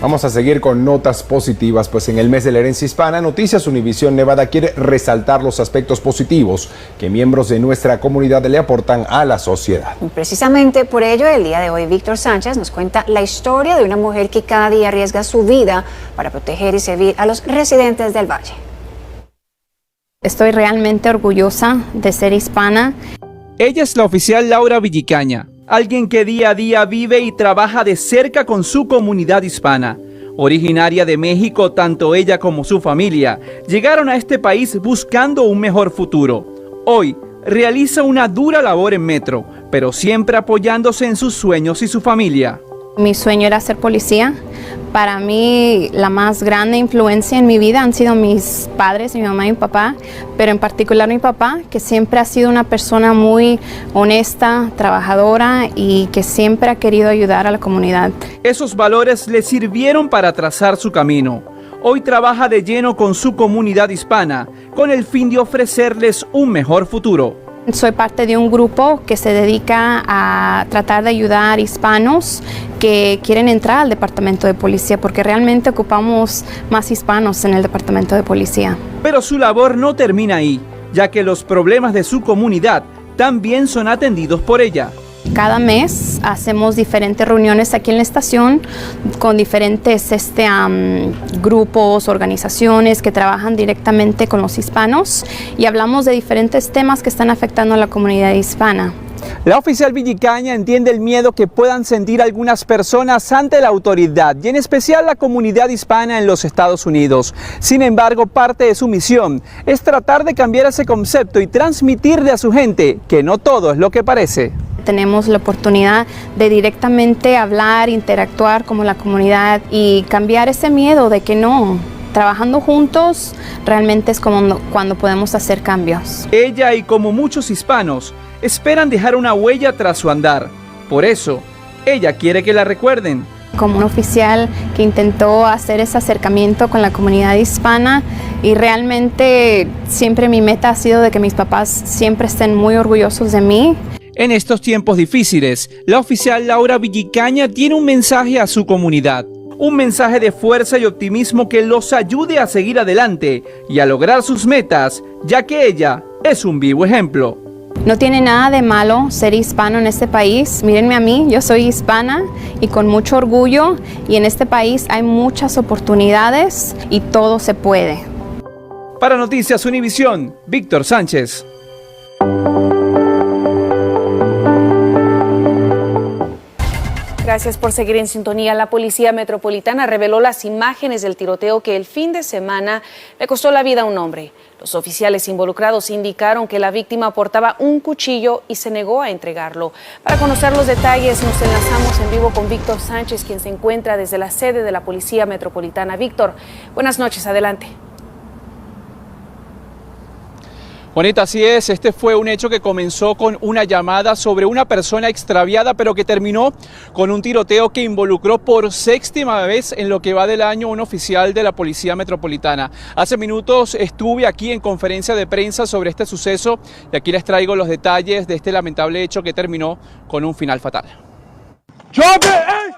Vamos a seguir con notas positivas, pues en el mes de la herencia hispana, Noticias Univisión Nevada quiere resaltar los aspectos positivos que miembros de nuestra comunidad le aportan a la sociedad. Precisamente por ello, el día de hoy, Víctor Sánchez nos cuenta la historia de una mujer que cada día arriesga su vida para proteger y servir a los residentes del Valle. Estoy realmente orgullosa de ser hispana. Ella es la oficial Laura Villicaña, alguien que día a día vive y trabaja de cerca con su comunidad hispana. Originaria de México, tanto ella como su familia llegaron a este país buscando un mejor futuro. Hoy realiza una dura labor en Metro, pero siempre apoyándose en sus sueños y su familia. Mi sueño era ser policía. Para mí, la más grande influencia en mi vida han sido mis padres, mi mamá y mi papá, pero en particular mi papá, que siempre ha sido una persona muy honesta, trabajadora y que siempre ha querido ayudar a la comunidad. Esos valores le sirvieron para trazar su camino. Hoy trabaja de lleno con su comunidad hispana, con el fin de ofrecerles un mejor futuro. Soy parte de un grupo que se dedica a tratar de ayudar hispanos que quieren entrar al departamento de policía, porque realmente ocupamos más hispanos en el departamento de policía. Pero su labor no termina ahí, ya que los problemas de su comunidad también son atendidos por ella. Cada mes hacemos diferentes reuniones aquí en la estación con diferentes grupos, organizaciones que trabajan directamente con los hispanos y hablamos de diferentes temas que están afectando a la comunidad hispana. La oficial Villicaña entiende el miedo que puedan sentir algunas personas ante la autoridad y en especial la comunidad hispana en los Estados Unidos. Sin embargo, parte de su misión es tratar de cambiar ese concepto y transmitirle a su gente que no todo es lo que parece. Tenemos la oportunidad de directamente hablar, interactuar como la comunidad y cambiar ese miedo de que no. Trabajando juntos realmente es como cuando podemos hacer cambios. Ella y como muchos hispanos esperan dejar una huella tras su andar. Por eso, ella quiere que la recuerden. Como un oficial que intentó hacer ese acercamiento con la comunidad hispana y realmente siempre mi meta ha sido de que mis papás siempre estén muy orgullosos de mí. En estos tiempos difíciles, la oficial Laura Villicaña tiene un mensaje a su comunidad. Un mensaje de fuerza y optimismo que los ayude a seguir adelante y a lograr sus metas, ya que ella es un vivo ejemplo. No tiene nada de malo ser hispano en este país. Mírenme a mí, yo soy hispana y con mucho orgullo, y en este país hay muchas oportunidades y todo se puede. Para Noticias Univisión, Víctor Sánchez. Gracias por seguir en sintonía. La Policía Metropolitana reveló las imágenes del tiroteo que el fin de semana le costó la vida a un hombre. Los oficiales involucrados indicaron que la víctima portaba un cuchillo y se negó a entregarlo. Para conocer los detalles, nos enlazamos en vivo con Víctor Sánchez, quien se encuentra desde la sede de la Policía Metropolitana. Víctor, buenas noches, adelante. Juanita, así es, este fue un hecho que comenzó con una llamada sobre una persona extraviada, pero que terminó con un tiroteo que involucró por sexta vez en lo que va del año un oficial de la Policía Metropolitana. Hace minutos estuve aquí en conferencia de prensa sobre este suceso y aquí les traigo los detalles de este lamentable hecho que terminó con un final fatal. Drop it, hey!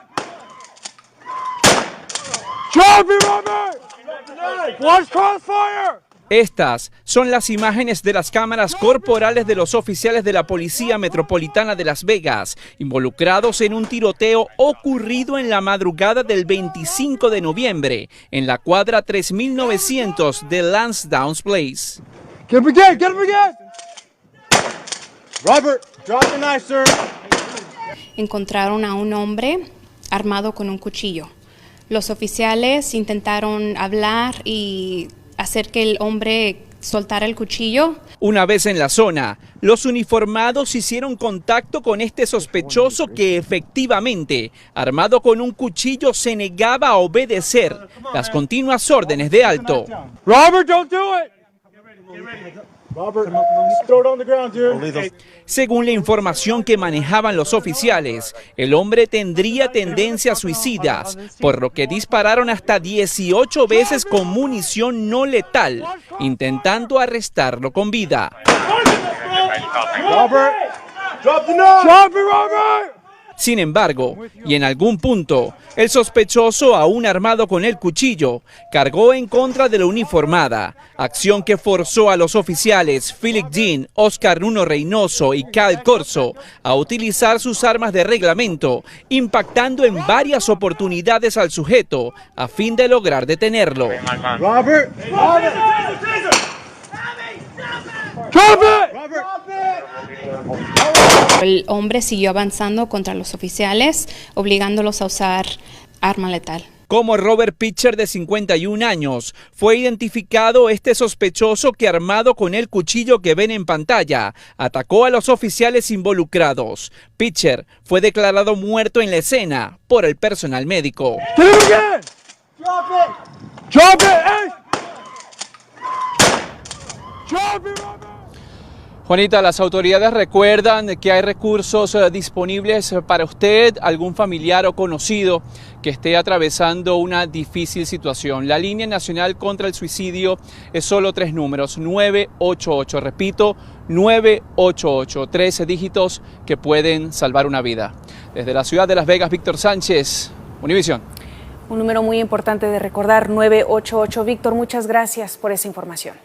Drop it, Robert! Watch crossfire! Estas son las imágenes de las cámaras corporales de los oficiales de la Policía Metropolitana de Las Vegas, involucrados en un tiroteo ocurrido en la madrugada del 25 de noviembre, en la cuadra 3900 de Lansdowne Place. Get him again, get him again! Robert, drop the knife, sir. Encontraron a un hombre armado con un cuchillo. Los oficiales intentaron hablar y hacer que el hombre soltara el cuchillo. Una vez en la zona, los uniformados hicieron contacto con este sospechoso que efectivamente, armado con un cuchillo, se negaba a obedecer las continuas órdenes de alto. Robert, don't do it! Robert, just throw it on the ground, dude. Según la información que manejaban los oficiales, el hombre tendría tendencias suicidas, por lo que dispararon hasta 18 veces con munición no letal, intentando arrestarlo con vida. Robert, drop the knife! Drop it, Robert! Sin embargo, y en algún punto, el sospechoso, aún armado con el cuchillo, cargó en contra de la uniformada, acción que forzó a los oficiales Philip Dean, Oscar Nuno Reynoso y Kyle Corso a utilizar sus armas de reglamento, impactando en varias oportunidades al sujeto a fin de lograr detenerlo. Robert! El hombre siguió avanzando contra los oficiales, obligándolos a usar arma letal. Como Robert Pitcher, de 51 años, fue identificado este sospechoso que, armado con el cuchillo que ven en pantalla, atacó a los oficiales involucrados. Pitcher fue declarado muerto en la escena por el personal médico. Juanita, las autoridades recuerdan que hay recursos disponibles para usted, algún familiar o conocido que esté atravesando una difícil situación. La línea nacional contra el suicidio es solo 3 números, 988. Repito, 988, 13 dígitos que pueden salvar una vida. Desde la ciudad de Las Vegas, Víctor Sánchez, Univisión. Un número muy importante de recordar, 988. Víctor, muchas gracias por esa información.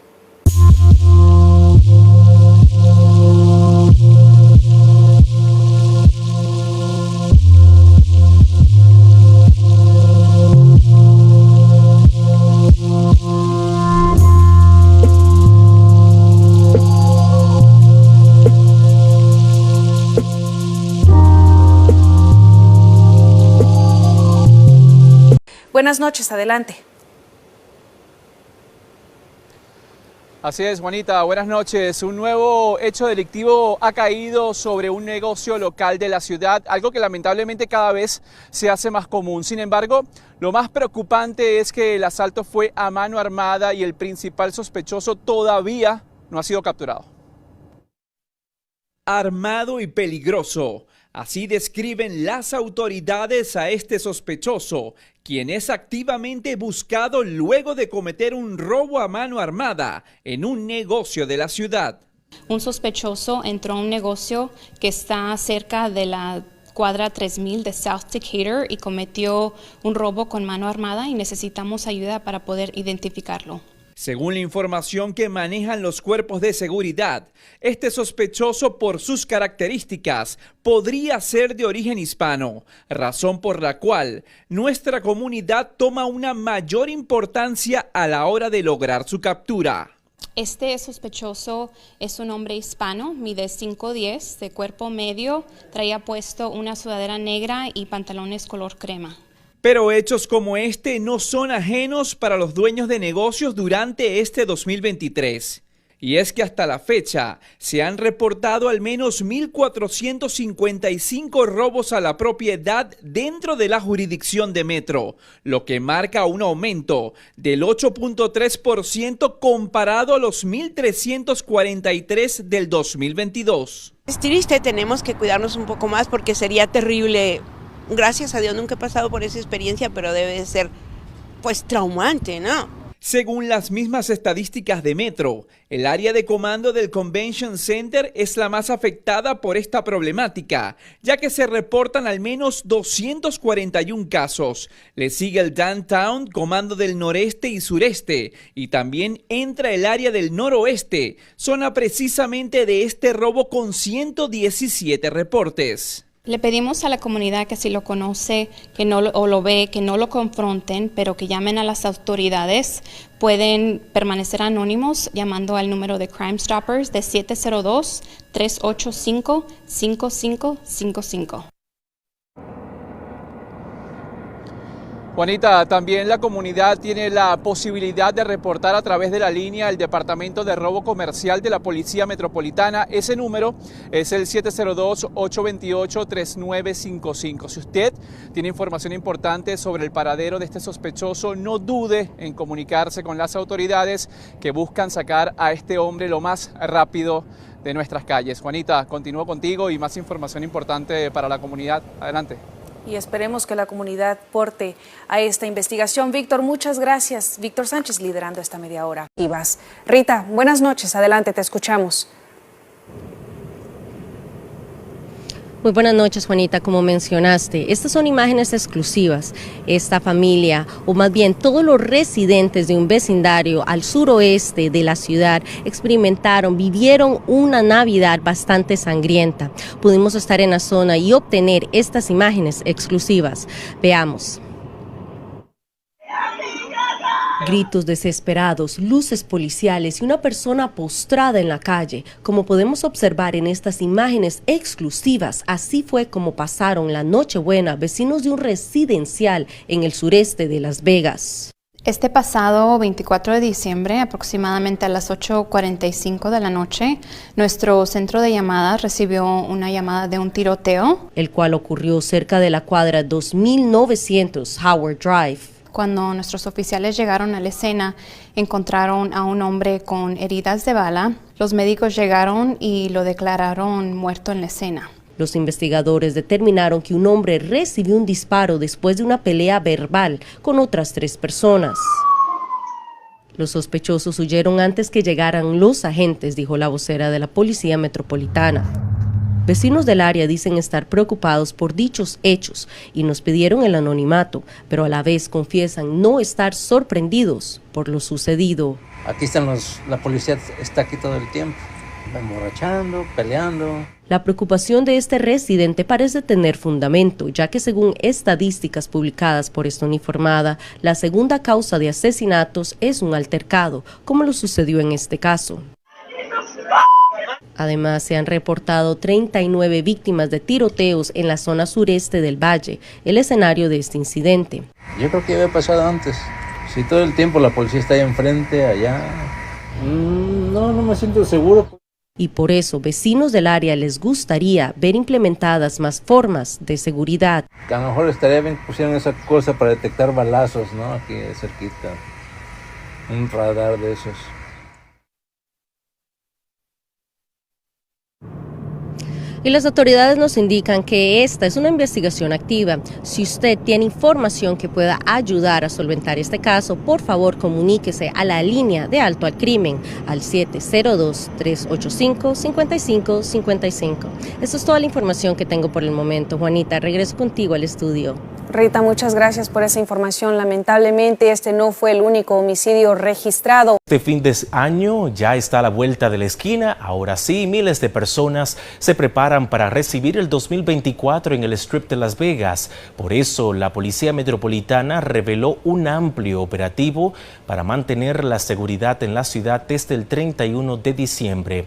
Buenas noches, adelante. Así es, Juanita, buenas noches. Un nuevo hecho delictivo ha caído sobre un negocio local de la ciudad, algo que lamentablemente cada vez se hace más común. Sin embargo, lo más preocupante es que el asalto fue a mano armada y el principal sospechoso todavía no ha sido capturado. Armado y peligroso. Así describen las autoridades a este sospechoso, quien es activamente buscado luego de cometer un robo a mano armada en un negocio de la ciudad. Un sospechoso entró a un negocio que está cerca de la cuadra 3000 de South Decatur y cometió un robo con mano armada y necesitamos ayuda para poder identificarlo. Según la información que manejan los cuerpos de seguridad, este sospechoso, por sus características, podría ser de origen hispano, razón por la cual nuestra comunidad toma una mayor importancia a la hora de lograr su captura. Este sospechoso es un hombre hispano, mide 5'10", de cuerpo medio, traía puesto una sudadera negra y pantalones color crema. Pero hechos como este no son ajenos para los dueños de negocios durante este 2023. Y es que hasta la fecha se han reportado al menos 1.455 robos a la propiedad dentro de la jurisdicción de Metro, lo que marca un aumento del 8.3% comparado a los 1.343 del 2022. Es triste, tenemos que cuidarnos un poco más porque sería terrible. Gracias a Dios nunca he pasado por esa experiencia, pero debe ser pues traumante, ¿no? Según las mismas estadísticas de Metro, el área de comando del Convention Center es la más afectada por esta problemática, ya que se reportan al menos 241 casos. Le sigue el Downtown, comando del noreste y sureste, y también entra el área del noroeste, zona precisamente de este robo con 117 reportes. Le pedimos a la comunidad que si lo conoce, que no o lo ve, que no lo confronten, pero que llamen a las autoridades. Pueden permanecer anónimos llamando al número de Crime Stoppers de 702-385-5555. Juanita, también la comunidad tiene la posibilidad de reportar a través de la línea el Departamento de Robo Comercial de la Policía Metropolitana. Ese número es el 702-828-3955. Si usted tiene información importante sobre el paradero de este sospechoso, no dude en comunicarse con las autoridades que buscan sacar a este hombre lo más rápido de nuestras calles. Juanita, continúo contigo y más información importante para la comunidad. Adelante. Y esperemos que la comunidad porte a esta investigación. Víctor, muchas gracias. Víctor Sánchez liderando esta media hora. Y vas. Rita, buenas noches. Adelante, te escuchamos. Muy buenas noches, Juanita. Como mencionaste, estas son imágenes exclusivas. Esta familia, o más bien todos los residentes de un vecindario al suroeste de la ciudad, vivieron una Navidad bastante sangrienta. Pudimos estar en la zona y obtener estas imágenes exclusivas. Veamos. Gritos desesperados, luces policiales y una persona postrada en la calle. Como podemos observar en estas imágenes exclusivas, así fue como pasaron la Nochebuena vecinos de un residencial en el sureste de Las Vegas. Este pasado 24 de diciembre, aproximadamente a las 8:45 de la noche, nuestro centro de llamadas recibió una llamada de un tiroteo, el cual ocurrió cerca de la cuadra 2900 Howard Drive. Cuando nuestros oficiales llegaron a la escena, encontraron a un hombre con heridas de bala. Los médicos llegaron y lo declararon muerto en la escena. Los investigadores determinaron que un hombre recibió un disparo después de una pelea verbal con otras 3 personas. Los sospechosos huyeron antes que llegaran los agentes, dijo la vocera de la Policía Metropolitana. Vecinos del área dicen estar preocupados por dichos hechos y nos pidieron el anonimato, pero a la vez confiesan no estar sorprendidos por lo sucedido. Aquí están la policía está aquí todo el tiempo, emborrachando, peleando. La preocupación de este residente parece tener fundamento, ya que según estadísticas publicadas por esta uniformada, la segunda causa de asesinatos es un altercado, como lo sucedió en este caso. Además, se han reportado 39 víctimas de tiroteos en la zona sureste del Valle, el escenario de este incidente. Yo creo que había pasado antes. Si todo el tiempo la policía está ahí enfrente, allá... No me siento seguro. Y por eso, vecinos del área les gustaría ver implementadas más formas de seguridad. Que a lo mejor estaría bien que pusieran esa cosa para detectar balazos, ¿no? Aquí cerquita. Un radar de esos. Y las autoridades nos indican que esta es una investigación activa. Si usted tiene información que pueda ayudar a solventar este caso, por favor comuníquese a la línea de alto al crimen al 702-385-5555. Esta es toda la información que tengo por el momento. Juanita, regreso contigo al estudio. Rita, muchas gracias por esa información. Lamentablemente, este no fue el único homicidio registrado. Este fin de año ya está a la vuelta de la esquina. Ahora sí, miles de personas se preparan para recibir el 2024 en el Strip de Las Vegas. Por eso, la Policía Metropolitana reveló un amplio operativo para mantener la seguridad en la ciudad desde el 31 de diciembre.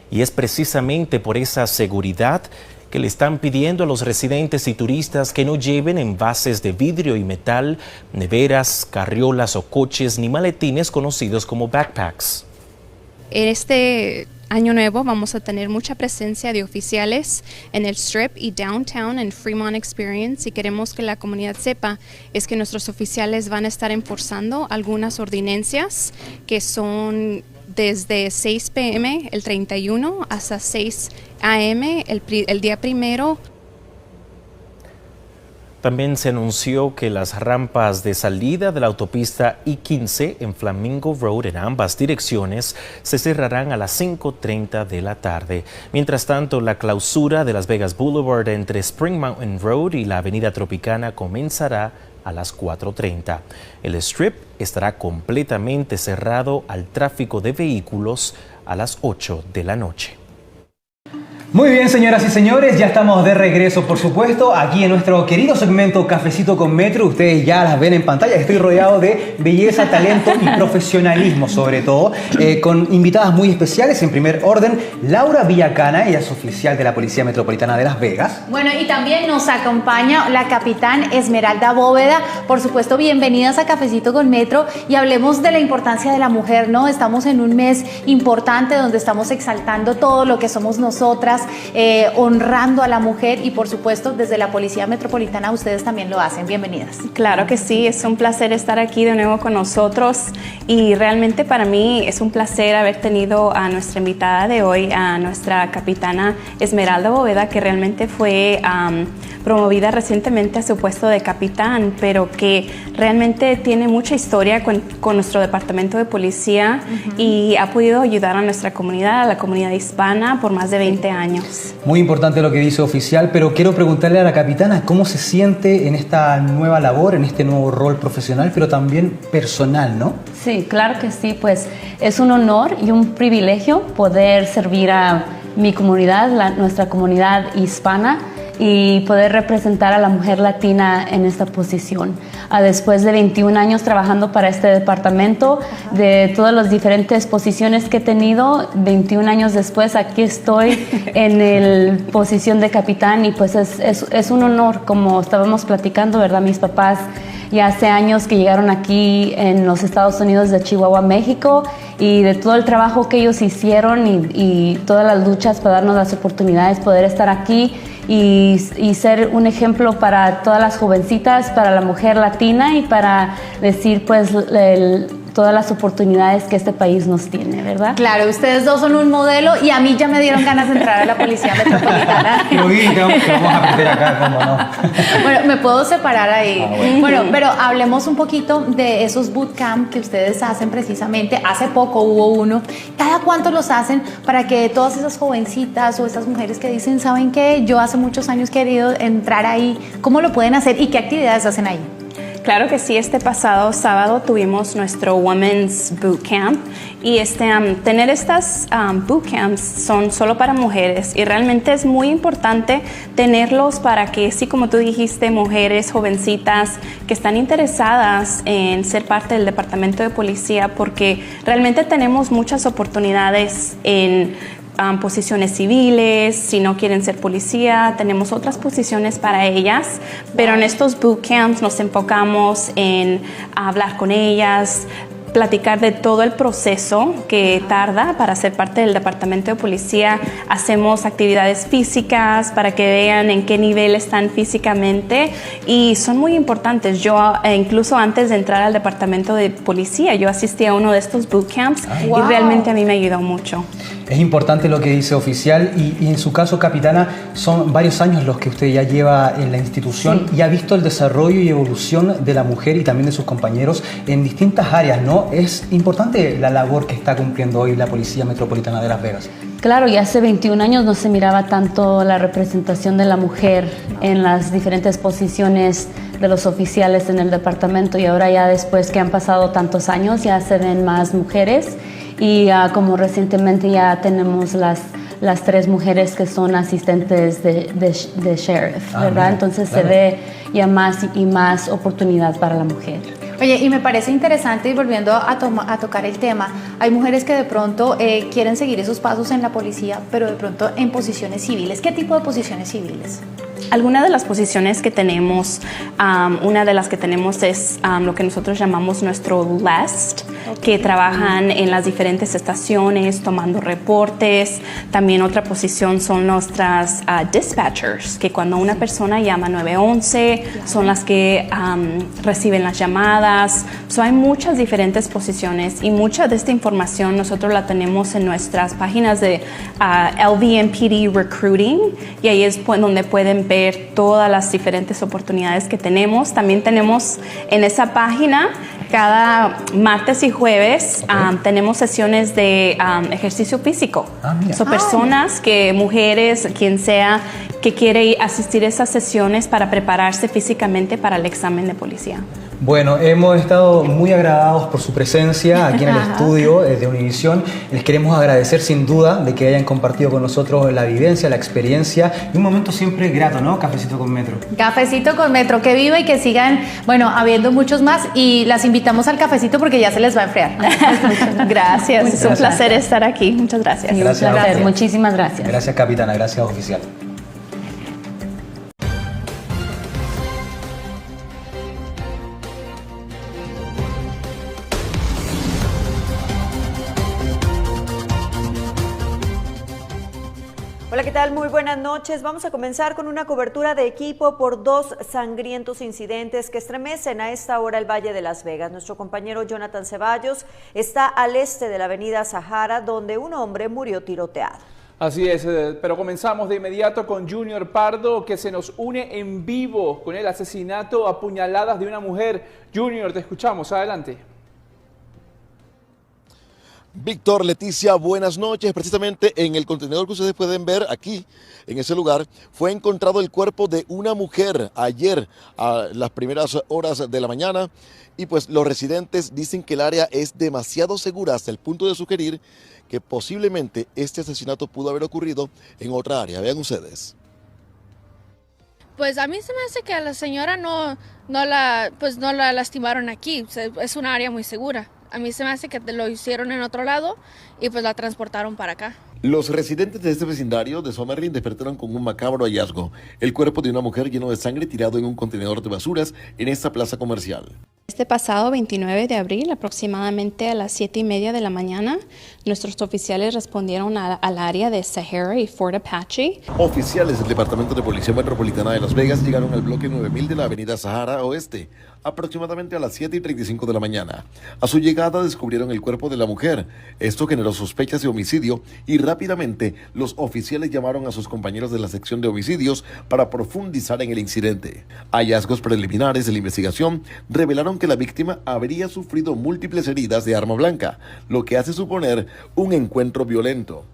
Y es precisamente por esa seguridad que le están pidiendo a los residentes y turistas que no lleven envases de vidrio y metal, neveras, carriolas o coches ni maletines conocidos como backpacks. En este año nuevo vamos a tener mucha presencia de oficiales en el Strip y Downtown en Fremont Experience, y queremos que la comunidad sepa es que nuestros oficiales van a estar enforzando algunas ordenancias que son desde 6 p.m. el 31 hasta 6 a.m. el día primero. También se anunció que las rampas de salida de la autopista I-15 en Flamingo Road en ambas direcciones se cerrarán a las 5:30 de la tarde. Mientras tanto, la clausura de Las Vegas Boulevard entre Spring Mountain Road y la Avenida Tropicana comenzará a las 4:30. El Strip estará completamente cerrado al tráfico de vehículos a las 8 de la noche. Muy bien, señoras y señores, ya estamos de regreso, por supuesto, aquí en nuestro querido segmento Cafecito con Metro. Ustedes ya las ven en pantalla, estoy rodeado de belleza, talento y profesionalismo, sobre todo, con invitadas muy especiales. En primer orden, Laura Villacana, ella es oficial de la Policía Metropolitana de Las Vegas. Bueno, y también nos acompaña la capitán Esmeralda Bóveda. Por supuesto, bienvenidas a Cafecito con Metro, y hablemos de la importancia de la mujer, ¿no? Estamos en un mes importante donde estamos exaltando todo lo que somos nosotras, honrando a la mujer, y por supuesto desde la Policía Metropolitana ustedes también lo hacen. Bienvenidas. Claro que sí, es un placer estar aquí de nuevo con nosotros, y realmente para mí es un placer haber tenido a nuestra invitada de hoy, a nuestra capitana Esmeralda Bóveda, que realmente fue promovida recientemente a su puesto de capitán, pero que realmente tiene mucha historia con nuestro departamento de policía y ha podido ayudar a nuestra comunidad, a la comunidad hispana, por más de 20 años. años. Muy importante lo que dice oficial, pero quiero preguntarle a la capitana cómo se siente en esta nueva labor, en este nuevo rol profesional, pero también personal, ¿no? Sí, claro que sí, pues es un honor y un privilegio poder servir a mi comunidad, nuestra comunidad hispana, y poder representar a la mujer latina en esta posición. Después de 21 años trabajando para este departamento, de todas las diferentes posiciones que he tenido, 21 años después aquí estoy en la posición de capitán, y pues es un honor, como estábamos platicando, ¿verdad? Mis papás ya hace años que llegaron aquí en los Estados Unidos de Chihuahua, México, y de todo el trabajo que ellos hicieron y todas las luchas para darnos las oportunidades, poder estar aquí y ser un ejemplo para todas las jovencitas, para la mujer latina, y para decir pues todas las oportunidades que este país nos tiene, ¿verdad? Claro, ustedes dos son un modelo y a mí ya me dieron ganas de entrar a la Policía Metropolitana. Pero bien, que vamos a meter acá, ¿cómo no? Bueno, me puedo separar ahí. Bueno, pero hablemos un poquito de esos bootcamp que ustedes hacen precisamente. Hace poco hubo uno. ¿Cada cuánto los hacen para que todas esas jovencitas o esas mujeres que dicen, ¿saben qué? Yo hace muchos años he querido entrar ahí. ¿Cómo lo pueden hacer y qué actividades hacen ahí? Claro que sí, este pasado sábado tuvimos nuestro Women's Bootcamp y tener estas bootcamps son solo para mujeres y realmente es muy importante tenerlos para que, sí, como tú dijiste, mujeres jovencitas que están interesadas en ser parte del departamento de policía, porque realmente tenemos muchas oportunidades en posiciones civiles. Si no quieren ser policía, tenemos otras posiciones para ellas, pero en estos bootcamps nos enfocamos en hablar con ellas, platicar de todo el proceso que tarda para ser parte del departamento de policía. Hacemos actividades físicas para que vean en qué nivel están físicamente y son muy importantes. Yo incluso antes de entrar al departamento de policía, yo asistí a uno de estos bootcamps y realmente a mí me ayudó mucho. Es importante lo que dice oficial y en su caso, capitana, son varios años los que usted ya lleva en la institución y ha visto el desarrollo y evolución de la mujer y también de sus compañeros en distintas áreas, ¿no? Es importante la labor que está cumpliendo hoy la Policía Metropolitana de Las Vegas. Claro, y hace 21 años no se miraba tanto la representación de la mujer en las diferentes posiciones de los oficiales en el departamento, y ahora ya después que han pasado tantos años ya se ven más mujeres. Y como recientemente ya tenemos las 3 mujeres que son asistentes de sheriff, ¿verdad? Mira, entonces claro, se ve ya más y más oportunidad para la mujer. Oye, y me parece interesante, y volviendo a tocar el tema, hay mujeres que de pronto quieren seguir esos pasos en la policía, pero de pronto en posiciones civiles. ¿Qué tipo de posiciones civiles? Algunas de las posiciones que tenemos, una de las que tenemos es lo que nosotros llamamos nuestro LEST, que trabajan en las diferentes estaciones tomando reportes. También otra posición son nuestras dispatchers, que cuando una persona llama 911 son las que reciben las llamadas. Hay muchas diferentes posiciones y mucha de esta información nosotros la tenemos en nuestras páginas de LVMPD Recruiting, y ahí es donde pueden ver todas las diferentes oportunidades que tenemos. También tenemos en esa página cada martes y jueves tenemos sesiones de ejercicio físico. Son personas mujeres, quien sea, que quiere asistir a esas sesiones para prepararse físicamente para el examen de policía. Bueno, hemos estado muy agradados por su presencia aquí en el estudio de Univisión. Les queremos agradecer sin duda de que hayan compartido con nosotros la vivencia, la experiencia y un momento siempre grato, ¿no? Cafecito con Metro. Cafecito con Metro, que viva y que sigan, bueno, habiendo muchos más, y las invitamos al cafecito porque ya se les va a enfriar. Gracias, es un placer estar aquí. Muchas gracias. Gracias. Muchísimas gracias. Gracias, capitana. Gracias, oficial. Hola, ¿qué tal? Muy buenas noches. Vamos a comenzar con una cobertura de equipo por 2 sangrientos incidentes que estremecen a esta hora el Valle de Las Vegas. Nuestro compañero Jonathan Ceballos está al este de la avenida Sahara, donde un hombre murió tiroteado. Así es, pero comenzamos de inmediato con Junior Pardo, que se nos une en vivo con el asesinato a puñaladas de una mujer. Junior, te escuchamos, adelante. Víctor, Leticia, buenas noches. Precisamente en el contenedor que ustedes pueden ver aquí, en ese lugar, fue encontrado el cuerpo de una mujer ayer a las primeras horas de la mañana y pues los residentes dicen que el área es demasiado segura hasta el punto de sugerir que posiblemente este asesinato pudo haber ocurrido en otra área. Vean ustedes. Pues a mí se me hace que a la señora no la lastimaron aquí, es una área muy segura. A mí se me hace que lo hicieron en otro lado y pues la transportaron para acá. Los residentes de este vecindario de Summerlin despertaron con un macabro hallazgo, el cuerpo de una mujer lleno de sangre tirado en un contenedor de basuras en esta plaza comercial. Este pasado 29 de abril, aproximadamente a las 7:30 de la mañana, nuestros oficiales respondieron al área de Sahara y Fort Apache. Oficiales del Departamento de Policía Metropolitana de Las Vegas llegaron al bloque 9000 de la avenida Sahara Oeste, aproximadamente a las 7:35 de la mañana. A su llegada descubrieron el cuerpo de la mujer. Esto generó sospechas de homicidio y rápidamente los oficiales llamaron a sus compañeros de la sección de homicidios para profundizar en el incidente. Hallazgos preliminares de la investigación revelaron que la víctima habría sufrido múltiples heridas de arma blanca, lo que hace suponer un encuentro violento.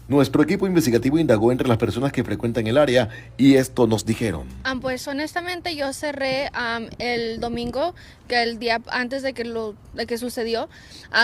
Nuestro equipo investigativo indagó entre las personas que frecuentan el área y esto nos dijeron. Pues honestamente yo cerré el domingo, que el día antes de que sucedió,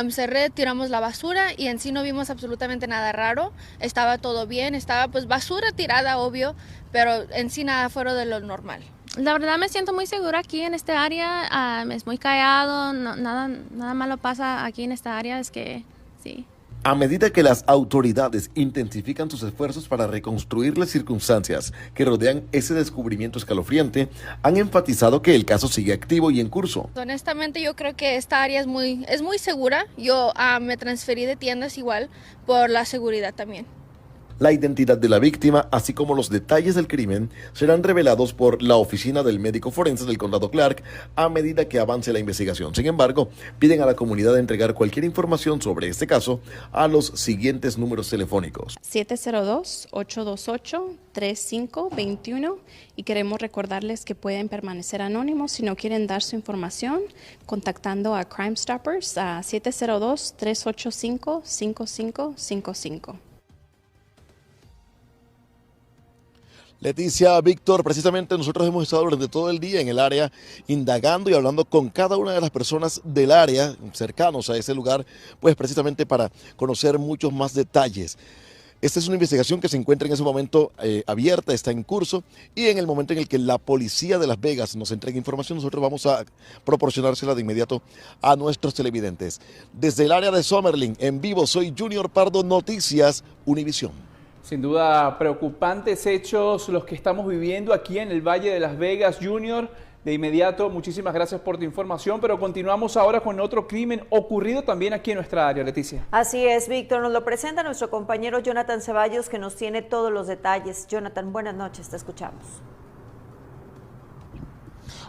cerré, tiramos la basura y en sí no vimos absolutamente nada raro, estaba todo bien, estaba pues basura tirada obvio, pero en sí nada fuera de lo normal. La verdad me siento muy segura aquí en este área, es muy callado, nada malo pasa aquí en esta área, es que sí. A medida que las autoridades intensifican sus esfuerzos para reconstruir las circunstancias que rodean ese descubrimiento escalofriante, han enfatizado que el caso sigue activo y en curso. Honestamente yo creo que esta área es muy segura, yo me transferí de tiendas igual por la seguridad también. La identidad de la víctima, así como los detalles del crimen, serán revelados por la oficina del médico forense del condado Clark a medida que avance la investigación. Sin embargo, piden a la comunidad entregar cualquier información sobre este caso a los siguientes números telefónicos. 702-828-3521 y queremos recordarles que pueden permanecer anónimos si no quieren dar su información contactando a Crime Stoppers a 702-385-5555. Leticia, Víctor, precisamente nosotros hemos estado durante todo el día en el área indagando y hablando con cada una de las personas del área cercanos a ese lugar, pues precisamente para conocer muchos más detalles. Esta es una investigación que se encuentra en ese momento abierta, está en curso y en el momento en el que la policía de Las Vegas nos entregue información, nosotros vamos a proporcionársela de inmediato a nuestros televidentes. Desde el área de Summerlin, en vivo, soy Junior Pardo, Noticias Univisión. Sin duda, preocupantes hechos los que estamos viviendo aquí en el Valle de Las Vegas, Junior. De inmediato, muchísimas gracias por tu información, pero continuamos ahora con otro crimen ocurrido también aquí en nuestra área, Leticia. Así es, Víctor, nos lo presenta nuestro compañero Jonathan Ceballos, que nos tiene todos los detalles. Jonathan, buenas noches, te escuchamos.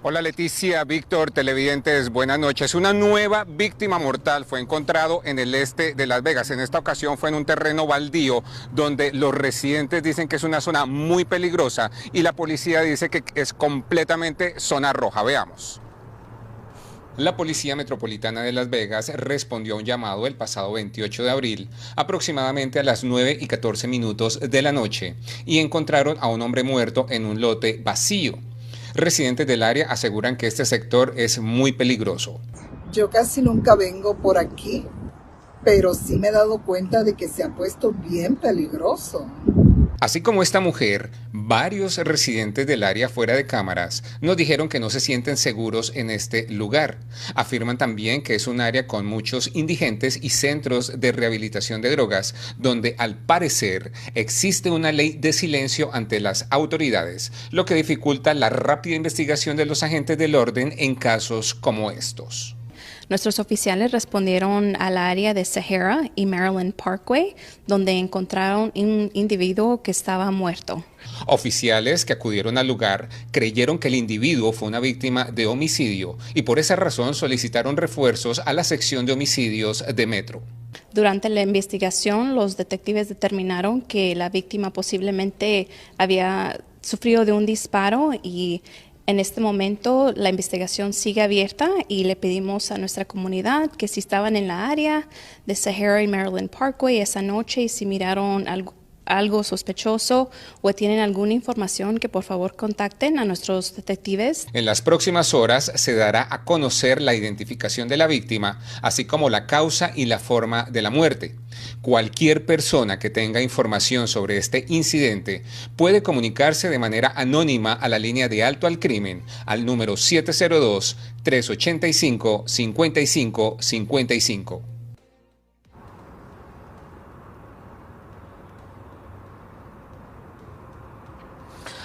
Hola Leticia, Víctor, televidentes, buenas noches. Una nueva víctima mortal fue encontrado en el este de Las Vegas. En esta ocasión fue en un terreno baldío donde los residentes dicen que es una zona muy peligrosa y la policía dice que es completamente zona roja. Veamos. La Policía Metropolitana de Las Vegas respondió a un llamado el pasado 28 de abril, aproximadamente a las 9:14 de la noche, y encontraron a un hombre muerto en un lote vacío. Residentes del área aseguran que este sector es muy peligroso. Yo casi nunca vengo por aquí, pero sí me he dado cuenta de que se ha puesto bien peligroso. Así como esta mujer, varios residentes del área fuera de cámaras nos dijeron que no se sienten seguros en este lugar. Afirman también que es un área con muchos indigentes y centros de rehabilitación de drogas, donde al parecer existe una ley de silencio ante las autoridades, lo que dificulta la rápida investigación de los agentes del orden en casos como estos. Nuestros oficiales respondieron al área de Sahara y Maryland Parkway, donde encontraron un individuo que estaba muerto. Oficiales que acudieron al lugar creyeron que el individuo fue una víctima de homicidio y por esa razón solicitaron refuerzos a la sección de homicidios de Metro. Durante la investigación, los detectives determinaron que la víctima posiblemente había sufrido de un disparo y En este momento la investigación sigue abierta y le pedimos a nuestra comunidad que si estaban en la área de Sahara y Maryland Parkway esa noche y si miraron algo sospechoso o tienen alguna información, que por favor contacten a nuestros detectives. En las próximas horas se dará a conocer la identificación de la víctima, así como la causa y la forma de la muerte. Cualquier persona que tenga información sobre este incidente puede comunicarse de manera anónima a la línea de Alto al Crimen al número 702-385-5555.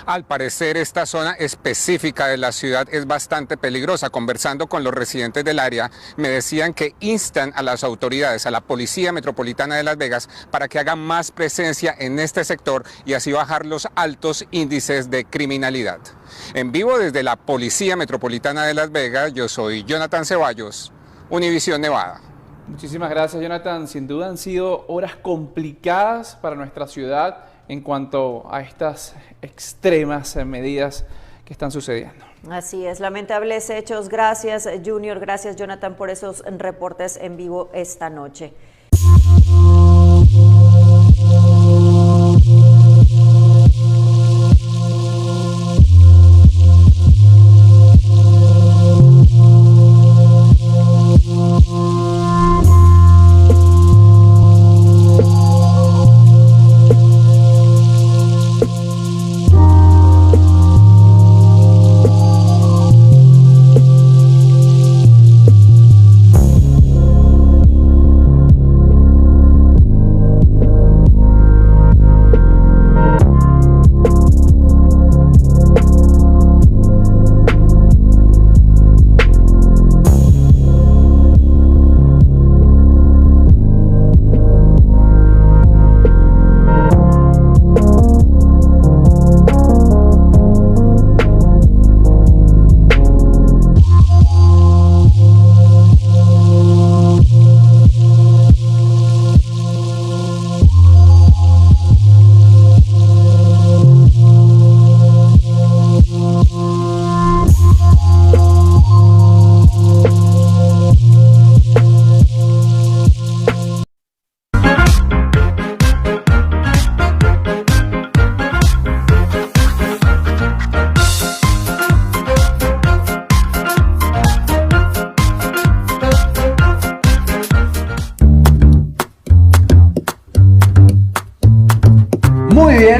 Al parecer, esta zona específica de la ciudad es bastante peligrosa. Conversando con los residentes del área, me decían que instan a las autoridades, a la Policía Metropolitana de Las Vegas, para que hagan más presencia en este sector y así bajar los altos índices de criminalidad. En vivo desde la Policía Metropolitana de Las Vegas, yo soy Jonathan Ceballos, Univisión Nevada. Muchísimas gracias, Jonathan. Sin duda han sido horas complicadas para nuestra ciudad en cuanto a estas extremas medidas que están sucediendo. Así es, lamentables hechos. Gracias, Junior. Gracias, Jonathan, por esos reportes en vivo esta noche.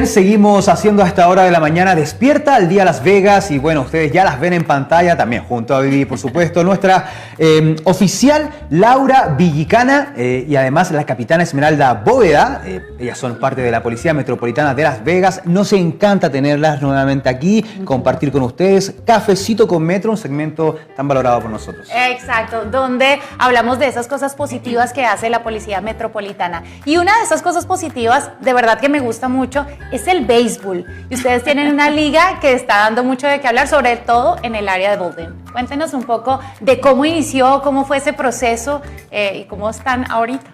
Seguimos haciendo a esta hora de la mañana Despierta al Día Las Vegas y bueno, ustedes ya las ven en pantalla también junto a Vivi, por supuesto, nuestra oficial Laura Villicana y además la capitana Esmeralda Bóveda. Ellas son parte de la Policía Metropolitana de Las Vegas. Nos encanta tenerlas nuevamente aquí, compartir con ustedes Cafecito con Metro, un segmento tan valorado por nosotros. Exacto, donde hablamos de esas cosas positivas que hace la Policía Metropolitana. Y una de esas cosas positivas, de verdad que me gusta mucho, es el béisbol. Y ustedes tienen una liga que está dando mucho de qué hablar, sobre todo en el área de Bolden. Cuéntenos un poco de cómo inició, cómo fue ese proceso y cómo están ahorita.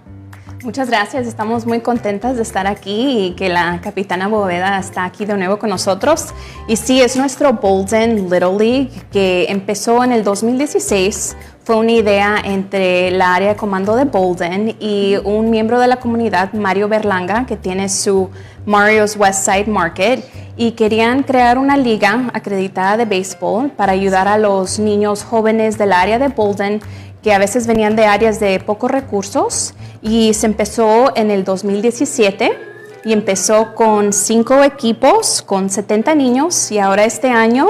Muchas gracias, estamos muy contentas de estar aquí y que la capitana Bóveda está aquí de nuevo con nosotros. Y sí, es nuestro Bolden Little League que empezó en el 2016. Fue una idea entre la área de comando de Bolden y un miembro de la comunidad, Mario Berlanga, que tiene su Mario's Westside Market, y querían crear una liga acreditada de béisbol para ayudar a los niños jóvenes del área de Bolden que a veces venían de áreas de pocos recursos, y se empezó en el 2017 y empezó con 5 equipos con 70 niños y ahora este año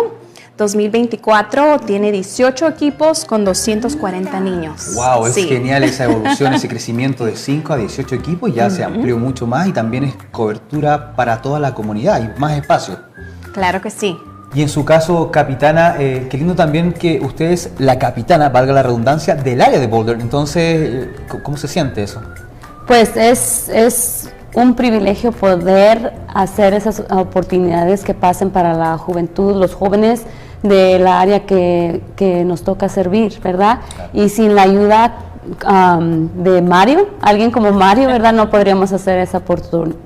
2024 tiene 18 equipos con 240 niños. ¡Wow! Es genial esa evolución, ese crecimiento de 5 a 18 equipos. Ya se amplió mucho más y también es cobertura para toda la comunidad y más espacio. Claro que sí. Y en su caso, capitana, qué lindo también que usted es la capitana, valga la redundancia, del área de Boulder. Entonces, ¿cómo se siente eso? Pues es un privilegio poder hacer esas oportunidades que pasen para la juventud, los jóvenes de la área que nos toca servir, ¿verdad? Claro. Y sin la ayuda de Mario, alguien como Mario, ¿verdad? No podríamos hacer esa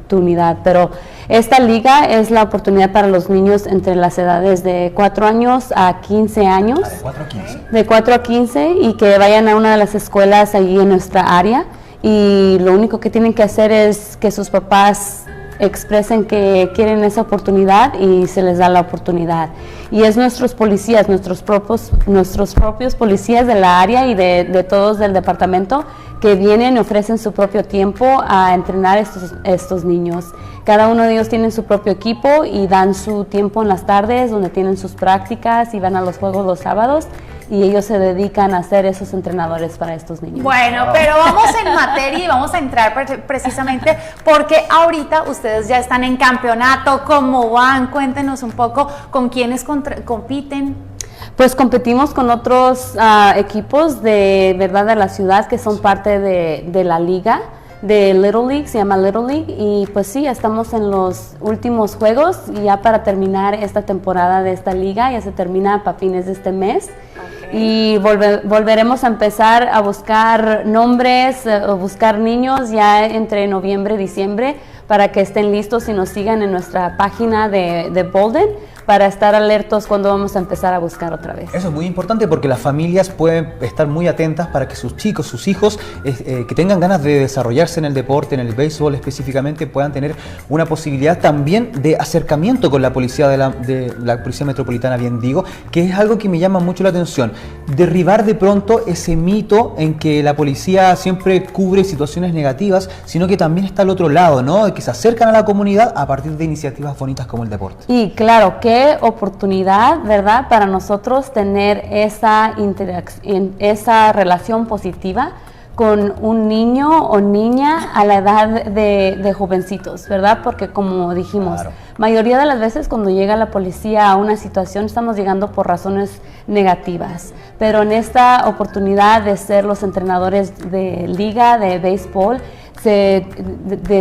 oportunidad. Pero esta liga es la oportunidad para los niños entre las edades de 4 años a 15 años. De 4 a 15. De 4 a 15 y que vayan a una de las escuelas allí en nuestra área. Y lo único que tienen que hacer es que sus papás expresen que quieren esa oportunidad y se les da la oportunidad. Y es nuestros policías, nuestros propios policías de la área y de todos del departamento que vienen y ofrecen su propio tiempo a entrenar estos niños. Cada uno de ellos tiene su propio equipo y dan su tiempo en las tardes donde tienen sus prácticas y van a los juegos los sábados. Y ellos se dedican a ser esos entrenadores para estos niños. Bueno, pero vamos en materia y vamos a entrar precisamente porque ahorita ustedes ya están en campeonato. ¿Cómo van? Cuéntenos un poco con quiénes compiten. Pues competimos con otros equipos de la ciudad que son parte de la liga de Little League, se llama Little League, y pues sí, estamos en los últimos juegos y ya para terminar esta temporada de esta liga, ya se termina a fines de este mes. Y volveremos a empezar a buscar nombres, a buscar niños ya entre noviembre y diciembre para que estén listos y nos sigan en nuestra página de Bolden para estar alertos cuando vamos a empezar a buscar otra vez. Eso es muy importante porque las familias pueden estar muy atentas para que sus chicos, sus hijos, que tengan ganas de desarrollarse en el deporte, en el béisbol específicamente, puedan tener una posibilidad también de acercamiento con la policía de la Policía Metropolitana, bien digo, que es algo que me llama mucho la atención. Derribar de pronto ese mito en que la policía siempre cubre situaciones negativas, sino que también está al otro lado, ¿no? Que se acercan a la comunidad a partir de iniciativas bonitas como el deporte. Y claro, qué oportunidad, ¿verdad?, para nosotros tener esa interacción, esa relación positiva con un niño o niña a la edad de jovencitos, ¿verdad? Porque como dijimos, claro, mayoría de las veces cuando llega la policía a una situación estamos llegando por razones negativas, pero en esta oportunidad de ser los entrenadores de liga, de béisbol,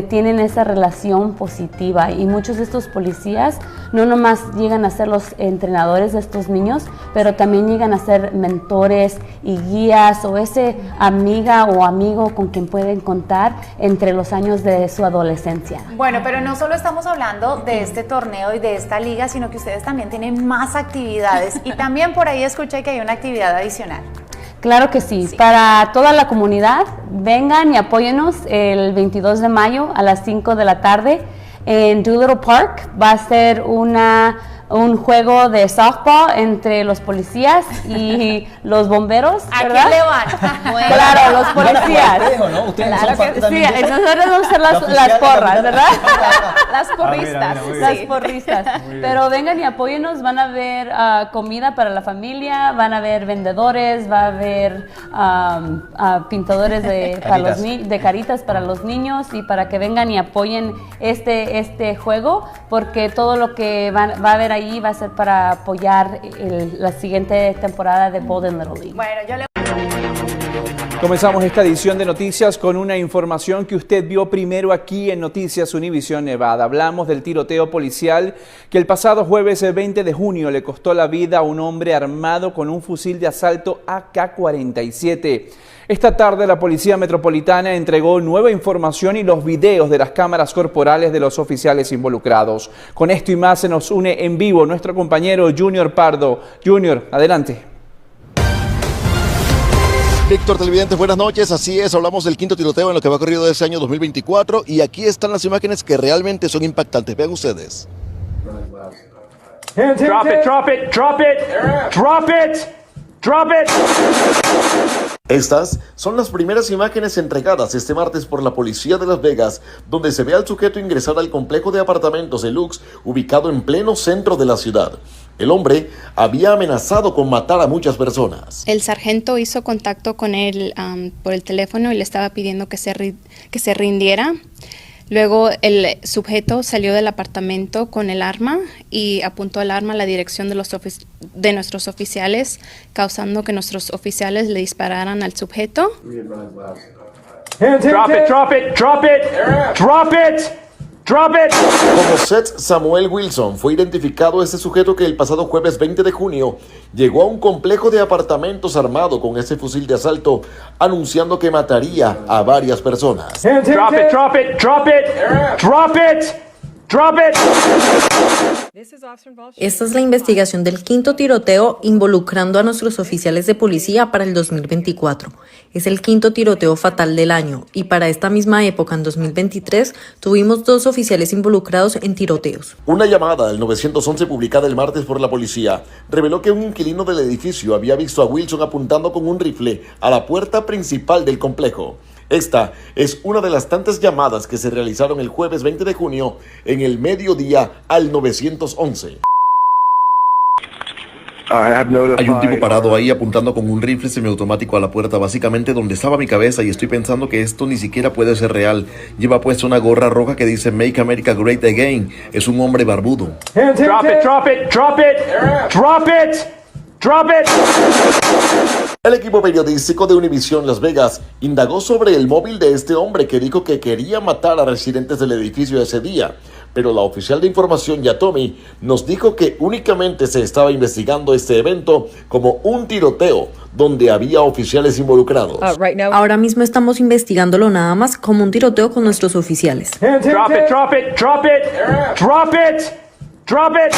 tienen esa relación positiva y muchos de estos policías no nomás llegan a ser los entrenadores de estos niños, pero también llegan a ser mentores y guías o ese amiga o amigo con quien pueden contar entre los años de su adolescencia. Bueno, pero no solo estamos hablando de este torneo y de esta liga, sino que ustedes también tienen más actividades y también por ahí escuché que hay una actividad adicional. Claro que sí. Para toda la comunidad, vengan y apóyenos el 22 de mayo a las 5 de la tarde en Doolittle Park. Va a ser un juego de softball entre los policías y los bomberos, ¿verdad? ¿A quién le van? Bueno, claro, los policías. ¿No? Ustedes claro son que también sí, nosotros vamos a ser las porras, ¿verdad? Las porristas. Las porristas. Pero vengan y apóyenos, van a haber comida para la familia, van a haber vendedores, va a haber pintadores de caritas para los niños y para que vengan y apoyen este juego, porque todo lo que va a haber ahí va a ser para apoyar la siguiente temporada de Bolden Little League. Bueno, Comenzamos esta edición de noticias con una información que usted vio primero aquí en Noticias Univisión Nevada. Hablamos del tiroteo policial que el pasado jueves 20 de junio le costó la vida a un hombre armado con un fusil de asalto AK-47. Esta tarde la Policía Metropolitana entregó nueva información y los videos de las cámaras corporales de los oficiales involucrados. Con esto y más se nos une en vivo nuestro compañero Junior Pardo. Junior, adelante. Víctor, televidentes, buenas noches. Así es, hablamos del quinto tiroteo en lo que va ocurrido de este año 2024 y aquí están las imágenes que realmente son impactantes. Vean ustedes. Drop it, drop it, drop it, drop it, drop it. Estas son las primeras imágenes entregadas este martes por la policía de Las Vegas, donde se ve al sujeto ingresar al complejo de apartamentos deluxe ubicado en pleno centro de la ciudad. El hombre había amenazado con matar a muchas personas. El sargento hizo contacto con él por el teléfono y le estaba pidiendo que se rindiera. Luego el sujeto salió del apartamento con el arma y apuntó el arma a la dirección de nuestros oficiales, causando que nuestros oficiales le dispararan al sujeto. Drop it, drop it, drop it, drop it, Drop it. Como Seth Samuel Wilson fue identificado ese sujeto que el pasado jueves 20 de junio llegó a un complejo de apartamentos armado con ese fusil de asalto, anunciando que mataría a varias personas. Drop it, drop it, drop it, drop it, drop it. Esta es la investigación del quinto tiroteo involucrando a nuestros oficiales de policía para el 2024. Es el quinto tiroteo fatal del año y para esta misma época, en 2023, tuvimos 2 oficiales involucrados en tiroteos. Una llamada al 911 publicada el martes por la policía reveló que un inquilino del edificio había visto a Wilson apuntando con un rifle a la puerta principal del complejo. Esta es una de las tantas llamadas que se realizaron el jueves 20 de junio en el mediodía al 911. Hay un tipo parado ahí apuntando con un rifle semiautomático a la puerta, básicamente donde estaba mi cabeza, y estoy pensando que esto ni siquiera puede ser real. Lleva puesta una gorra roja que dice Make America Great Again. Es un hombre barbudo. Drop it, drop it, drop it, drop it, drop it. El equipo periodístico de Univision Las Vegas indagó sobre el móvil de este hombre que dijo que quería matar a residentes del edificio ese día, pero la oficial de información Yatomi nos dijo que únicamente se estaba investigando este evento como un tiroteo donde había oficiales involucrados. Ahora mismo estamos investigándolo nada más como un tiroteo con nuestros oficiales. Drop it, drop it, drop it, drop it, drop it.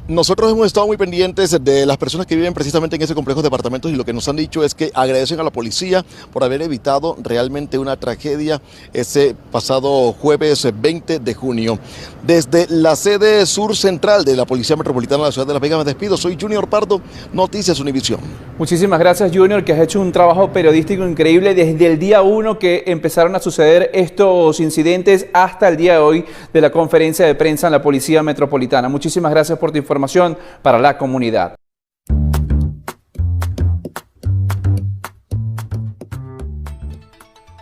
Nosotros hemos estado muy pendientes de las personas que viven precisamente en ese complejo de apartamentos, y lo que nos han dicho es que agradecen a la policía por haber evitado realmente una tragedia ese pasado jueves 20 de junio. Desde la sede sur central de la Policía Metropolitana de la Ciudad de Las Vegas me despido. Soy Junior Pardo, Noticias Univision. Muchísimas gracias, Junior, que has hecho un trabajo periodístico increíble desde el día 1 que empezaron a suceder estos incidentes hasta el día de hoy de la conferencia de prensa en la Policía Metropolitana. Muchísimas gracias por tu información para la comunidad.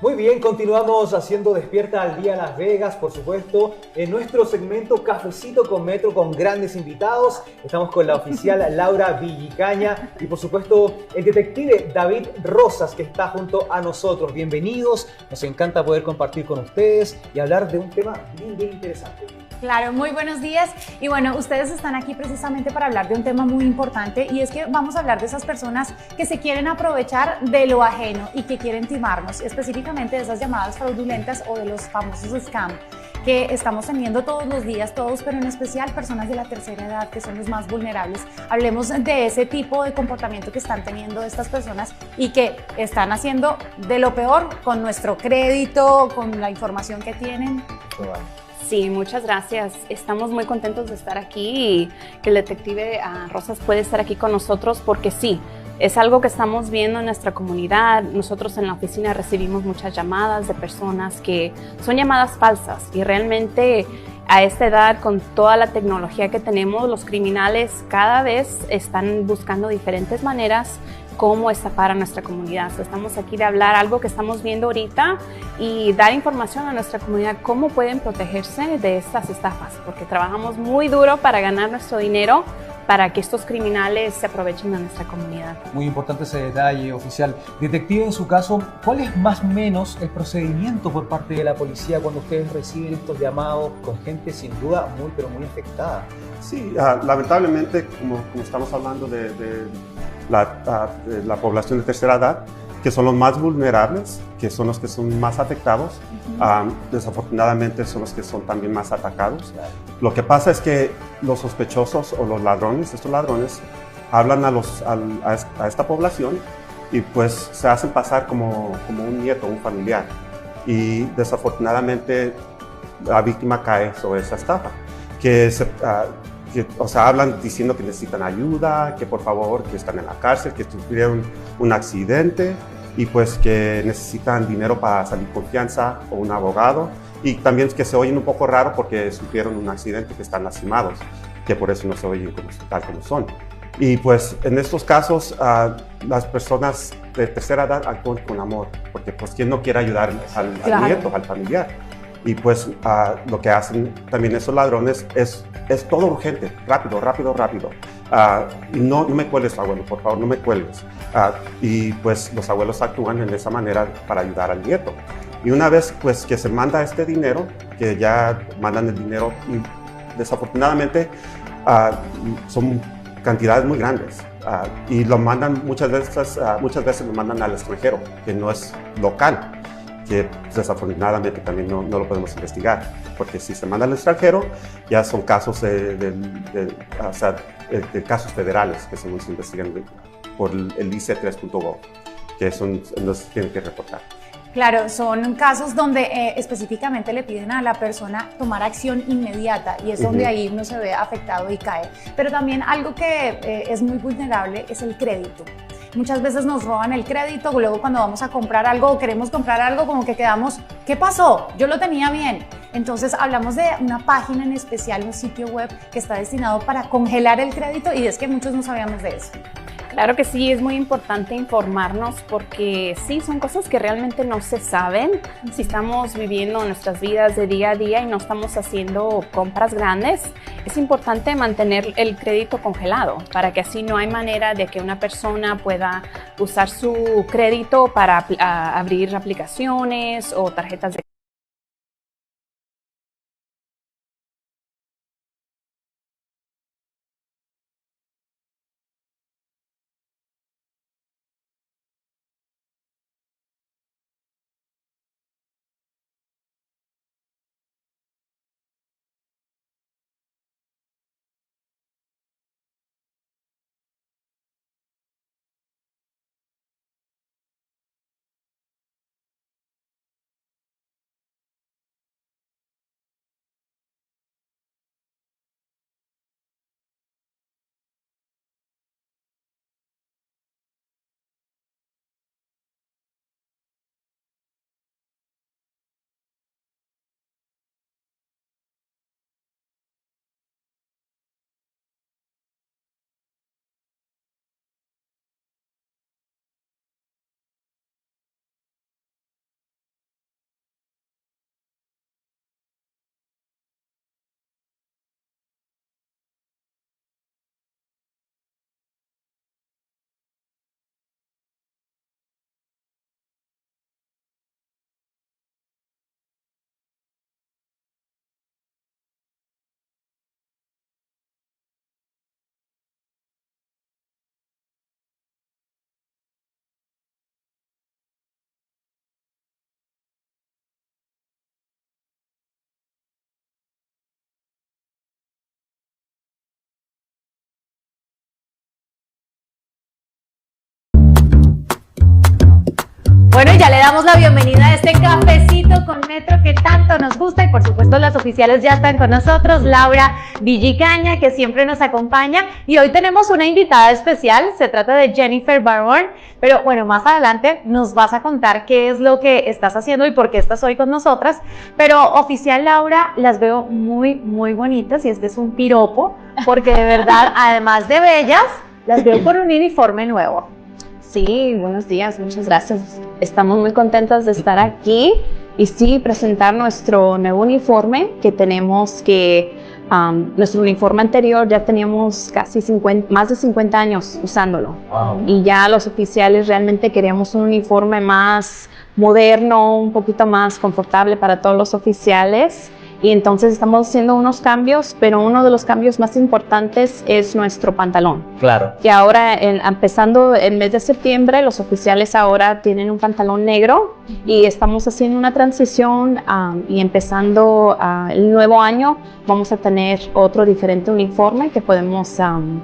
Muy bien, continuamos haciendo Despierta al Día Las Vegas, por supuesto, en nuestro segmento Cafecito con Metro con grandes invitados. Estamos con la oficial Laura Villicaña y, por supuesto, el detective David Rosas, que está junto a nosotros. Bienvenidos, nos encanta poder compartir con ustedes y hablar de un tema bien interesante. Claro, muy buenos días. Y bueno, ustedes están aquí precisamente para hablar de un tema muy importante, y es que vamos a hablar de esas personas que se quieren aprovechar de lo ajeno y que quieren timarnos, específicamente de esas llamadas fraudulentas o de los famosos scam que estamos teniendo todos los días, todos, pero en especial personas de la tercera edad, que son los más vulnerables. Hablemos de ese tipo de comportamiento que están teniendo estas personas y que están haciendo de lo peor con nuestro crédito, con la información que tienen. Sí, muchas gracias. Estamos muy contentos de estar aquí y que el detective Rosas puede estar aquí con nosotros, porque sí, es algo que estamos viendo en nuestra comunidad. Nosotros en la oficina recibimos muchas llamadas de personas que son llamadas falsas, y realmente a esta edad, con toda la tecnología que tenemos, los criminales cada vez están buscando diferentes maneras cómo estafar a nuestra comunidad. Estamos aquí de hablar algo que estamos viendo ahorita y dar información a nuestra comunidad cómo pueden protegerse de estas estafas, porque trabajamos muy duro para ganar nuestro dinero, para que estos criminales se aprovechen de nuestra comunidad. Muy importante ese detalle, oficial. Detective, en su caso, ¿cuál es más o menos el procedimiento por parte de la policía cuando ustedes reciben estos llamados con gente sin duda pero muy afectada? Sí, lamentablemente, como estamos hablando de la población de tercera edad, que son los más vulnerables, que son los que son más afectados, desafortunadamente son los que son también más atacados. Lo que pasa es que los sospechosos o los ladrones, estos ladrones, hablan a esta población y pues se hacen pasar como un nieto, un familiar, y desafortunadamente la víctima cae sobre esa estafa, hablan diciendo que necesitan ayuda, que por favor, que están en la cárcel, que sufrieron un accidente y pues que necesitan dinero para salir con fianza o un abogado, y también que se oyen un poco raro porque sufrieron un accidente, que están lastimados, que por eso no se oyen tal como son. Y pues en estos casos las personas de tercera edad actúan con amor, porque pues quién no quiere ayudar al nieto, al familiar. Y pues lo que hacen también esos ladrones es todo urgente, rápido. no me cuelgues, abuelo, por favor, no me cuelgues. Y pues los abuelos actúan de esa manera para ayudar al nieto. Y una vez pues que se manda este dinero, que ya mandan el dinero, y desafortunadamente son cantidades muy grandes. Y lo mandan muchas veces lo mandan al extranjero, que no es local, que desafortunadamente también no lo podemos investigar, porque si se manda al extranjero ya son casos de casos federales que se investigan por el IC 3.gov, que nos tienen que reportar. Claro, son casos donde específicamente le piden a la persona tomar acción inmediata y es donde ahí uno se ve afectado y cae. Pero también algo que es muy vulnerable es el crédito. Muchas veces nos roban el crédito, luego cuando vamos a comprar algo o queremos comprar algo como que quedamos, ¿qué pasó? Yo lo tenía bien. Entonces hablamos de una página en especial, un sitio web que está destinado para congelar el crédito y es que muchos no sabíamos de eso. Claro que sí, es muy importante informarnos porque sí, son cosas que realmente no se saben. Si estamos viviendo nuestras vidas de día a día y no estamos haciendo compras grandes, es importante mantener el crédito congelado para que así no hay manera de que una persona pueda usar su crédito para abrir aplicaciones o tarjetas de Bueno, ya le damos la bienvenida a este cafecito con Metro que tanto nos gusta y por supuesto las oficiales ya están con nosotros, Laura Villicaña, que siempre nos acompaña, y hoy tenemos una invitada especial, se trata de Jennifer Barón, pero bueno, más adelante nos vas a contar qué es lo que estás haciendo y por qué estás hoy con nosotras, pero oficial Laura, las veo muy bonitas y este es un piropo, porque de verdad, además de bellas, las veo con un uniforme nuevo. Sí, buenos días, muchas gracias. Estamos muy contentas de estar aquí y sí, presentar nuestro nuevo uniforme que tenemos nuestro uniforme anterior ya teníamos más de 50 años usándolo. Wow. Y ya los oficiales realmente queríamos un uniforme más moderno, un poquito más confortable para todos los oficiales. Y entonces estamos haciendo unos cambios, pero uno de los cambios más importantes es nuestro pantalón. Claro. Y ahora, empezando el mes de septiembre, los oficiales ahora tienen un pantalón negro y estamos haciendo una transición y empezando el nuevo año vamos a tener otro diferente uniforme que podemos,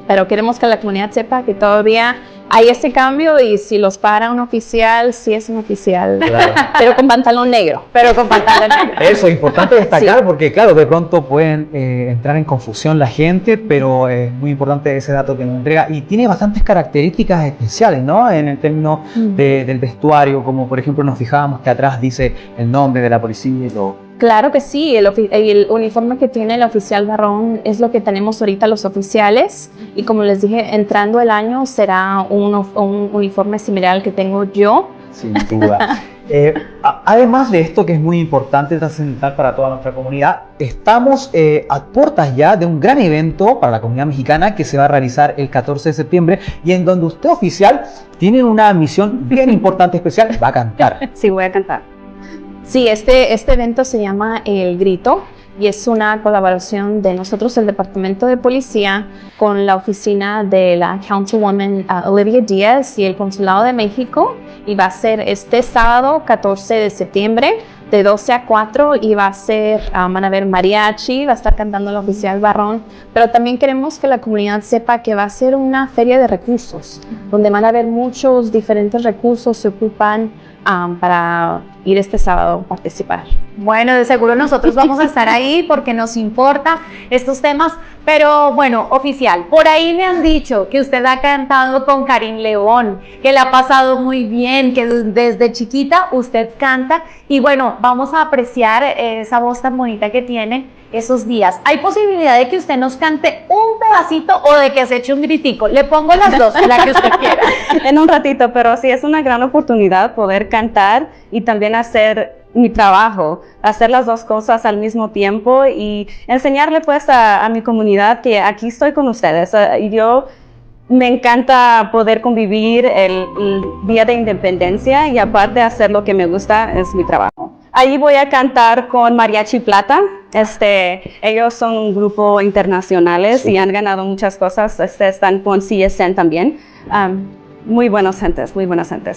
pero queremos que la comunidad sepa que todavía hay ese cambio y si los para un oficial, sí es un oficial, claro. Pero con pantalón negro. Pero con pantalón negro. Eso es importante destacar, sí. Porque claro, de pronto pueden entrar en confusión la gente, pero es muy importante ese dato que nos entrega y tiene bastantes características especiales, ¿no? En el término del vestuario, como por ejemplo nos fijábamos que atrás dice el nombre de la policía y todo. Claro que sí, el uniforme que tiene el oficial Barón es lo que tenemos ahorita los oficiales y como les dije, entrando el año será un uniforme similar al que tengo yo. Sin duda. Además de esto, que es muy importante, trascendental para toda nuestra comunidad, estamos a puertas ya de un gran evento para la comunidad mexicana que se va a realizar el 14 de septiembre y en donde usted, oficial, tiene una misión bien importante, especial, va a cantar. Sí, voy a cantar. Sí, este evento se llama El Grito y es una colaboración de nosotros, el Departamento de Policía, con la oficina de la Councilwoman Olivia Díaz y el Consulado de México, y va a ser este sábado 14 de septiembre de 12 a 4 y va a ser, van a ver mariachi, va a estar cantando el oficial Barrón, pero también queremos que la comunidad sepa que va a ser una feria de recursos, donde van a haber muchos diferentes recursos, se ocupan para ir este sábado a participar. Bueno, de seguro nosotros vamos a estar ahí porque nos importa estos temas, pero bueno, oficial, por ahí me han dicho que usted ha cantado con Karim León, que le ha pasado muy bien, que desde chiquita usted canta y bueno, vamos a apreciar esa voz tan bonita que tiene esos días. ¿Hay posibilidad de que usted nos cante un pedacito o de que se eche un gritico? Le pongo las dos, la que usted quiera. En un ratito, pero sí es una gran oportunidad poder cantar y también hacer mi trabajo, hacer las dos cosas al mismo tiempo y enseñarle pues a mi comunidad que aquí estoy con ustedes. Y yo me encanta poder convivir el Día de Independencia y aparte hacer lo que me gusta es mi trabajo. Ahí voy a cantar con Mariachi Plata. Ellos son un grupo internacionales y han ganado muchas cosas. Están con CSN también. Muy buenas gentes,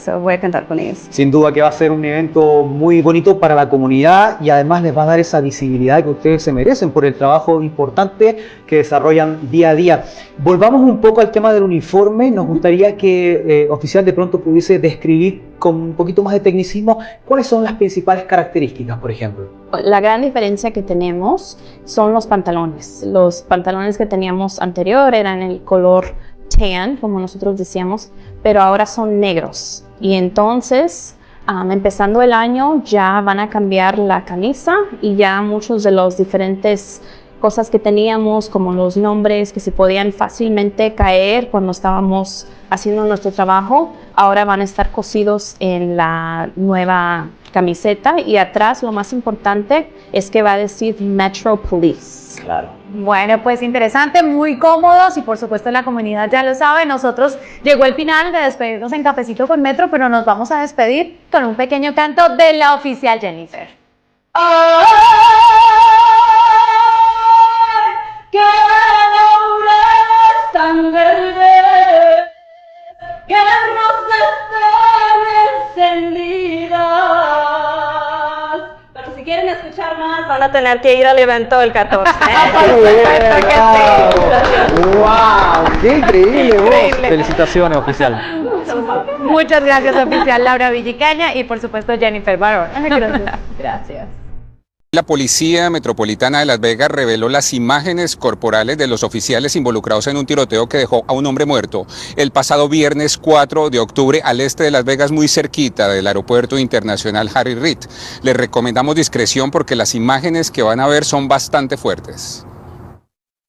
so voy a cantar con ellos. Sin duda que va a ser un evento muy bonito para la comunidad y además les va a dar esa visibilidad que ustedes se merecen por el trabajo importante que desarrollan día a día. Volvamos un poco al tema del uniforme. Nos gustaría que oficial de pronto pudiese describir con un poquito más de tecnicismo cuáles son las principales características, por ejemplo. La gran diferencia que tenemos son los pantalones. Los pantalones que teníamos anterior eran el color tan, como nosotros decíamos, pero ahora son negros. Y entonces, empezando el año, ya van a cambiar la camisa y ya muchos de los diferentes cosas que teníamos, como los nombres que se podían fácilmente caer cuando estábamos haciendo nuestro trabajo, ahora van a estar cosidos en la nueva camiseta y atrás lo más importante es que va a decir Metro Police. Claro. Bueno, pues interesante, muy cómodos y por supuesto la comunidad ya lo sabe. Nosotros llegó el final de despedirnos en Cafecito con Metro, pero nos vamos a despedir con un pequeño canto de la oficial Jennifer. ¡Ay, que la tan verde, que no se están encendidas! Pero si quieren escuchar más, van a tener que ir al evento del 14. ¡Wow! ¡Qué increíble voz! Felicitaciones, oficial. Muchas gracias, oficial Laura Villicaña y por supuesto Jennifer Barón. Gracias. Gracias. La Policía Metropolitana de Las Vegas reveló las imágenes corporales de los oficiales involucrados en un tiroteo que dejó a un hombre muerto el pasado viernes 4 de octubre al este de Las Vegas, muy cerquita del Aeropuerto Internacional Harry Reid. Les recomendamos discreción porque las imágenes que van a ver son bastante fuertes.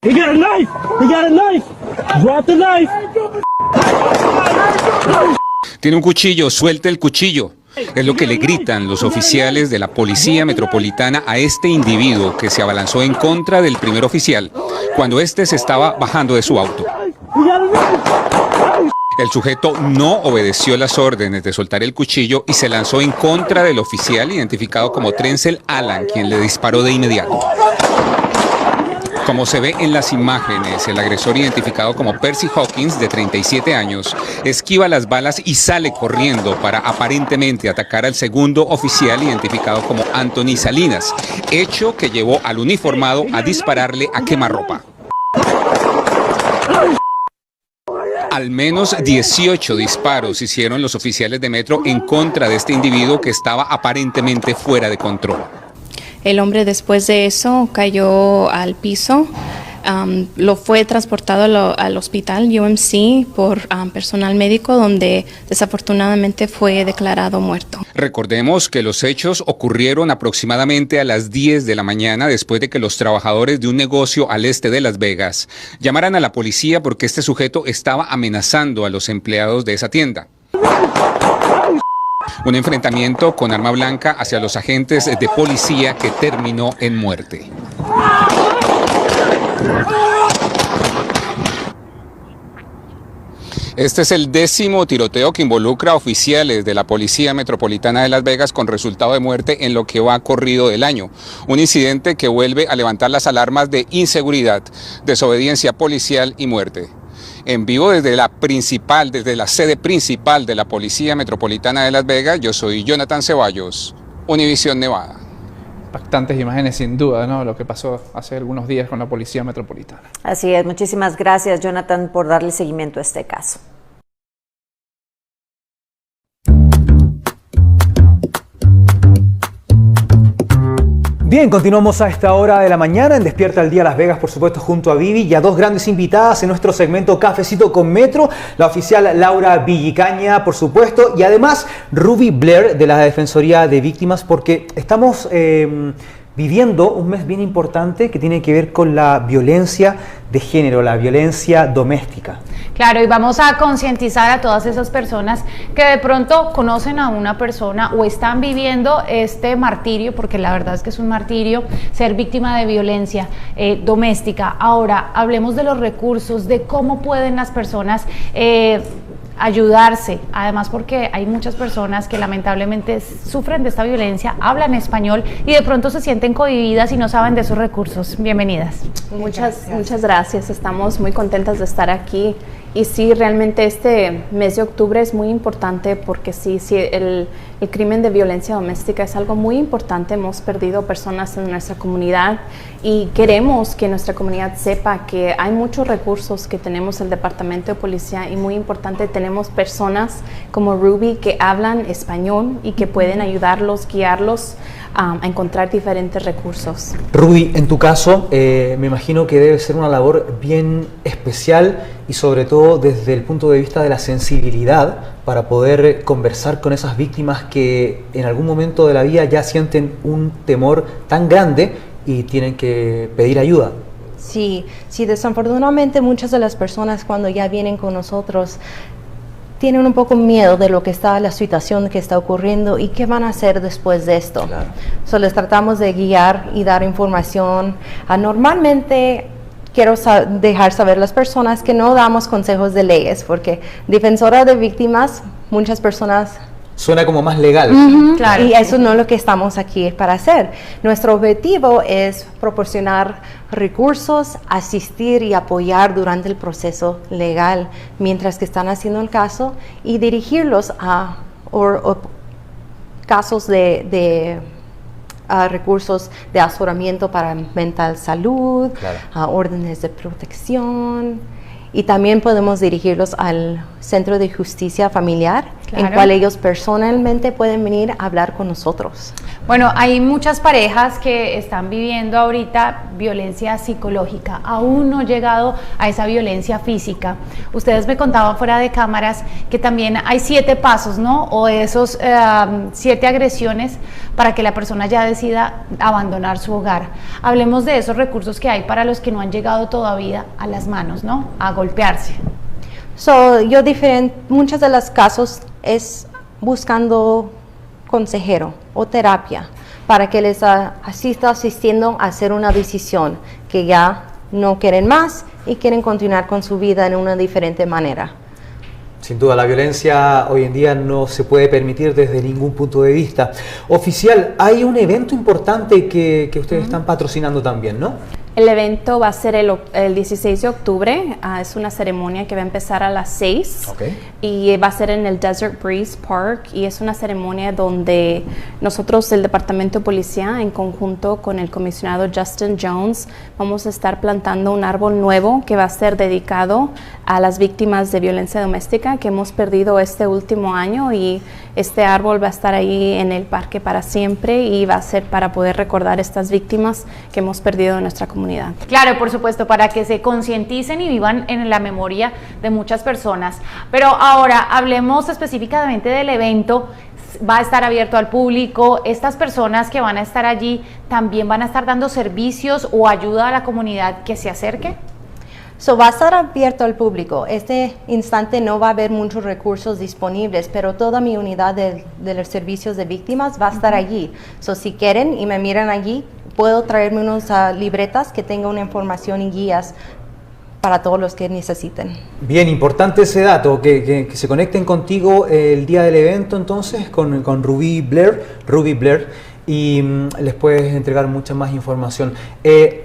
He got a knife! He got a knife! Drop the knife! Tiene un cuchillo, suelte el cuchillo. Es lo que le gritan los oficiales de la Policía Metropolitana a este individuo que se abalanzó en contra del primer oficial cuando éste se estaba bajando de su auto. El sujeto no obedeció las órdenes de soltar el cuchillo y se lanzó en contra del oficial identificado como Trencel Allen, quien le disparó de inmediato. Como se ve en las imágenes, el agresor identificado como Percy Hawkins, de 37 años, esquiva las balas y sale corriendo para aparentemente atacar al segundo oficial identificado como Anthony Salinas, hecho que llevó al uniformado a dispararle a quemarropa. Al menos 18 disparos hicieron los oficiales de Metro en contra de este individuo que estaba aparentemente fuera de control. El hombre después de eso cayó al piso, lo fue transportado al hospital UMC por personal médico, donde desafortunadamente fue declarado muerto. Recordemos que los hechos ocurrieron aproximadamente a las 10 de la mañana después de que los trabajadores de un negocio al este de Las Vegas llamaran a la policía porque este sujeto estaba amenazando a los empleados de esa tienda. Un enfrentamiento con arma blanca hacia los agentes de policía que terminó en muerte. Este es el 10º tiroteo que involucra a oficiales de la Policía Metropolitana de Las Vegas con resultado de muerte en lo que va corrido del año. Un incidente que vuelve a levantar las alarmas de inseguridad, desobediencia policial y muerte. En vivo desde la sede principal de la Policía Metropolitana de Las Vegas, yo soy Jonathan Ceballos, Univisión Nevada. Impactantes imágenes sin duda, ¿no? Lo que pasó hace algunos días con la Policía Metropolitana. Así es, muchísimas gracias, Jonathan, por darle seguimiento a este caso. Bien, continuamos a esta hora de la mañana en Despierta el Día Las Vegas, por supuesto, junto a Vivi y a dos grandes invitadas en nuestro segmento Cafecito con Metro, la oficial Laura Villicaña, por supuesto, y además Ruby Blair de la Defensoría de Víctimas, porque estamos viviendo un mes bien importante que tiene que ver con la violencia de género, la violencia doméstica. Claro, y vamos a concientizar a todas esas personas que de pronto conocen a una persona o están viviendo este martirio, porque la verdad es que es un martirio ser víctima de violencia doméstica. Ahora, hablemos de los recursos, de cómo pueden las personas ayudarse, además porque hay muchas personas que lamentablemente sufren de esta violencia, hablan español y de pronto se sienten cohibidas y no saben de esos recursos. Bienvenidas. Muchas gracias, estamos muy contentas de estar aquí. Y sí, realmente este mes de octubre es muy importante porque sí, el crimen de violencia doméstica es algo muy importante. Hemos perdido personas en nuestra comunidad y queremos que nuestra comunidad sepa que hay muchos recursos que tenemos el Departamento de Policía y muy importante, tenemos personas como Ruby que hablan español y que pueden ayudarlos, guiarlos a encontrar diferentes recursos. Ruby, en tu caso, me imagino que debe ser una labor bien especial y sobre todo desde el punto de vista de la sensibilidad para poder conversar con esas víctimas que en algún momento de la vida ya sienten un temor tan grande y tienen que pedir ayuda. Sí, desafortunadamente muchas de las personas cuando ya vienen con nosotros tienen un poco miedo de lo que está, la situación que está ocurriendo y qué van a hacer después de esto. Claro. So, les tratamos de guiar y dar información. Normalmente quiero dejar saber a las personas que no damos consejos de leyes, porque defensora de víctimas, muchas personas... Suena como más legal. Claro. Y eso no es lo que estamos aquí para hacer. Nuestro objetivo es proporcionar recursos, asistir y apoyar durante el proceso legal mientras que están haciendo el caso y dirigirlos a casos de recursos de asesoramiento para mental salud, claro, órdenes de protección. Y también podemos dirigirlos al Centro de Justicia Familiar, claro, en cual ellos personalmente pueden venir a hablar con nosotros. Bueno, hay muchas parejas que están viviendo ahorita violencia psicológica, aún no llegado a esa violencia física. Ustedes me contaban fuera de cámaras que también hay 7 pasos, ¿no? O esos 7 agresiones para que la persona ya decida abandonar su hogar. Hablemos de esos recursos que hay para los que no han llegado todavía a las manos, ¿no? A golpearse. Muchos de los casos es buscando consejero o terapia para que les asistiendo a hacer una decisión que ya no quieren más y quieren continuar con su vida en una diferente manera. Sin duda, la violencia hoy en día no se puede permitir desde ningún punto de vista. Oficial, hay un evento importante que ustedes están patrocinando también, ¿no? El evento va a ser el 16 de octubre, es una ceremonia que va a empezar a las 6 y va a ser en el Desert Breeze Park y es una ceremonia donde nosotros, el Departamento de Policía, en conjunto con el comisionado Justin Jones, vamos a estar plantando un árbol nuevo que va a ser dedicado a las víctimas de violencia doméstica que hemos perdido este último año y este árbol va a estar ahí en el parque para siempre y va a ser para poder recordar estas víctimas que hemos perdido en nuestra comunidad. Claro, por supuesto, para que se concienticen y vivan en la memoria de muchas personas. Pero ahora hablemos específicamente del evento. Va a estar abierto al público. Estas personas que van a estar allí también van a estar dando servicios o ayuda a la comunidad que se acerque. So, va a estar abierto al público. Este instante no va a haber muchos recursos disponibles, pero toda mi unidad de los servicios de víctimas va a estar allí. So, si quieren y me miran allí, puedo traerme unas libretas que tengan una información y guías para todos los que necesiten. Bien, importante ese dato, que se conecten contigo el día del evento entonces, con Ruby Blair, y les puedes entregar mucha más información.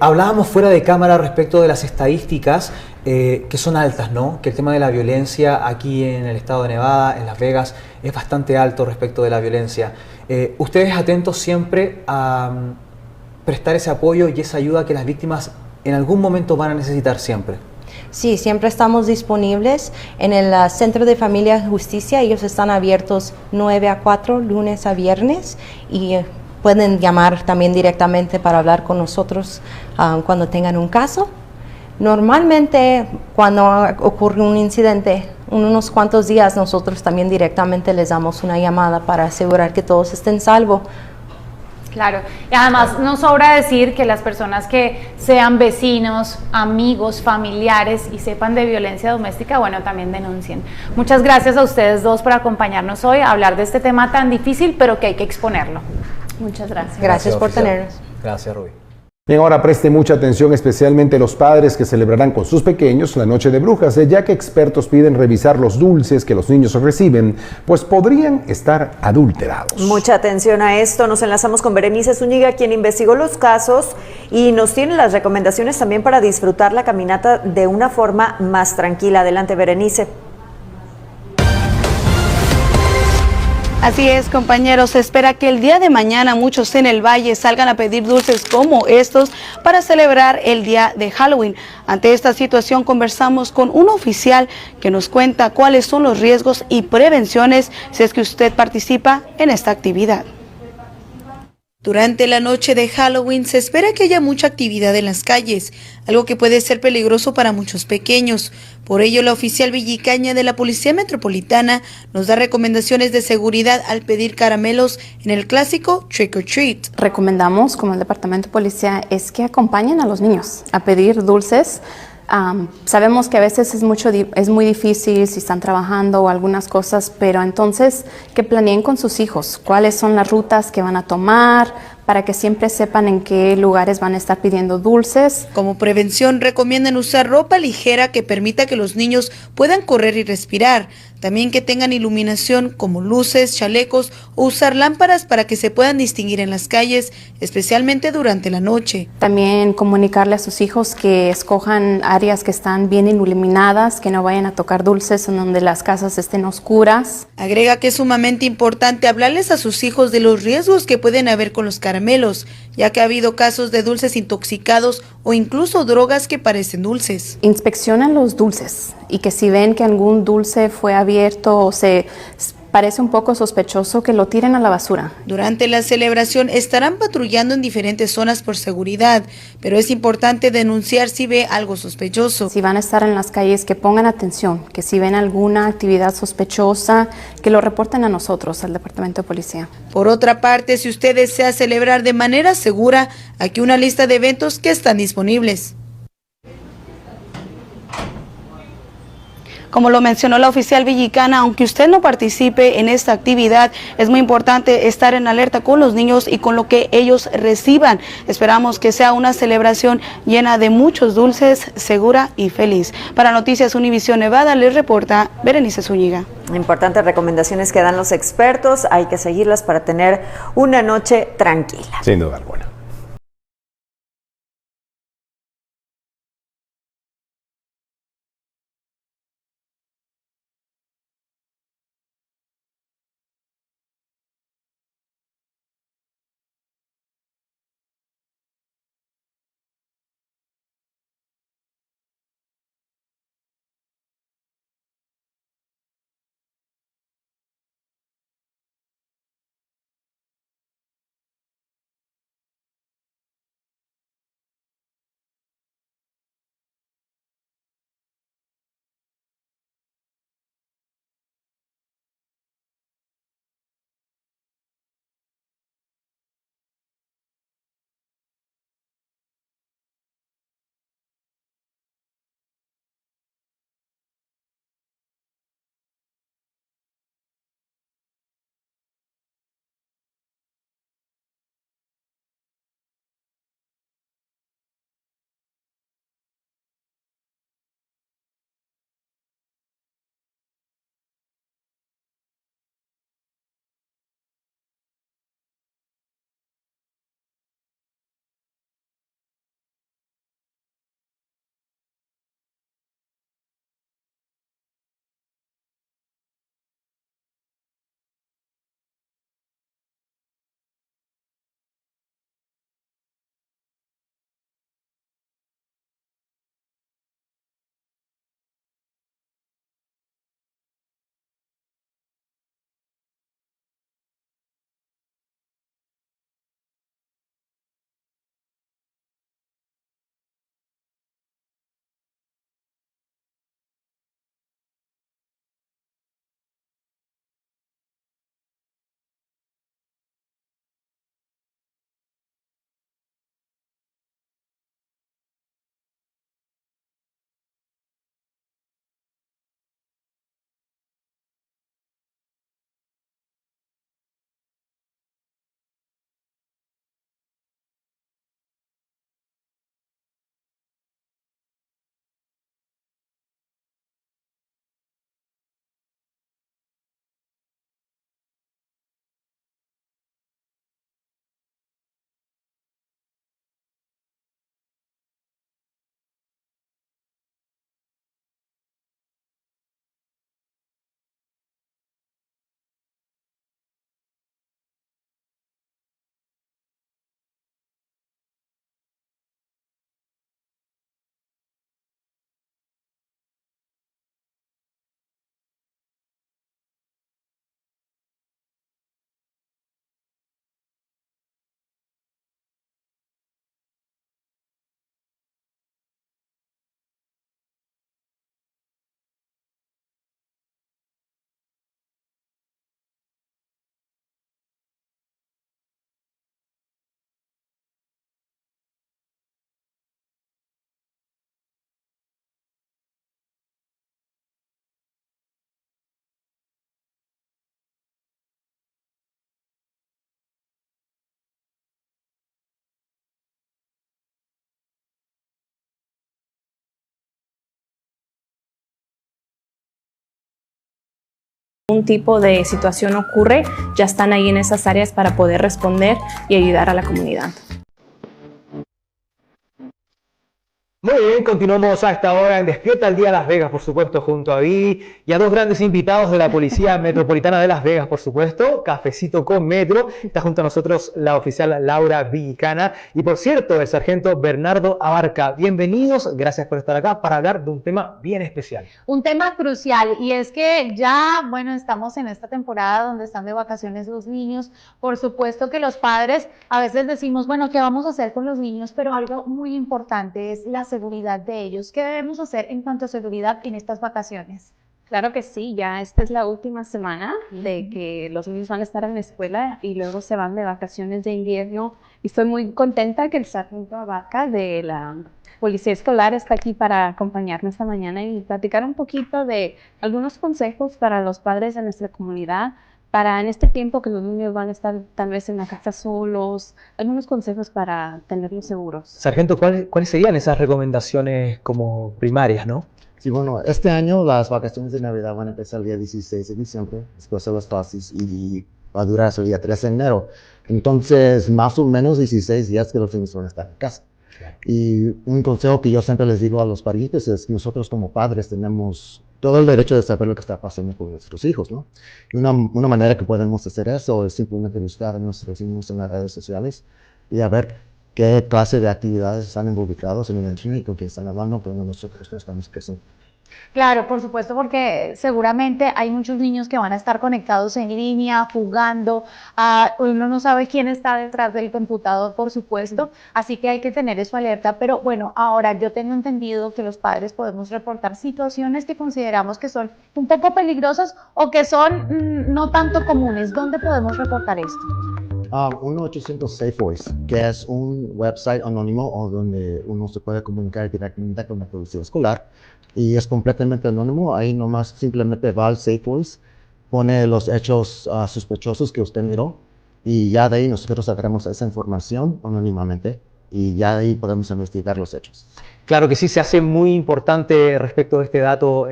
Hablábamos fuera de cámara respecto de las estadísticas que son altas, ¿no? Que el tema de la violencia aquí en el estado de Nevada, en Las Vegas, es bastante alto respecto de la violencia. Ustedes atentos siempre a prestar ese apoyo y esa ayuda que las víctimas en algún momento van a necesitar siempre. Sí, siempre estamos disponibles en el Centro de Familia y Justicia. Ellos están abiertos 9 a 4, lunes a viernes, y pueden llamar también directamente para hablar con nosotros cuando tengan un caso. Normalmente, cuando ocurre un incidente, unos cuantos días, nosotros también directamente les damos una llamada para asegurar que todos estén salvos. Claro, y además no sobra decir que las personas que sean vecinos, amigos, familiares y sepan de violencia doméstica, bueno, también denuncien. Muchas gracias a ustedes dos por acompañarnos hoy a hablar de este tema tan difícil, pero que hay que exponerlo. Muchas gracias. Gracias por tenernos. Gracias, Rubí. Bien, ahora preste mucha atención, especialmente los padres que celebrarán con sus pequeños la Noche de Brujas, ya que expertos piden revisar los dulces que los niños reciben, pues podrían estar adulterados. Mucha atención a esto. Nos enlazamos con Berenice Zúñiga, quien investigó los casos y nos tiene las recomendaciones también para disfrutar la caminata de una forma más tranquila. Adelante, Berenice. Así es, compañeros, se espera que el día de mañana muchos en el valle salgan a pedir dulces como estos para celebrar el día de Halloween. Ante esta situación conversamos con un oficial que nos cuenta cuáles son los riesgos y prevenciones si es que usted participa en esta actividad. Durante la noche de Halloween se espera que haya mucha actividad en las calles, algo que puede ser peligroso para muchos pequeños. Por ello, la oficial villicaña de la Policía Metropolitana nos da recomendaciones de seguridad al pedir caramelos en el clásico Trick or Treat. Recomendamos, como el Departamento de Policía, es que acompañen a los niños a pedir dulces. Sabemos que a veces es muy difícil si están trabajando o algunas cosas, pero entonces que planeen con sus hijos cuáles son las rutas que van a tomar para que siempre sepan en qué lugares van a estar pidiendo dulces. Como prevención, recomiendan usar ropa ligera que permita que los niños puedan correr y respirar. También que tengan iluminación como luces, chalecos o usar lámparas para que se puedan distinguir en las calles, especialmente durante la noche. También comunicarle a sus hijos que escojan áreas que están bien iluminadas, que no vayan a tocar dulces en donde las casas estén oscuras. Agrega que es sumamente importante hablarles a sus hijos de los riesgos que pueden haber con los caramelos, ya que ha habido casos de dulces intoxicados o incluso drogas que parecen dulces. Inspeccionan los dulces y que si ven que algún dulce fue abierto o se parece un poco sospechoso, que lo tiren a la basura. Durante la celebración estarán patrullando en diferentes zonas por seguridad, pero es importante denunciar si ve algo sospechoso. Si van a estar en las calles, que pongan atención, que si ven alguna actividad sospechosa, que lo reporten a nosotros, al Departamento de Policía. Por otra parte, si usted desea celebrar de manera segura, aquí una lista de eventos que están disponibles. Como lo mencionó la oficial villicana, aunque usted no participe en esta actividad, es muy importante estar en alerta con los niños y con lo que ellos reciban. Esperamos que sea una celebración llena de muchos dulces, segura y feliz. Para Noticias Univisión Nevada, les reporta Berenice Zúñiga. Importantes recomendaciones que dan los expertos, hay que seguirlas para tener una noche tranquila. Sin duda alguna. Un tipo de situación ocurre, ya están ahí en esas áreas para poder responder y ayudar a la comunidad. Muy bien, continuamos a esta hora en Despierta el Día Las Vegas, por supuesto, junto a Vivi y a dos grandes invitados de la Policía Metropolitana de Las Vegas, por supuesto, Cafecito con Metro. Está junto a nosotros la oficial Laura Villicana y, por cierto, el sargento Bernardo Abarca. Bienvenidos, gracias por estar acá para hablar de un tema bien especial. Un tema crucial, y es que ya, bueno, estamos en esta temporada donde están de vacaciones los niños. Por supuesto que los padres a veces decimos, bueno, ¿qué vamos a hacer con los niños? Pero algo muy importante es la seguridad de ellos. ¿Qué debemos hacer en cuanto a seguridad en estas vacaciones? Claro que sí, ya esta es la última semana de que los niños van a estar en la escuela y luego se van de vacaciones de invierno. Y estoy muy contenta que el sargento Abarca de la Policía Escolar está aquí para acompañarnos esta mañana y platicar un poquito de algunos consejos para los padres de nuestra comunidad, para en este tiempo que los niños van a estar tal vez en la casa solos, algunos consejos para tenerlos seguros. Sargento, ¿cuáles serían esas recomendaciones como primarias, no? Sí, bueno, este año las vacaciones de Navidad van a empezar el día 16 de diciembre, después de las clases, y va a durar hasta el día 13 de enero. Entonces, más o menos 16 días que los niños van a estar en casa. Y un consejo que yo siempre les digo a los parientes es que nosotros como padres tenemos todo el derecho de saber lo que está pasando con nuestros hijos, ¿no? Y una manera que podemos hacer eso es simplemente buscar a nuestros hijos en las redes sociales y a ver qué clase de actividades están involucrados en el internet y con quién están hablando, pero nosotros no estamos presentes. Claro, por supuesto, porque seguramente hay muchos niños que van a estar conectados en línea, jugando. Uno no sabe quién está detrás del computador, por supuesto, así que hay que tener eso alerta. Pero bueno, ahora yo tengo entendido que los padres podemos reportar situaciones que consideramos que son un poco peligrosas o que son no tanto comunes. ¿Dónde podemos reportar esto? 1-800 Safe Voice, que es un website anónimo o donde uno se puede comunicar directamente con la policía escolar y es completamente anónimo. Ahí nomás simplemente va al Safe Voice, pone los hechos sospechosos que usted miró y ya de ahí nosotros sacaremos esa información anónimamente y ya de ahí podemos investigar los hechos. Claro que sí, se hace muy importante respecto de este dato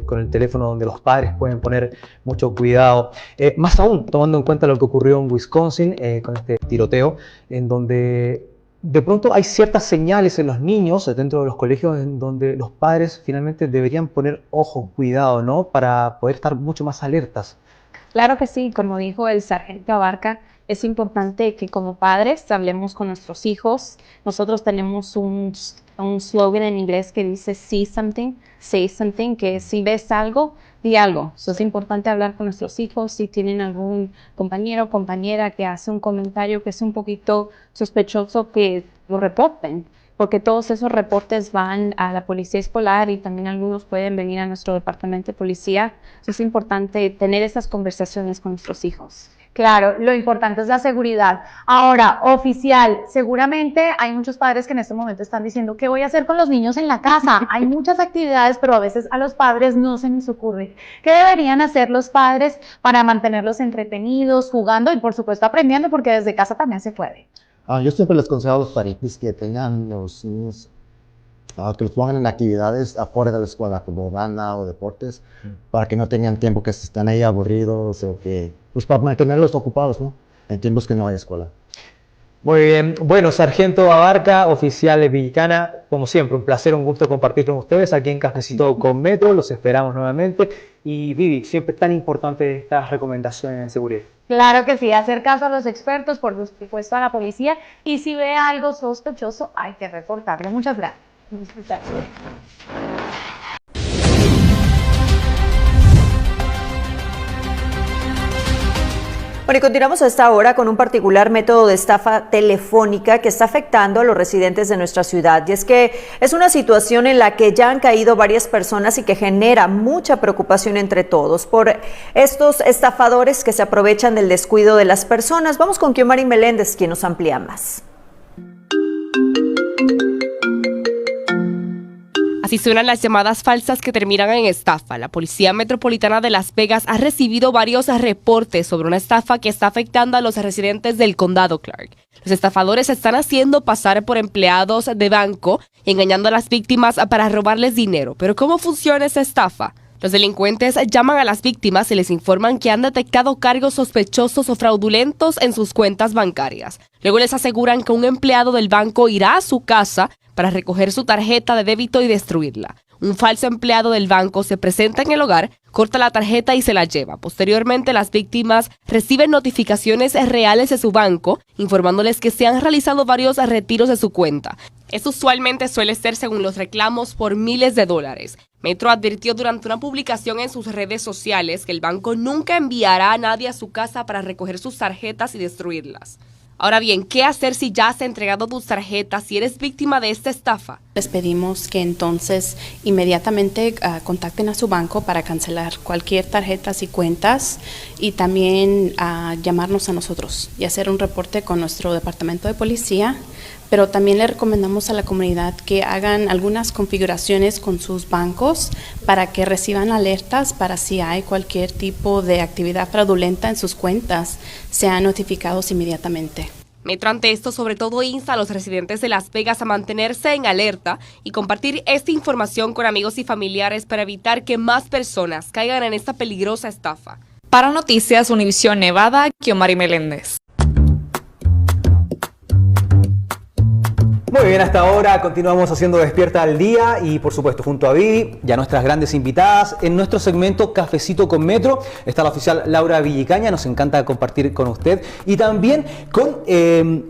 con el teléfono donde los padres pueden poner mucho cuidado. Más aún, tomando en cuenta lo que ocurrió en Wisconsin con este tiroteo, en donde de pronto hay ciertas señales en los niños dentro de los colegios en donde los padres finalmente deberían poner ojo, cuidado, ¿no? Para poder estar mucho más alertas. Claro que sí, como dijo el sargento Abarca, es importante que como padres hablemos con nuestros hijos. Nosotros tenemos un slogan en inglés que dice see something, say something, que si ves algo, di algo. Es importante hablar con nuestros hijos. Si tienen algún compañero o compañera que hace un comentario que es un poquito sospechoso, que lo reporten, porque todos esos reportes van a la policía escolar y también algunos pueden venir a nuestro departamento de policía. Es importante tener esas conversaciones con nuestros hijos. Claro, lo importante es la seguridad. Ahora, oficial, seguramente hay muchos padres que en este momento están diciendo, ¿qué voy a hacer con los niños en la casa? Hay muchas actividades, pero a veces a los padres no se les ocurre. ¿Qué deberían hacer los padres para mantenerlos entretenidos, jugando y por supuesto aprendiendo? Porque desde casa también se puede. Yo siempre les aconsejo a los parientes que tengan los niños, que los pongan en actividades afuera de la escuela, como banda o deportes, para que no tengan tiempo que están ahí aburridos o que, pues para mantenerlos ocupados, ¿no? En tiempos que no hay escuela. Muy bien. Bueno, sargento Abarca, oficial de Villicana, como siempre, un placer, un gusto compartir con ustedes aquí en Cafecito con Metro. Los esperamos nuevamente. Y Vivi, siempre tan importante estas recomendaciones en seguridad. Claro que sí, hacer caso a los expertos, por supuesto a la policía, y si ve algo sospechoso, hay que reportarlo. Muchas gracias. Bueno, y continuamos a esta hora con un particular método de estafa telefónica que está afectando a los residentes de nuestra ciudad. Y es que es una situación en la que ya han caído varias personas y que genera mucha preocupación entre todos por estos estafadores que se aprovechan del descuido de las personas. Vamos con Kiomari Meléndez, quien nos amplía más. Así suenan las llamadas falsas que terminan en estafa. La Policía Metropolitana de Las Vegas ha recibido varios reportes sobre una estafa que está afectando a los residentes del condado Clark. Los estafadores se están haciendo pasar por empleados de banco, engañando a las víctimas para robarles dinero. Pero ¿cómo funciona esa estafa? Los delincuentes llaman a las víctimas y les informan que han detectado cargos sospechosos o fraudulentos en sus cuentas bancarias. Luego les aseguran que un empleado del banco irá a su casa para recoger su tarjeta de débito y destruirla. Un falso empleado del banco se presenta en el hogar, corta la tarjeta y se la lleva. Posteriormente, las víctimas reciben notificaciones reales de su banco, informándoles que se han realizado varios retiros de su cuenta. Esto usualmente suele ser, según los reclamos, por miles de dólares. Metro advirtió durante una publicación en sus redes sociales que el banco nunca enviará a nadie a su casa para recoger sus tarjetas y destruirlas. Ahora bien, ¿qué hacer si ya has entregado tus tarjetas si eres víctima de esta estafa? Les pedimos que entonces inmediatamente contacten a su banco para cancelar cualquier tarjeta y cuentas y también llamarnos a nosotros y hacer un reporte con nuestro departamento de policía. Pero también le recomendamos a la comunidad que hagan algunas configuraciones con sus bancos para que reciban alertas para si hay cualquier tipo de actividad fraudulenta en sus cuentas, sean notificados inmediatamente. Metro ante esto sobre todo insta a los residentes de Las Vegas a mantenerse en alerta y compartir esta información con amigos y familiares para evitar que más personas caigan en esta peligrosa estafa. Para Noticias Univisión Nevada, Kiomari Meléndez. Muy bien, hasta ahora continuamos haciendo Despierta al Día y por supuesto junto a Vivi, ya nuestras grandes invitadas. En nuestro segmento Cafecito con Metro está la oficial Laura Villicaña, nos encanta compartir con usted. Y también con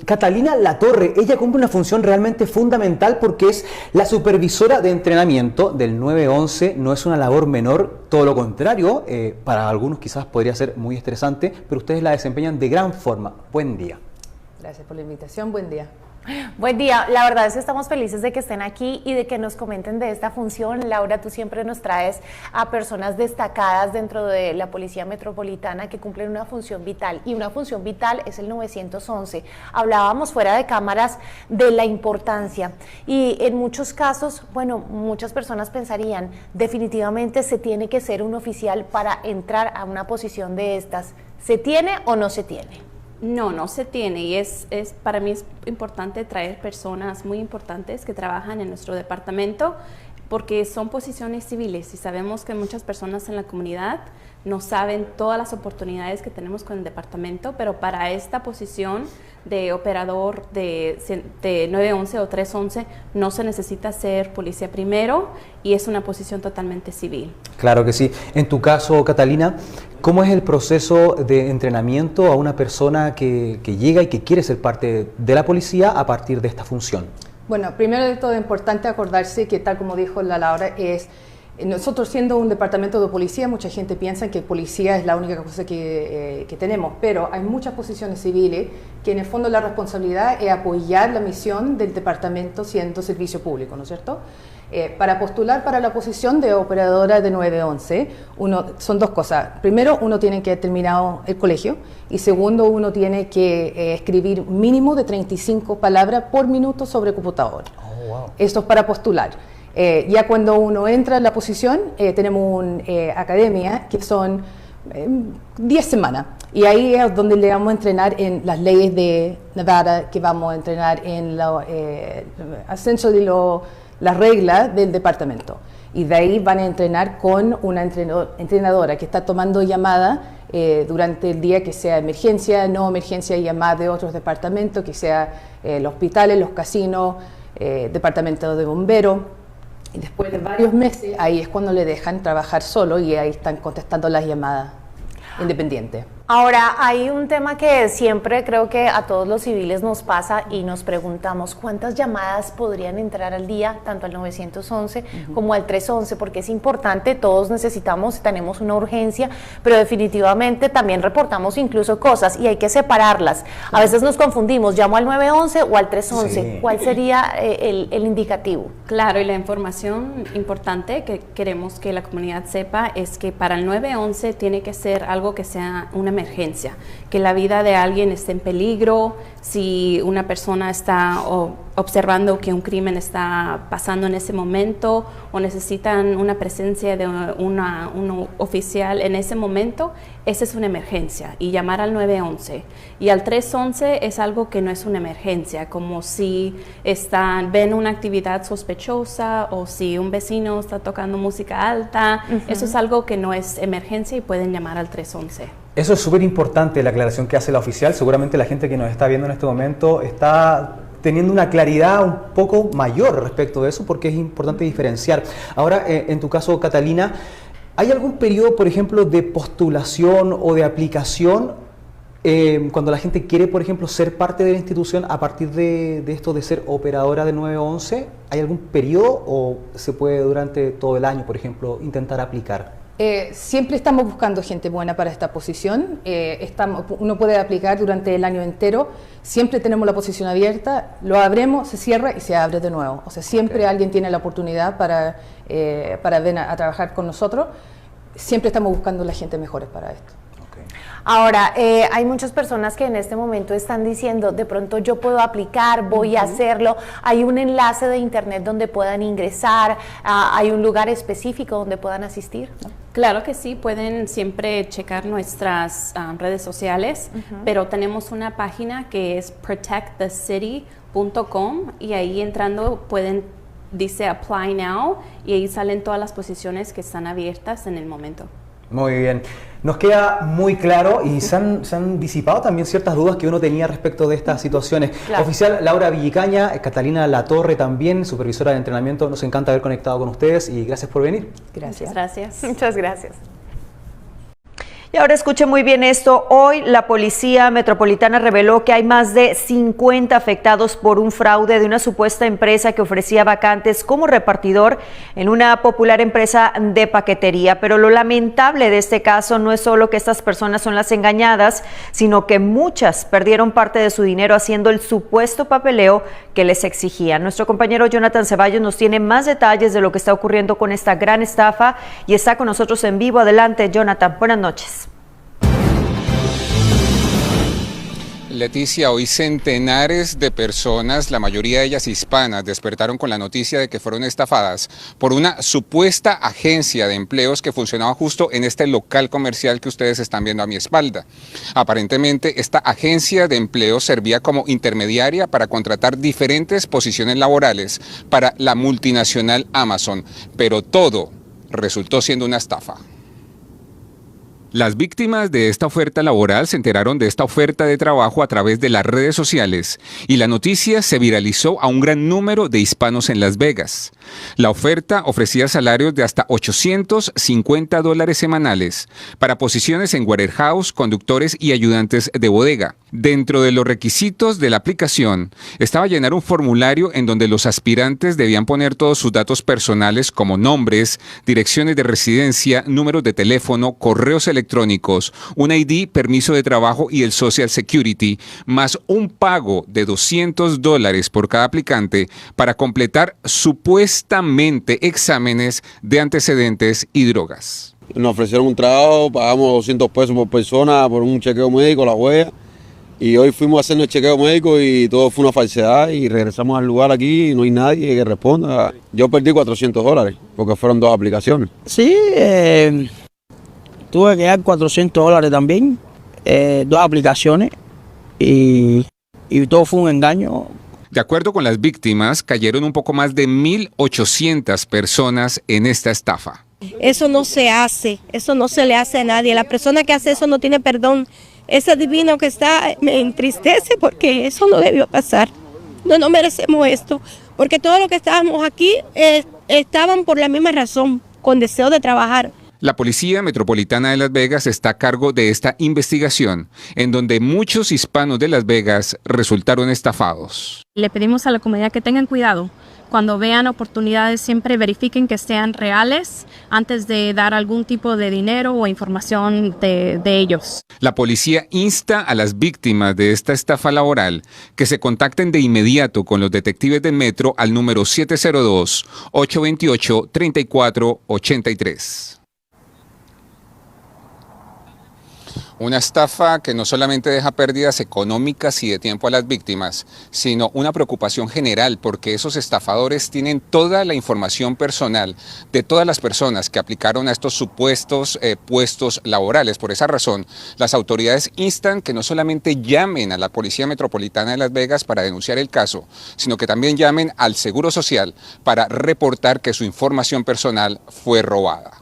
Catalina Latorre, ella cumple una función realmente fundamental porque es la supervisora de entrenamiento del 911. No es una labor menor, todo lo contrario, para algunos quizás podría ser muy estresante, pero ustedes la desempeñan de gran forma. Buen día. Gracias por la invitación, buen día. Buen día, la verdad es que estamos felices de que estén aquí y de que nos comenten de esta función. Laura, tú siempre nos traes a personas destacadas dentro de la Policía Metropolitana que cumplen una función vital, y una función vital es el 911. Hablábamos fuera de cámaras de la importancia y en muchos casos, bueno, muchas personas pensarían, definitivamente se tiene que ser un oficial para entrar a una posición de estas. ¿Se tiene o no se tiene? No se tiene y para mí es importante traer personas muy importantes que trabajan en nuestro departamento porque son posiciones civiles y sabemos que muchas personas en la comunidad no saben todas las oportunidades que tenemos con el departamento, pero para esta posición de operador de 911 o 311 no se necesita ser policía primero y es una posición totalmente civil. Claro que sí. En tu caso, Catalina, ¿cómo es el proceso de entrenamiento a una persona que llega y que quiere ser parte de la policía a partir de esta función? Bueno, primero de todo es importante acordarse que, tal como dijo la Laura, nosotros siendo un departamento de policía, mucha gente piensa que policía es la única cosa que tenemos, pero hay muchas posiciones civiles que en el fondo la responsabilidad es apoyar la misión del departamento siendo servicio público, ¿no es cierto? Para postular para la posición de operadora de 911, son dos cosas. Primero, uno tiene que haber terminado el colegio y segundo, uno tiene que escribir mínimo de 35 palabras por minuto sobre computador. Oh, wow. Esto es para postular. Ya cuando uno entra en la posición, tenemos una academia que son 10 semanas y ahí es donde le vamos a entrenar en las leyes de Nevada, que vamos a entrenar en el ascenso de las reglas del departamento, y de ahí van a entrenar con una entrenadora que está tomando llamadas durante el día, que sea emergencia, no emergencia, llamadas de otros departamentos, que sea los hospitales, los casinos, departamento de bomberos. Y después de varios meses, ahí es cuando le dejan trabajar solo y ahí están contestando las llamadas independientes. Ahora, hay un tema que siempre creo que a todos los civiles nos pasa y nos preguntamos cuántas llamadas podrían entrar al día, tanto al 911 como al 311, porque es importante, todos necesitamos, tenemos una urgencia, pero definitivamente también reportamos incluso cosas y hay que separarlas. A veces nos confundimos, llamo al 911 o al 311, sí. ¿Cuál sería el indicativo? Claro, y la información importante que queremos que la comunidad sepa es que para el 911 tiene que ser algo que sea una emergencia, que la vida de alguien esté en peligro, si una persona está observando que un crimen está pasando en ese momento o necesitan una presencia de un oficial en ese momento, esa es una emergencia, y llamar al 911. Y al 311 es algo que no es una emergencia, como si ven una actividad sospechosa o si un vecino está tocando música alta. Eso es algo que no es emergencia y pueden llamar al 311. Eso es súper importante, la aclaración que hace la oficial. Seguramente la gente que nos está viendo en este momento está teniendo una claridad un poco mayor respecto de eso, porque es importante diferenciar. Ahora, en tu caso, Catalina, ¿hay algún periodo, por ejemplo, de postulación o de aplicación cuando la gente quiere, por ejemplo, ser parte de la institución a partir de esto de ser operadora del 911? ¿Hay algún periodo o se puede durante todo el año, por ejemplo, intentar aplicar? Siempre estamos buscando gente buena para esta posición. Uno puede aplicar durante el año entero. Siempre tenemos la posición abierta, lo abrimos, se cierra y se abre de nuevo. O sea, siempre alguien tiene la oportunidad para venir a trabajar con nosotros. Siempre estamos buscando la gente mejores para esto. Ahora, hay muchas personas que en este momento están diciendo, de pronto yo puedo aplicar, voy a hacerlo. ¿Hay un enlace de internet donde puedan ingresar? ¿Hay un lugar específico donde puedan asistir? Claro que sí, pueden siempre checar nuestras redes sociales, pero tenemos una página que es protectthecity.com y ahí entrando dice Apply Now y ahí salen todas las posiciones que están abiertas en el momento. Muy bien, nos queda muy claro y se han disipado también ciertas dudas que uno tenía respecto de estas situaciones. Claro. Oficial Laura Villicaña, Catalina Latorre también, supervisora de entrenamiento, nos encanta haber conectado con ustedes y gracias por venir. Gracias. Gracias. Muchas gracias. Y ahora escuche muy bien esto. Hoy la Policía Metropolitana reveló que hay más de 50 afectados por un fraude de una supuesta empresa que ofrecía vacantes como repartidor en una popular empresa de paquetería. Pero lo lamentable de este caso no es solo que estas personas son las engañadas, sino que muchas perdieron parte de su dinero haciendo el supuesto papeleo que les exigían. Nuestro compañero Jonathan Ceballos nos tiene más detalles de lo que está ocurriendo con esta gran estafa y está con nosotros en vivo. Adelante, Jonathan. Buenas noches. Leticia, hoy centenares de personas, la mayoría de ellas hispanas, despertaron con la noticia de que fueron estafadas por una supuesta agencia de empleos que funcionaba justo en este local comercial que ustedes están viendo a mi espalda. Aparentemente, esta agencia de empleos servía como intermediaria para contratar diferentes posiciones laborales para la multinacional Amazon, pero todo resultó siendo una estafa. Las víctimas de esta oferta laboral se enteraron de esta oferta de trabajo a través de las redes sociales y la noticia se viralizó a un gran número de hispanos en Las Vegas. La oferta ofrecía salarios de hasta $850 semanales para posiciones en warehouse, conductores y ayudantes de bodega. Dentro de los requisitos de la aplicación estaba llenar un formulario en donde los aspirantes debían poner todos sus datos personales como nombres, direcciones de residencia, números de teléfono, correos electrónicos, un ID, permiso de trabajo y el Social Security, más un pago de $200 por cada aplicante para completar supuestamente exámenes de antecedentes y drogas. Nos ofrecieron un trabajo, pagamos $200 por persona por un chequeo médico, la huella. Y hoy fuimos a hacer el chequeo médico y todo fue una falsedad y regresamos al lugar aquí y no hay nadie que responda. Yo perdí $400 porque fueron 2 aplicaciones. Sí, tuve que dar $400 también, 2 aplicaciones y todo fue un engaño. De acuerdo con las víctimas, cayeron un poco más de 1,800 personas en esta estafa. Eso no se hace, eso no se le hace a nadie. La persona que hace eso no tiene perdón. Ese divino que está me entristece porque eso no debió pasar. No merecemos esto, porque todos los que estábamos aquí estaban por la misma razón, con deseo de trabajar. La Policía Metropolitana de Las Vegas está a cargo de esta investigación, en donde muchos hispanos de Las Vegas resultaron estafados. Le pedimos a la comunidad que tengan cuidado. Cuando vean oportunidades, siempre verifiquen que sean reales antes de dar algún tipo de dinero o información de ellos. La policía insta a las víctimas de esta estafa laboral que se contacten de inmediato con los detectives del Metro al número 702-828-3483. Una estafa que no solamente deja pérdidas económicas y de tiempo a las víctimas, sino una preocupación general porque esos estafadores tienen toda la información personal de todas las personas que aplicaron a estos supuestos puestos laborales. Por esa razón, las autoridades instan que no solamente llamen a la Policía Metropolitana de Las Vegas para denunciar el caso, sino que también llamen al Seguro Social para reportar que su información personal fue robada.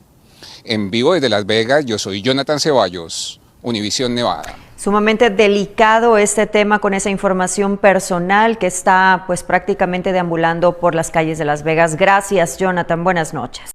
En vivo desde Las Vegas, yo soy Jonathan Ceballos, Univisión Nevada. Sumamente delicado este tema con esa información personal que está pues prácticamente deambulando por las calles de Las Vegas. Gracias, Jonathan. Buenas noches.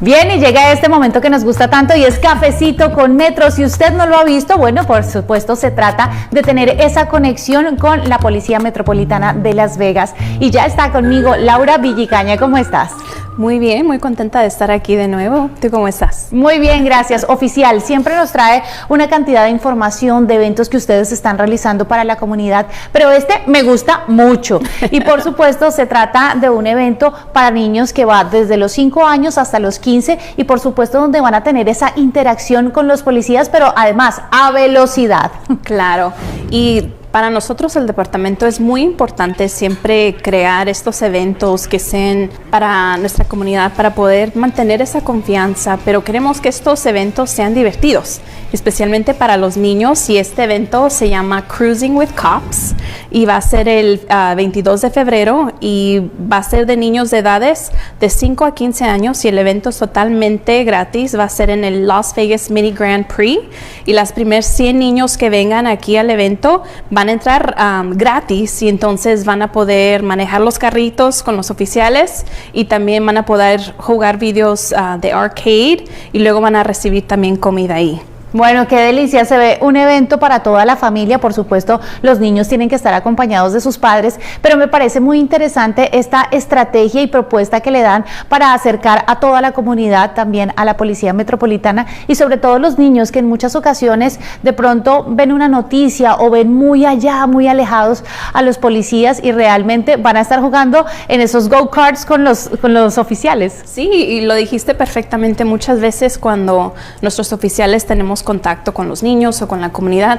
Bien, y llega este momento que nos gusta tanto y es Cafecito con Metro. Si usted no lo ha visto, bueno, por supuesto se trata de tener esa conexión con la Policía Metropolitana de Las Vegas. Y ya está conmigo Laura Villicaña. ¿Cómo estás? Muy bien, muy contenta de estar aquí de nuevo. ¿Tú cómo estás? Muy bien, gracias. Oficial, siempre nos trae una cantidad de información de eventos que ustedes están realizando para la comunidad, pero este me gusta mucho. Y por supuesto se trata de un evento para niños que va desde los 5 años hasta los 15 y por supuesto donde van a tener esa interacción con los policías, pero además a velocidad. Claro, y para nosotros el departamento es muy importante siempre crear estos eventos que sean para nuestra comunidad, para poder mantener esa confianza, pero queremos que estos eventos sean divertidos, especialmente para los niños, y este evento se llama Cruising with Cops y va a ser el 22 de febrero y va a ser de niños de edades de 5 a 15 años y el evento es totalmente gratis, va a ser en el Las Vegas Mini Grand Prix y las primeros 100 niños que vengan aquí al evento van a entrar gratis y entonces van a poder manejar los carritos con los oficiales y también van a poder jugar videos de arcade y luego van a recibir también comida ahí. Bueno, qué delicia, se ve un evento para toda la familia, por supuesto los niños tienen que estar acompañados de sus padres, pero me parece muy interesante esta estrategia y propuesta que le dan para acercar a toda la comunidad, también a la Policía Metropolitana y sobre todo los niños que en muchas ocasiones de pronto ven una noticia o ven muy allá, muy alejados a los policías y realmente van a estar jugando en esos go-karts con los oficiales. Sí, y lo dijiste perfectamente, muchas veces cuando nuestros oficiales tenemos contacto con los niños o con la comunidad,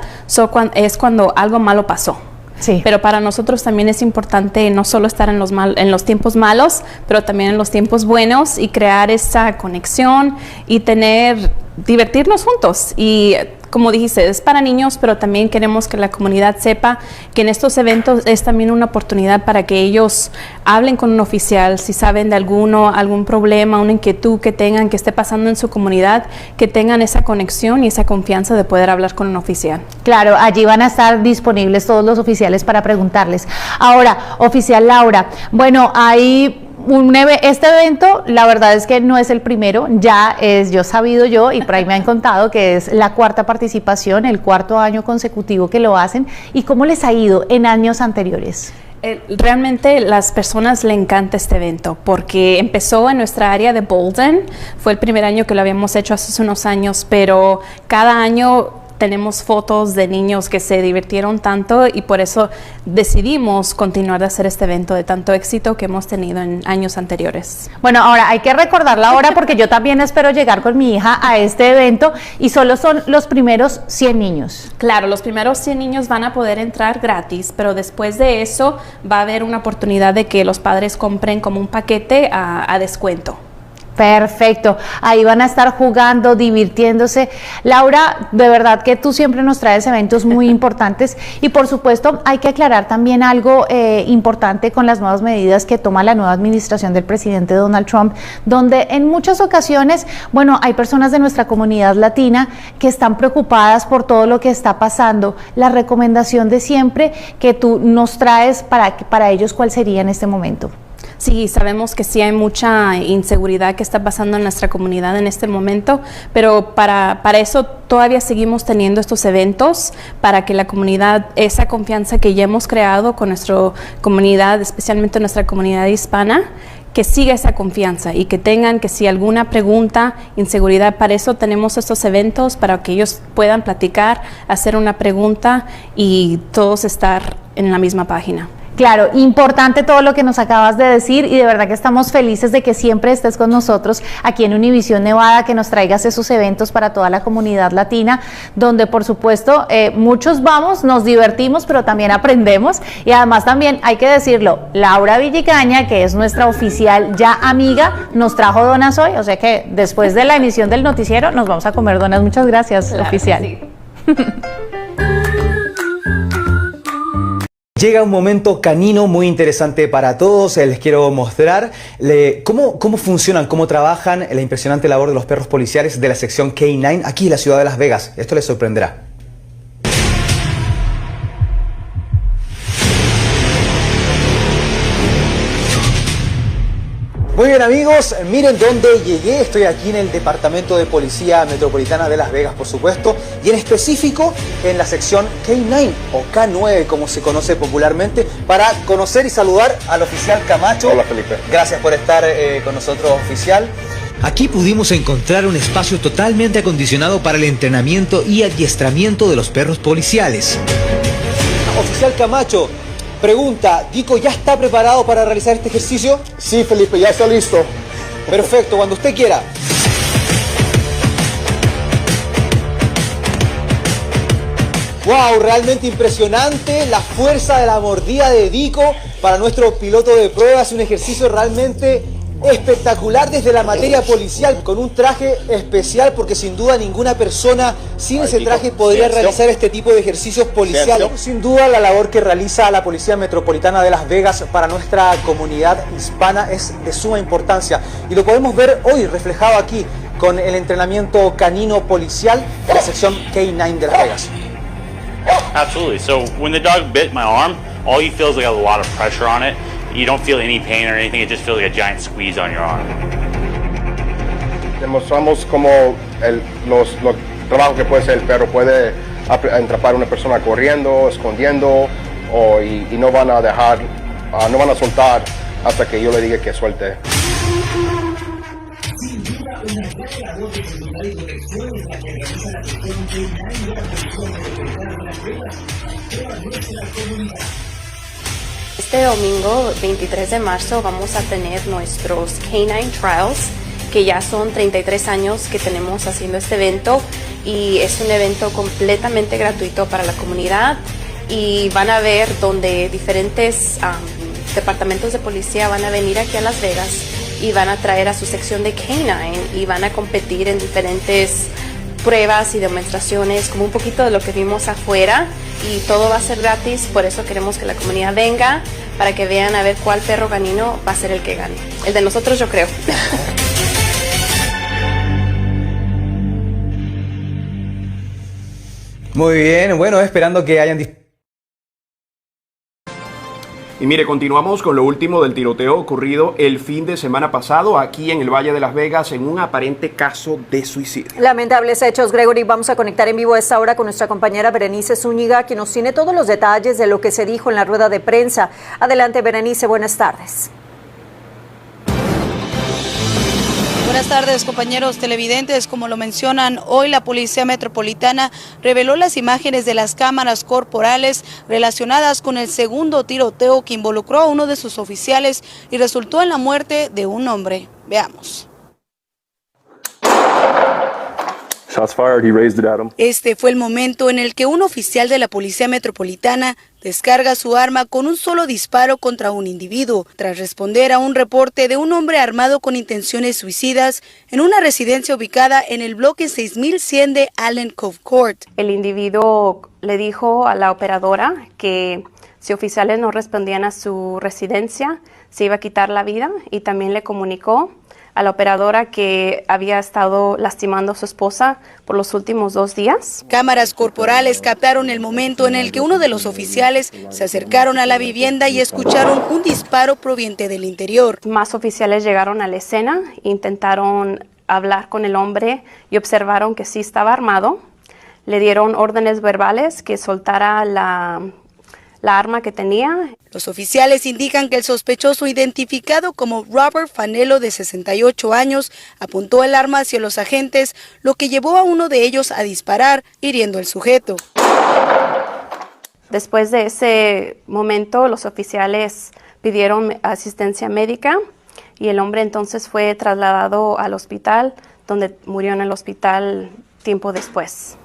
es cuando algo malo pasó. Sí. Pero para nosotros también es importante no solo estar en los tiempos malos, pero también en los tiempos buenos y crear esa conexión y divertirnos juntos. Y como dijiste, es para niños, pero también queremos que la comunidad sepa que en estos eventos es también una oportunidad para que ellos hablen con un oficial, si saben de algún problema, una inquietud que tengan, que esté pasando en su comunidad, que tengan esa conexión y esa confianza de poder hablar con un oficial. Claro, allí van a estar disponibles todos los oficiales para preguntarles. Ahora, oficial Laura, bueno, hay este evento, la verdad es que no es el primero, ya es sabido y por ahí me han contado que es la 4ª participación, el 4º año consecutivo que lo hacen. ¿Y cómo les ha ido en años anteriores? Realmente las personas le encanta este evento porque empezó en nuestra área de Bolden, fue el primer año que lo habíamos hecho hace unos años, pero cada año tenemos fotos de niños que se divirtieron tanto y por eso decidimos continuar de hacer este evento de tanto éxito que hemos tenido en años anteriores. Bueno, ahora hay que recordarla ahora porque yo también espero llegar con mi hija a este evento y solo son los primeros 100 niños. Claro, los primeros 100 niños van a poder entrar gratis, pero después de eso va a haber una oportunidad de que los padres compren como un paquete a descuento. Perfecto, ahí van a estar jugando, divirtiéndose. Laura, de verdad que tú siempre nos traes eventos muy importantes y por supuesto hay que aclarar también algo importante con las nuevas medidas que toma la nueva administración del presidente Donald Trump, donde en muchas ocasiones, bueno, hay personas de nuestra comunidad latina que están preocupadas por todo lo que está pasando. La recomendación de siempre que tú nos traes para ellos, ¿cuál sería en este momento? Sí, sabemos que sí hay mucha inseguridad que está pasando en nuestra comunidad en este momento, pero para eso todavía seguimos teniendo estos eventos para que la comunidad, esa confianza que ya hemos creado con nuestra comunidad, especialmente nuestra comunidad hispana, que siga esa confianza y que tengan que si alguna pregunta, inseguridad, para eso tenemos estos eventos, para que ellos puedan platicar, hacer una pregunta y todos estar en la misma página. Claro, importante todo lo que nos acabas de decir y de verdad que estamos felices de que siempre estés con nosotros aquí en Univisión Nevada, que nos traigas esos eventos para toda la comunidad latina, donde por supuesto muchos vamos, nos divertimos, pero también aprendemos y además también hay que decirlo, Laura Villicaña, que es nuestra oficial ya amiga, nos trajo donas hoy, o sea que después de la emisión del noticiero nos vamos a comer donas. Muchas gracias, claro, oficial. Sí. Llega un momento canino muy interesante para todos. Les quiero mostrar cómo funcionan, cómo trabajan la impresionante labor de los perros policiales de la sección K9 aquí en la ciudad de Las Vegas. Esto les sorprenderá. Muy bien amigos, miren dónde llegué. Estoy aquí en el Departamento de Policía Metropolitana de Las Vegas, por supuesto, y en específico en la sección K9 o K9 como se conoce popularmente, para conocer y saludar al oficial Camacho. Hola Felipe. Gracias por estar con nosotros, oficial. Aquí pudimos encontrar un espacio totalmente acondicionado para el entrenamiento y adiestramiento de los perros policiales. Oficial Camacho, pregunta, ¿Dico ya está preparado para realizar este ejercicio? Sí, Felipe, ya está listo. Perfecto, cuando usted quiera. ¡Wow! Realmente impresionante la fuerza de la mordida de Dico para nuestro piloto de pruebas. Un ejercicio realmente espectacular desde la materia policial, con un traje especial, porque sin duda ninguna persona sin ese traje podría realizar este tipo de ejercicios policiales. Sin duda la labor que realiza la Policía Metropolitana de Las Vegas para nuestra comunidad hispana es de suma importancia y lo podemos ver hoy reflejado aquí con el entrenamiento canino policial de la sección K9 de Las Vegas. Absolutely. So when the dog bit my arm, all you feel is like a lot of pressure on it. You don't feel any pain or anything, it just feels like a giant squeeze on your arm. Demostramos cómo los trabajos que puede hacer el perro, puede atrapar a una persona corriendo, escondiendo, y no van a dejar, no van a soltar hasta que yo le diga que suelte. Este domingo 23 de marzo vamos a tener nuestros K9 Trials, que ya son 33 años que tenemos haciendo este evento y es un evento completamente gratuito para la comunidad y van a ver donde diferentes departamentos de policía van a venir aquí a Las Vegas y van a traer a su sección de K9 y van a competir en diferentes pruebas y demostraciones, como un poquito de lo que vimos afuera, y todo va a ser gratis. Por eso queremos que la comunidad venga para que vean a ver cuál perro canino va a ser el que gane. El de nosotros, yo creo. Muy bien, bueno, esperando que hayan... Y mire, continuamos con lo último del tiroteo ocurrido el fin de semana pasado aquí en el Valle de Las Vegas en un aparente caso de suicidio. Lamentables hechos, Gregory. Vamos a conectar en vivo a esta hora con nuestra compañera Berenice Zúñiga, quien nos tiene todos los detalles de lo que se dijo en la rueda de prensa. Adelante, Berenice, buenas tardes. Buenas tardes, compañeros televidentes. Como lo mencionan, hoy la Policía Metropolitana reveló las imágenes de las cámaras corporales relacionadas con el segundo tiroteo que involucró a uno de sus oficiales y resultó en la muerte de un hombre. Veamos. Este fue el momento en el que un oficial de la Policía Metropolitana descarga su arma con un solo disparo contra un individuo, tras responder a un reporte de un hombre armado con intenciones suicidas en una residencia ubicada en el bloque 6100 de Allen Cove Court. El individuo le dijo a la operadora que si oficiales no respondían a su residencia, se iba a quitar la vida, y también le comunicó a la operadora que había estado lastimando a su esposa por los últimos 2 días. Cámaras corporales captaron el momento en el que uno de los oficiales se acercaron a la vivienda y escucharon un disparo proveniente del interior. Más oficiales llegaron a la escena, intentaron hablar con el hombre y observaron que sí estaba armado. Le dieron órdenes verbales que soltara la arma que tenía. Los oficiales indican que el sospechoso, identificado como Robert Fanello, de 68 años, apuntó el arma hacia los agentes, lo que llevó a uno de ellos a disparar, hiriendo al sujeto. Después de ese momento, los oficiales pidieron asistencia médica y el hombre entonces fue trasladado al hospital, donde murió en el hospital tiempo después.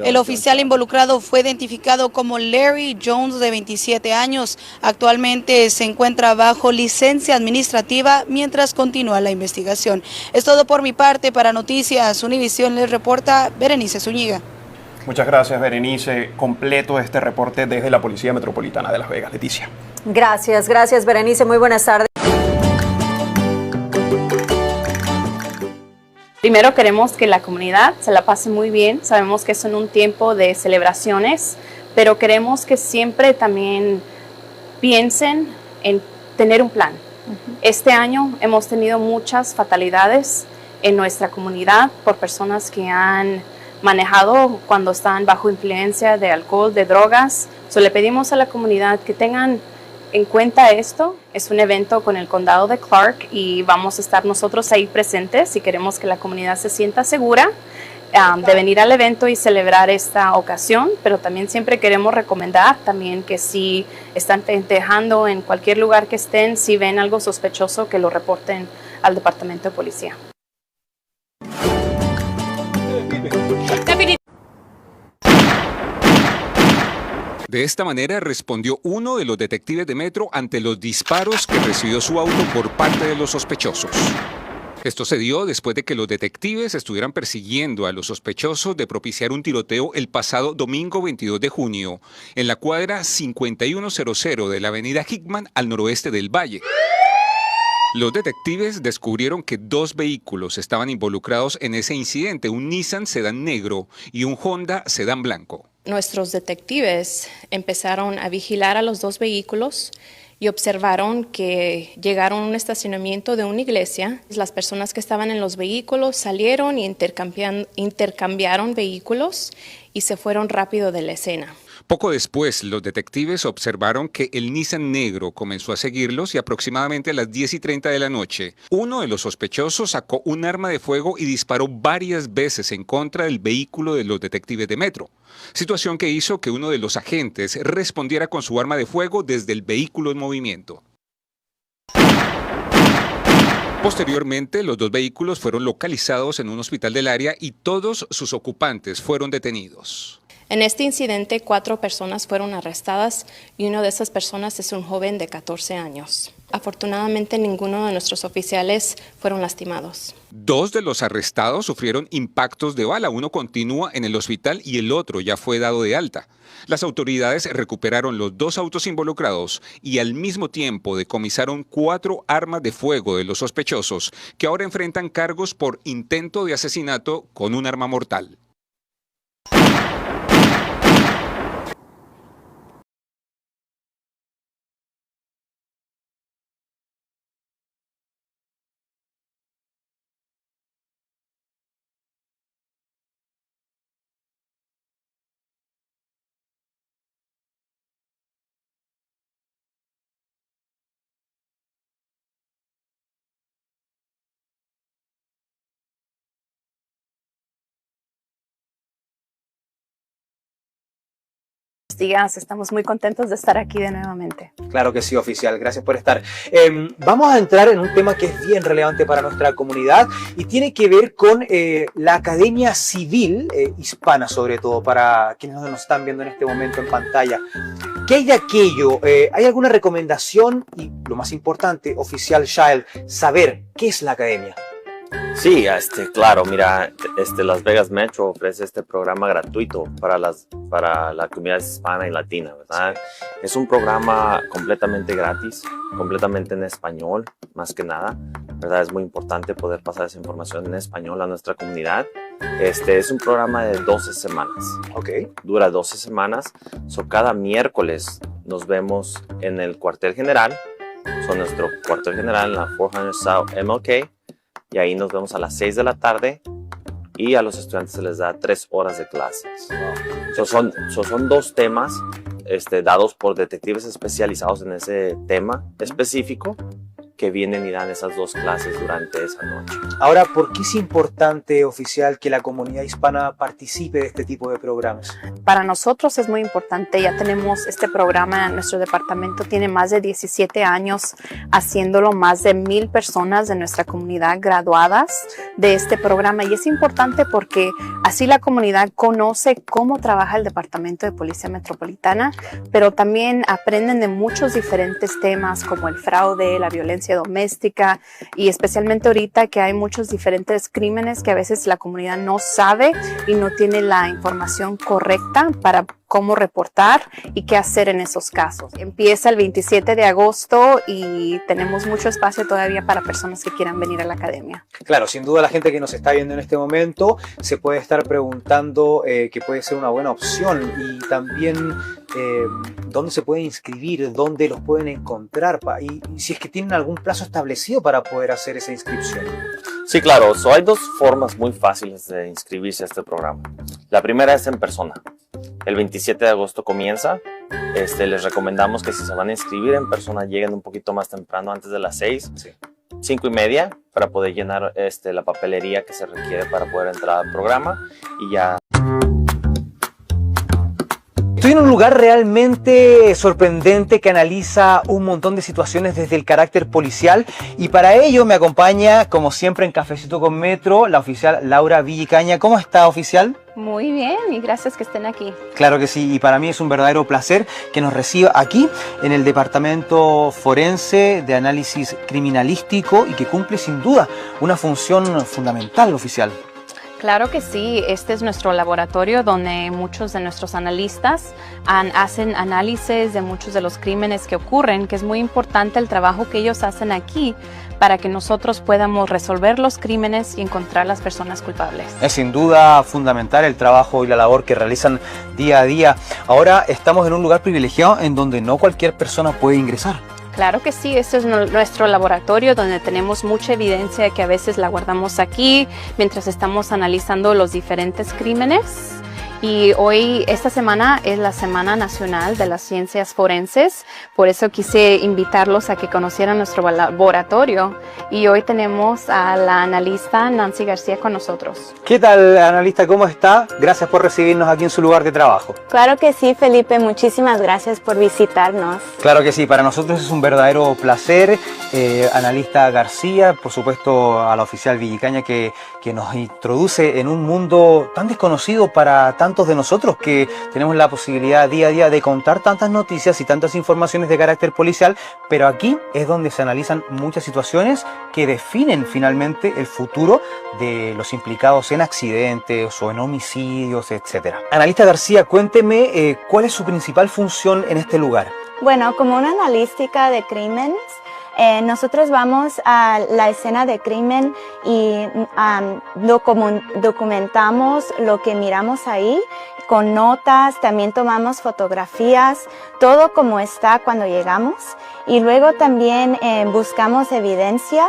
El oficial involucrado fue identificado como Larry Jones, de 27 años. Actualmente se encuentra bajo licencia administrativa mientras continúa la investigación. Es todo por mi parte. Para Noticias Univisión les reporta Berenice Zúñiga. Muchas gracias, Berenice. Completo este reporte desde la Policía Metropolitana de Las Vegas. Leticia. Gracias, Berenice. Muy buenas tardes. Primero queremos que la comunidad se la pase muy bien. Sabemos que es en un tiempo de celebraciones, pero queremos que siempre también piensen en tener un plan. Este año hemos tenido muchas fatalidades en nuestra comunidad por personas que han manejado cuando están bajo influencia de alcohol, de drogas. Le pedimos a la comunidad que tengan en cuenta esto. Es un evento con el condado de Clark y vamos a estar nosotros ahí presentes y queremos que la comunidad se sienta segura de venir al evento y celebrar esta ocasión, pero también siempre queremos recomendar también que si están festejando en cualquier lugar que estén, si ven algo sospechoso, que lo reporten al Departamento de Policía. De esta manera respondió uno de los detectives de Metro ante los disparos que recibió su auto por parte de los sospechosos. Esto se dio después de que los detectives estuvieran persiguiendo a los sospechosos de propiciar un tiroteo el pasado domingo 22 de junio en la cuadra 5100 de la avenida Hickman al noroeste del Valle. Los detectives descubrieron que 2 vehículos estaban involucrados en ese incidente, un Nissan sedán negro y un Honda sedán blanco. Nuestros detectives empezaron a vigilar a los 2 vehículos y observaron que llegaron a un estacionamiento de una iglesia. Las personas que estaban en los vehículos salieron y intercambiaron vehículos y se fueron rápido de la escena. Poco después, los detectives observaron que el Nissan negro comenzó a seguirlos y aproximadamente a las 10:30 de la noche, uno de los sospechosos sacó un arma de fuego y disparó varias veces en contra del vehículo de los detectives de Metro. Situación que hizo que uno de los agentes respondiera con su arma de fuego desde el vehículo en movimiento. Posteriormente, los 2 vehículos fueron localizados en un hospital del área y todos sus ocupantes fueron detenidos. En este incidente, 4 personas fueron arrestadas y una de esas personas es un joven de 14 años. Afortunadamente, ninguno de nuestros oficiales fueron lastimados. 2 de los arrestados sufrieron impactos de bala. Uno continúa en el hospital y el otro ya fue dado de alta. Las autoridades recuperaron los 2 autos involucrados y al mismo tiempo decomisaron 4 armas de fuego de los sospechosos, que ahora enfrentan cargos por intento de asesinato con un arma mortal. Días, estamos muy contentos de estar aquí de nuevamente. Claro que sí, oficial. Gracias por estar. Vamos a entrar en un tema que es bien relevante para nuestra comunidad y tiene que ver con la Academia Civil Hispana, sobre todo para quienes nos están viendo en este momento en pantalla. ¿Qué hay de aquello? ¿Hay alguna recomendación? Y lo más importante, oficial Child, saber qué es la Academia. Sí, claro, mira, Las Vegas Metro ofrece este programa gratuito para la comunidad hispana y latina, ¿verdad? Es un programa completamente gratis, completamente en español, más que nada, ¿verdad? Es muy importante poder pasar esa información en español a nuestra comunidad. Es un programa de 12 semanas. Okay. Dura 12 semanas. Cada miércoles nos vemos en el cuartel general. Nuestro cuartel general en la 400 South MLK. Y ahí nos vemos a las 6 de la tarde y a los estudiantes se les da 3 horas de clases. Son 2 temas dados por detectives especializados en ese tema específico que vienen y dan esas 2 clases durante esa noche. Ahora, ¿por qué es importante, oficial, que la comunidad hispana participe de este tipo de programas? Para nosotros es muy importante, ya tenemos este programa en nuestro departamento, tiene más de 17 años haciéndolo, más de 1,000 personas de nuestra comunidad graduadas de este programa, y es importante porque así la comunidad conoce cómo trabaja el Departamento de Policía Metropolitana, pero también aprenden de muchos diferentes temas como el fraude, la violencia doméstica, y especialmente ahorita que hay muchos diferentes crímenes que a veces la comunidad no sabe y no tiene la información correcta para cómo reportar y qué hacer en esos casos. Empieza el 27 de agosto y tenemos mucho espacio todavía para personas que quieran venir a la academia. Claro, sin duda la gente que nos está viendo en este momento se puede estar preguntando que puede ser una buena opción, y también dónde se pueden inscribir, dónde los pueden encontrar, y si es que tienen algún plazo establecido para poder hacer esa inscripción. Sí, claro. Hay 2 formas muy fáciles de inscribirse a este programa. La primera es en persona. El 27 de agosto comienza. Les recomendamos que si se van a inscribir en persona lleguen un poquito más temprano, antes de las 6, 5:30, para poder llenar la papelería que se requiere para poder entrar al programa y ya. Estoy en un lugar realmente sorprendente que analiza un montón de situaciones desde el carácter policial, y para ello me acompaña, como siempre en Cafecito con Metro, la oficial Laura Villicaña. ¿Cómo está, oficial? Muy bien, y gracias que estén aquí. Claro que sí, y para mí es un verdadero placer que nos reciba aquí en el Departamento Forense de Análisis Criminalístico, y que cumple sin duda una función fundamental, oficial. Claro que sí, este es nuestro laboratorio donde muchos de nuestros analistas hacen análisis de muchos de los crímenes que ocurren, que es muy importante el trabajo que ellos hacen aquí para que nosotros podamos resolver los crímenes y encontrar las personas culpables. Es sin duda fundamental el trabajo y la labor que realizan día a día. Ahora estamos en un lugar privilegiado en donde no cualquier persona puede ingresar. Claro que sí, este es nuestro laboratorio donde tenemos mucha evidencia que a veces la guardamos aquí mientras estamos analizando los diferentes crímenes. Y hoy, esta semana, es la Semana Nacional de las Ciencias Forenses, por eso quise invitarlos a que conocieran nuestro laboratorio. Y hoy tenemos a la analista Nancy García con nosotros. ¿Qué tal, analista? ¿Cómo está? Gracias por recibirnos aquí en su lugar de trabajo. Claro que sí, Felipe, muchísimas gracias por visitarnos. Claro que sí, para nosotros es un verdadero placer. Analista García, por supuesto a la oficial Villicaña que nos introduce en un mundo tan desconocido para tantos de nosotros que tenemos la posibilidad día a día de contar tantas noticias y tantas informaciones de carácter policial, pero aquí es donde se analizan muchas situaciones que definen finalmente el futuro de los implicados en accidentes o en homicidios, etc. Analista García, cuénteme cuál es su principal función en este lugar. Bueno, como una analística de crímenes, nosotros vamos a la escena de crimen y documentamos lo que miramos ahí con notas, también tomamos fotografías, todo como está cuando llegamos, y luego también buscamos evidencia.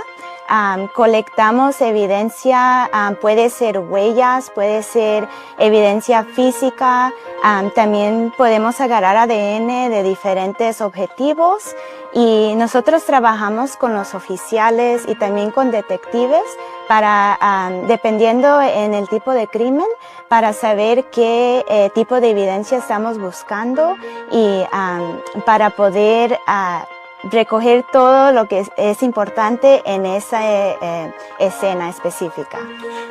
Colectamos evidencia, puede ser huellas, puede ser evidencia física, también podemos agarrar ADN de diferentes objetivos, y nosotros trabajamos con los oficiales y también con detectives para, dependiendo en el tipo de crimen, para saber qué tipo de evidencia estamos buscando y para poder recoger todo lo que es importante en esa escena específica.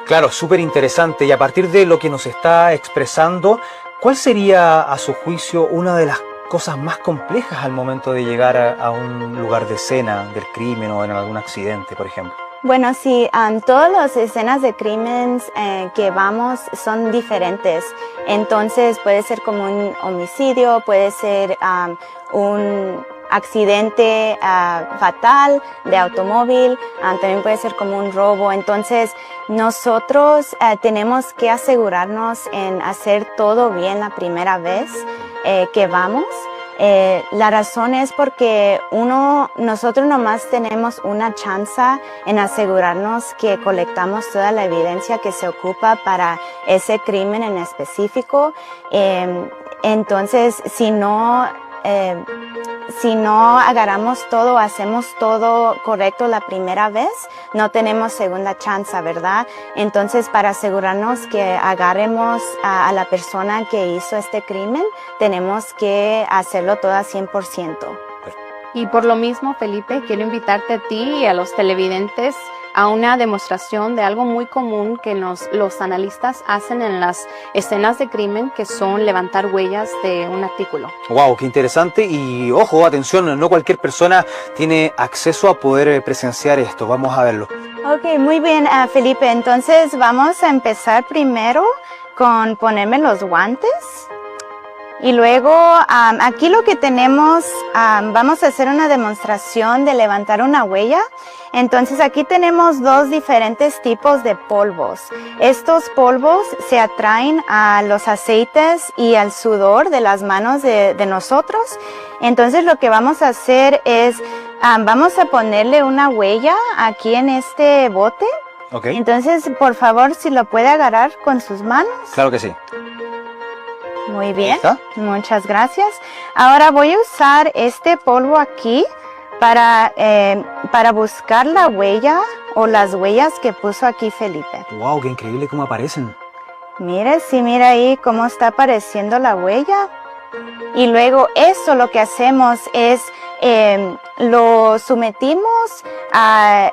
Claro, súper interesante. Y a partir de lo que nos está expresando, ¿cuál sería, a su juicio, una de las cosas más complejas al momento de llegar a un lugar de escena del crimen o en algún accidente, por ejemplo? Bueno, sí, todas las escenas de crímenes que vamos son diferentes. Entonces puede ser como un homicidio, puede ser un accidente fatal de automóvil, también puede ser como un robo. Entonces nosotros tenemos que asegurarnos en hacer todo bien la primera vez que vamos. La razón es porque nosotros nomás tenemos una chance en asegurarnos que colectamos toda la evidencia que se ocupa para ese crimen en específico. Entonces, si no agarramos todo, hacemos todo correcto la primera vez, no tenemos segunda chance, ¿verdad? Entonces, para asegurarnos que agarremos a la persona que hizo este crimen, tenemos que hacerlo todo a 100%. Y por lo mismo, Felipe, quiero invitarte a ti y a los televidentes a una demostración de algo muy común que los analistas hacen en las escenas de crimen, que son levantar huellas de un artículo. Wow, qué interesante. Y ojo, atención, no cualquier persona tiene acceso a poder presenciar esto. Vamos a verlo. Ok, muy bien, Felipe. Entonces vamos a empezar primero con ponerme los guantes. Y luego aquí lo que tenemos, vamos a hacer una demostración de levantar una huella. Entonces aquí tenemos dos diferentes tipos de polvos. Estos polvos se atraen a los aceites y al sudor de las manos de nosotros. Entonces lo que vamos a hacer es, vamos a ponerle una huella aquí en este bote. Okay. Entonces, por favor, si lo puede agarrar con sus manos. Claro que sí. Muy bien, muchas gracias. Ahora voy a usar este polvo aquí para buscar la huella o las huellas que puso aquí Felipe. Wow, qué increíble cómo aparecen. Mire, sí, mira ahí cómo está apareciendo la huella. Y luego eso lo que hacemos es lo sometimos al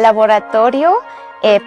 laboratorio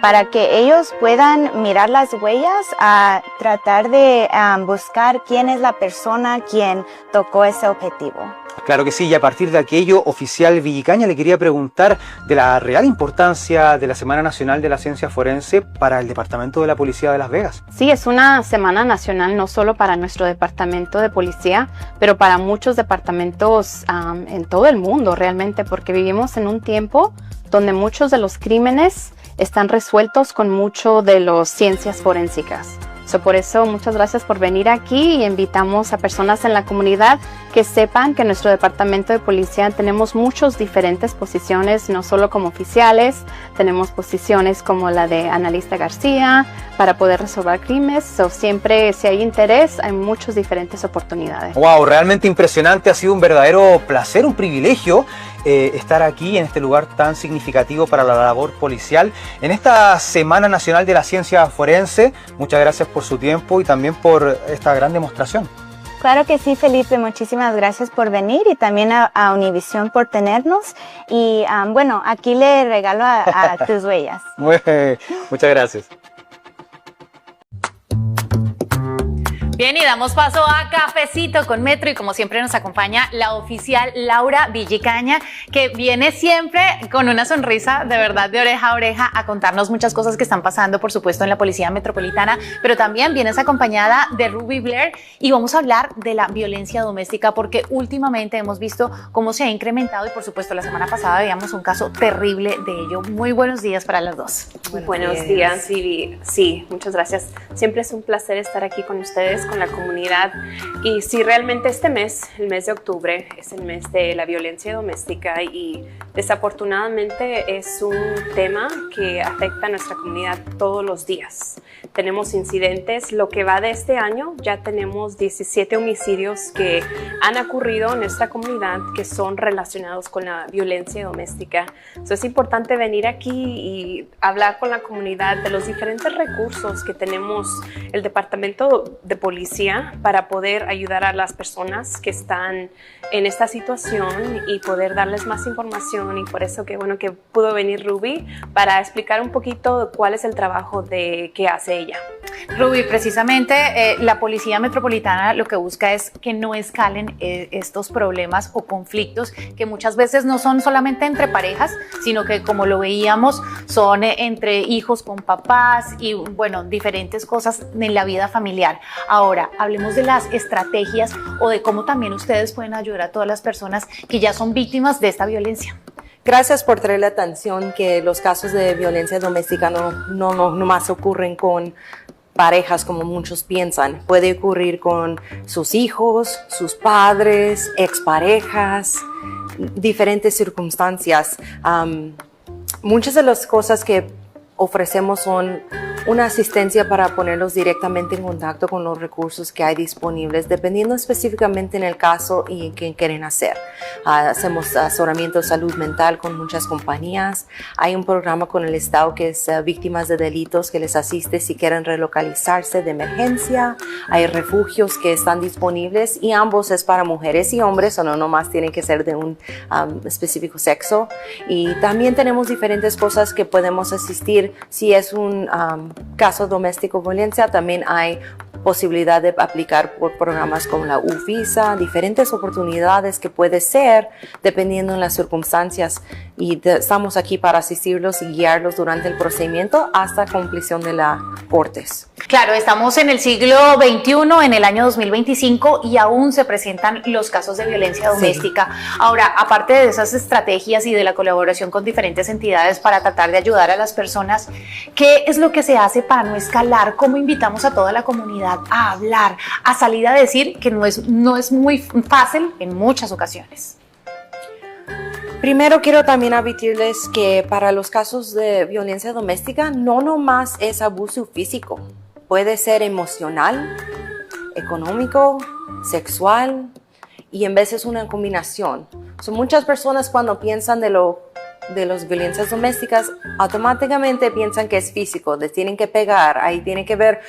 para que ellos puedan mirar las huellas, a tratar de buscar quién es la persona quien tocó ese objetivo. Claro que sí, y a partir de aquello, oficial Villicaña, le quería preguntar de la real importancia de la Semana Nacional de la Ciencia Forense para el Departamento de la Policía de Las Vegas. Sí, es una semana nacional no solo para nuestro departamento de policía, pero para muchos departamentos en todo el mundo realmente, porque vivimos en un tiempo donde muchos de los crímenes están resueltos con mucho de las ciencias forensicas. Por eso, muchas gracias por venir aquí y invitamos a personas en la comunidad que sepan que en nuestro departamento de policía tenemos muchas diferentes posiciones, no solo como oficiales, tenemos posiciones como la de analista García para poder resolver crímenes. Siempre, si hay interés, hay muchas diferentes oportunidades. Wow, realmente impresionante, ha sido un verdadero placer, un privilegio estar aquí en este lugar tan significativo para la labor policial en esta Semana Nacional de la Ciencia Forense. Muchas gracias por su tiempo y también por esta gran demostración. Claro que sí, Felipe, muchísimas gracias por venir y también a Univisión por tenernos. Y bueno, aquí le regalo a tus huellas. Muchas gracias. Bien, y damos paso a Cafecito con Metro y como siempre nos acompaña la oficial Laura Villicaña, que viene siempre con una sonrisa de verdad de oreja a oreja a contarnos muchas cosas que están pasando, por supuesto, en la Policía Metropolitana, pero también vienes acompañada de Ruby Blair y vamos a hablar de la violencia doméstica porque últimamente hemos visto cómo se ha incrementado y por supuesto la semana pasada veíamos un caso terrible de ello. Muy buenos días para las dos. Buenos días, Vivi. Sí, muchas gracias. Siempre es un placer estar aquí con ustedes, con la comunidad. Y sí, realmente este mes, el mes de octubre, es el mes de la violencia doméstica y desafortunadamente es un tema que afecta a nuestra comunidad todos los días. Tenemos incidentes, lo que va de este año, ya tenemos 17 homicidios que han ocurrido en nuestra comunidad que son relacionados con la violencia doméstica. Es importante venir aquí y hablar con la comunidad de los diferentes recursos que tenemos el Departamento de Policía para poder ayudar a las personas que están en esta situación y poder darles más información, y por eso que bueno que pudo venir Ruby para explicar un poquito cuál es el trabajo que hace ella. Ruby, precisamente la Policía Metropolitana lo que busca es que no escalen estos problemas o conflictos que muchas veces no son solamente entre parejas, sino que como lo veíamos son entre hijos con papás y bueno, diferentes cosas en la vida familiar. Ahora, hablemos de las estrategias o de cómo también ustedes pueden ayudar a todas las personas que ya son víctimas de esta violencia. Gracias por traer la atención que los casos de violencia doméstica no más ocurren con parejas como muchos piensan. Puede ocurrir con sus hijos, sus padres, exparejas, diferentes circunstancias. Muchas de las cosas que ofrecemos son una asistencia para ponerlos directamente en contacto con los recursos que hay disponibles, dependiendo específicamente en el caso y qué quieren hacer. Hacemos asesoramiento de salud mental con muchas compañías. Hay un programa con el Estado que es víctimas de delitos que les asiste si quieren relocalizarse de emergencia. Hay refugios que están disponibles y ambos es para mujeres y hombres, o no nomás tienen que ser de un específico sexo. Y también tenemos diferentes cosas que podemos asistir si es un caso doméstico violencia. También hay posibilidad de aplicar por programas como la U-Visa, diferentes oportunidades que puede ser dependiendo de las circunstancias, y estamos aquí para asistirlos y guiarlos durante el procedimiento hasta conclusión de las cortes. Claro, estamos en el siglo XXI, en el año 2025, y aún se presentan los casos de violencia doméstica. Sí. Ahora, aparte de esas estrategias y de la colaboración con diferentes entidades para tratar de ayudar a las personas, ¿qué es lo que se hace para no escalar? ¿Cómo invitamos a toda la comunidad a hablar, a salir a decir que no es muy fácil en muchas ocasiones? Primero quiero también advertirles que para los casos de violencia doméstica no nomás es abuso físico, puede ser emocional, económico, sexual, y en veces una combinación. Son muchas personas cuando piensan de las violencias domésticas, automáticamente piensan que es físico, les tienen que pegar, ahí tienen que ver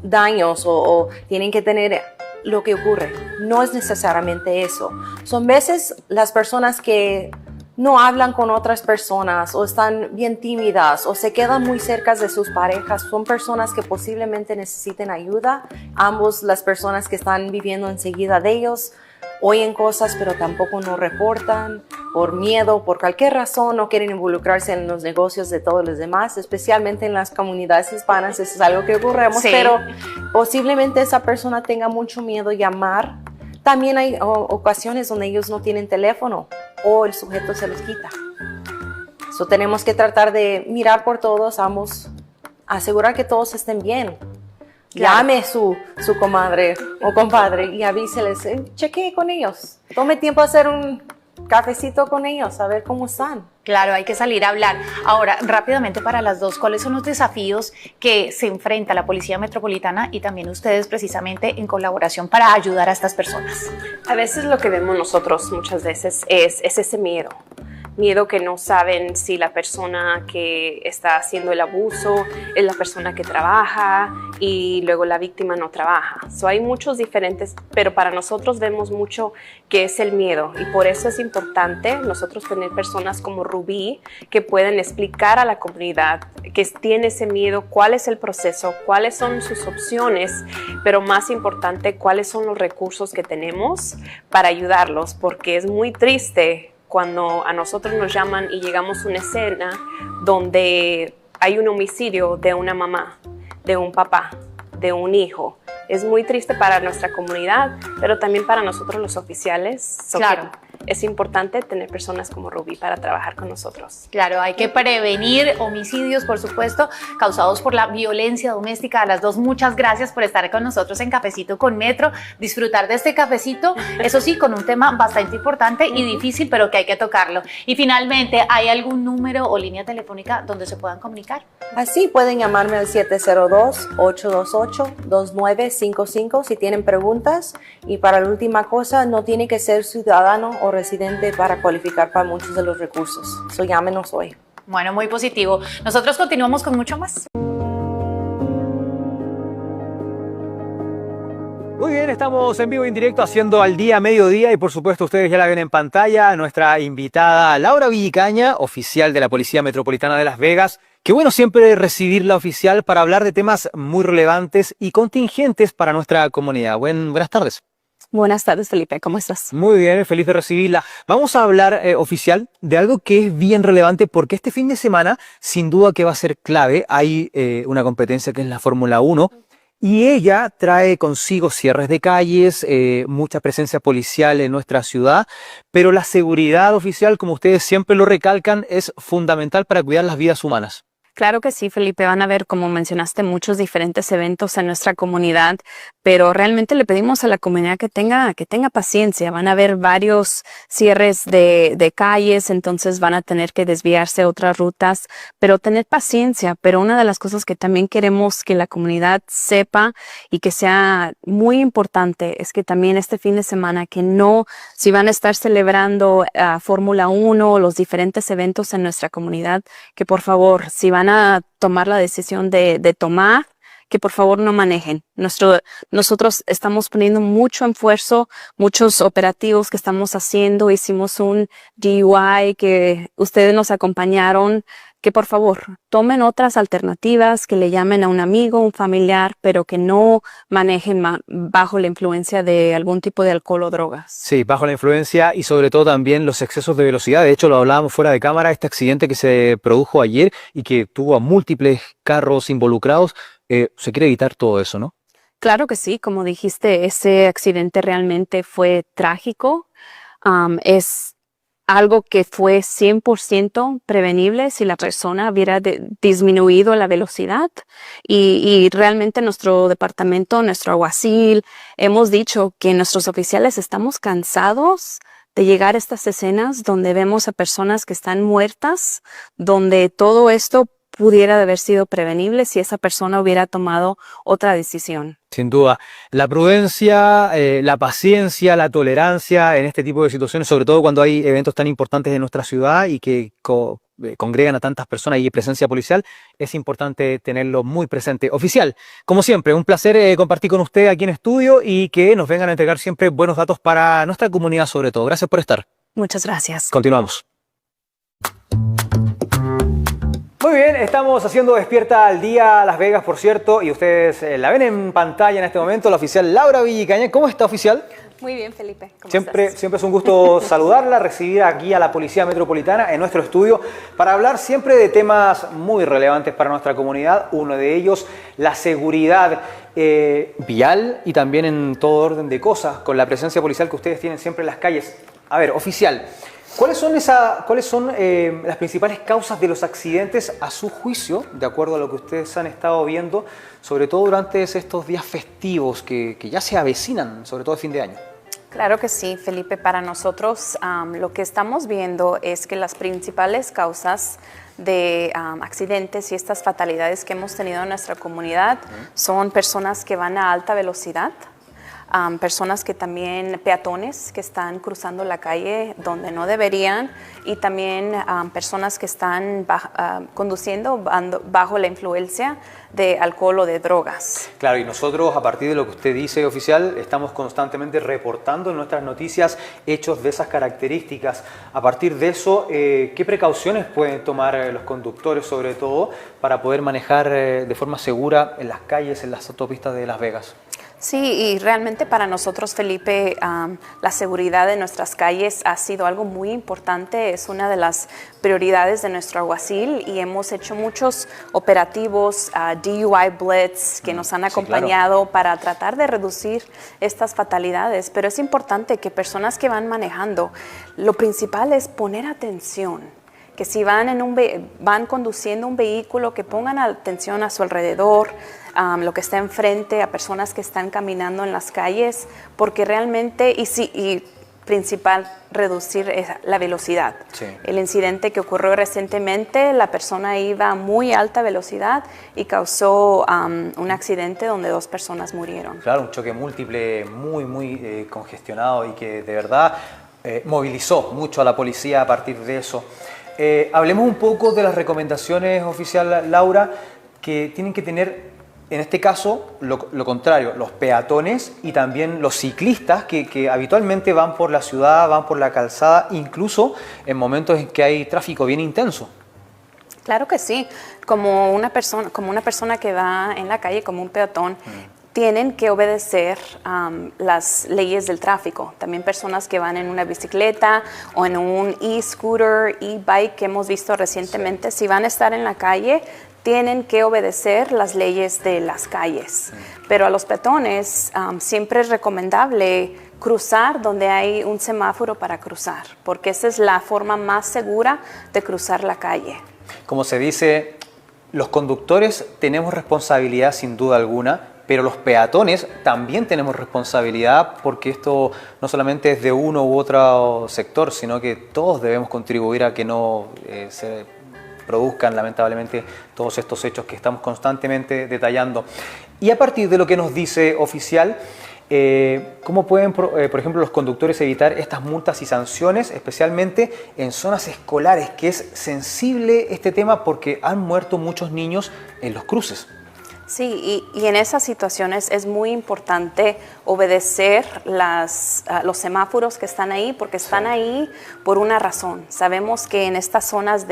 daños o tienen que tener lo que ocurre. No es necesariamente eso. Son veces las personas que no hablan con otras personas o están bien tímidas o se quedan muy cerca de sus parejas, son personas que posiblemente necesiten ayuda. Ambos, las personas que están viviendo enseguida de ellos, oyen cosas pero tampoco no reportan por miedo, por cualquier razón, no quieren involucrarse en los negocios de todos los demás, especialmente en las comunidades hispanas. Eso es algo que ocurremos, sí. Pero posiblemente esa persona tenga mucho miedo a llamar. También hay ocasiones donde ellos no tienen teléfono o el sujeto se los quita. So, tenemos que tratar de mirar por todos, vamos a asegurar que todos estén bien. Claro. Llame su comadre o compadre y avíseles, chequee con ellos, tome tiempo a hacer un cafecito con ellos, a ver cómo están. Claro, hay que salir a hablar. Ahora, rápidamente para las dos, ¿cuáles son los desafíos que se enfrenta la Policía Metropolitana y también ustedes precisamente en colaboración para ayudar a estas personas? A veces lo que vemos nosotros muchas veces es ese miedo que no saben si la persona que está haciendo el abuso es la persona que trabaja y luego la víctima no trabaja. Hay muchos diferentes, pero para nosotros vemos mucho que es el miedo, y por eso es importante nosotros tener personas como Rubí que pueden explicar a la comunidad que tiene ese miedo, cuál es el proceso, cuáles son sus opciones, pero más importante, cuáles son los recursos que tenemos para ayudarlos, porque es muy triste cuando a nosotros nos llaman y llegamos a una escena donde hay un homicidio de una mamá, de un papá, de un hijo. Es muy triste para nuestra comunidad, pero también para nosotros los oficiales. Claro. Es importante tener personas como Rubí para trabajar con nosotros. Claro, hay que prevenir homicidios, por supuesto, causados por la violencia doméstica. A las dos, muchas gracias por estar con nosotros en Cafecito con Metro, disfrutar de este cafecito, eso sí, con un tema bastante importante y difícil, pero que hay que tocarlo. Y finalmente, ¿hay algún número o línea telefónica donde se puedan comunicar? Así, pueden llamarme al 702-828-2955 si tienen preguntas. Y para la última cosa, no tiene que ser ciudadano o residente para cualificar para muchos de los recursos. Llámenos hoy. Bueno, muy positivo. Nosotros continuamos con mucho más. Muy bien, estamos en vivo y en directo haciendo Al Día Mediodía, y por supuesto ustedes ya la ven en pantalla, nuestra invitada Laura Villicaña, oficial de la Policía Metropolitana de Las Vegas. Qué bueno siempre recibirla, oficial, para hablar de temas muy relevantes y contingentes para nuestra comunidad. Buenas tardes. Buenas tardes, Felipe. ¿Cómo estás? Muy bien, feliz de recibirla. Vamos a hablar, oficial, de algo que es bien relevante, porque este fin de semana, sin duda que va a ser clave. Hay una competencia que es la Fórmula 1, y ella trae consigo cierres de calles, mucha presencia policial en nuestra ciudad, pero la seguridad, oficial, como ustedes siempre lo recalcan, es fundamental para cuidar las vidas humanas. Claro que sí, Felipe. Van a ver, como mencionaste, muchos diferentes eventos en nuestra comunidad, pero realmente le pedimos a la comunidad que tenga paciencia. Van a haber varios cierres de calles, entonces van a tener que desviarse a otras rutas, pero tener paciencia. Pero una de las cosas que también queremos que la comunidad sepa y que sea muy importante es que también este fin de semana, que no, si van a estar celebrando Fórmula 1 o los diferentes eventos en nuestra comunidad, que por favor, si van a tomar la decisión de tomar, que por favor no manejen. Nosotros estamos poniendo mucho esfuerzo, muchos operativos que estamos haciendo. Hicimos un DUI que ustedes nos acompañaron. Que por favor tomen otras alternativas, que le llamen a un amigo, un familiar, pero que no manejen bajo la influencia de algún tipo de alcohol o drogas. Sí, bajo la influencia y sobre todo también los excesos de velocidad. De hecho, lo hablábamos fuera de cámara, este accidente que se produjo ayer y que tuvo a múltiples carros involucrados. Se quiere evitar todo eso, ¿no? Claro que sí, como dijiste, ese accidente realmente fue trágico. Es algo que fue 100% prevenible si la persona hubiera disminuido la velocidad. Y realmente nuestro departamento, nuestro alguacil, hemos dicho que nuestros oficiales estamos cansados de llegar a estas escenas donde vemos a personas que están muertas, donde todo esto pudiera haber sido prevenible si esa persona hubiera tomado otra decisión. Sin duda. La prudencia, la paciencia, la tolerancia en este tipo de situaciones, sobre todo cuando hay eventos tan importantes en nuestra ciudad y que congregan a tantas personas y hay presencia policial, es importante tenerlo muy presente. Oficial, como siempre, un placer compartir con usted aquí en estudio y que nos vengan a entregar siempre buenos datos para nuestra comunidad sobre todo. Gracias por estar. Muchas gracias. Continuamos. Muy bien, estamos haciendo Despierta al Día Las Vegas, por cierto, y ustedes la ven en pantalla en este momento, la oficial Laura Villicaña. ¿Cómo está, oficial? Muy bien, Felipe. Siempre es un gusto saludarla, recibir aquí a la Policía Metropolitana en nuestro estudio para hablar siempre de temas muy relevantes para nuestra comunidad. Uno de ellos, la seguridad vial y también en todo orden de cosas, con la presencia policial que ustedes tienen siempre en las calles. A ver, oficial, ¿cuáles son las principales causas de los accidentes a su juicio, de acuerdo a lo que ustedes han estado viendo, sobre todo durante estos días festivos que ya se avecinan, sobre todo el fin de año? Claro que sí, Felipe. Para nosotros lo que estamos viendo es que las principales causas de accidentes y estas fatalidades que hemos tenido en nuestra comunidad son personas que van a alta velocidad, personas que también, peatones que están cruzando la calle donde no deberían y también personas que están conduciendo bajo la influencia de alcohol o de drogas. Claro, y nosotros a partir de lo que usted dice, oficial, estamos constantemente reportando en nuestras noticias hechos de esas características. A partir de eso, ¿qué precauciones pueden tomar los conductores, sobre todo, para poder manejar de forma segura en las calles, en las autopistas de Las Vegas? Sí, y realmente para nosotros, Felipe, la seguridad de nuestras calles ha sido algo muy importante, es una de las prioridades de nuestro alguacil y hemos hecho muchos operativos, DUI Blitz, que nos han acompañado para tratar de reducir estas fatalidades, pero es importante que personas que van manejando, lo principal es poner atención. Que si van conduciendo un vehículo, que pongan atención a su alrededor, lo que está enfrente, a personas que están caminando en las calles, porque realmente, y principal, reducir la velocidad. Sí. El incidente que ocurrió recientemente, la persona iba a muy alta velocidad y causó un accidente donde 2 personas murieron. Claro, un choque múltiple muy congestionado y que de verdad movilizó mucho a la policía a partir de eso. Hablemos un poco de las recomendaciones, oficial Laura, que tienen que tener, en este caso, lo contrario, los peatones y también los ciclistas que habitualmente van por la ciudad, van por la calzada, incluso en momentos en que hay tráfico bien intenso. Claro que sí, como una persona que va en la calle, como un peatón, tienen que obedecer las leyes del tráfico. También personas que van en una bicicleta o en un e-scooter, e-bike que hemos visto recientemente, si van a estar en la calle, tienen que obedecer las leyes de las calles. Pero a los peatones siempre es recomendable cruzar donde hay un semáforo para cruzar, porque esa es la forma más segura de cruzar la calle. Como se dice, Los conductores tenemos responsabilidad sin duda alguna, pero los peatones también tenemos responsabilidad porque esto no solamente es de uno u otro sector, sino que todos debemos contribuir a que no se produzcan lamentablemente todos estos hechos que estamos constantemente detallando. Y a partir de lo que nos dice oficial, ¿cómo pueden, por ejemplo, los conductores evitar estas multas y sanciones, especialmente en zonas escolares, que es sensible este tema porque han muerto muchos niños en los cruces? Sí, y en esas situaciones es muy importante obedecer los semáforos que están ahí, porque están ahí por una razón. Sabemos que en estas zonas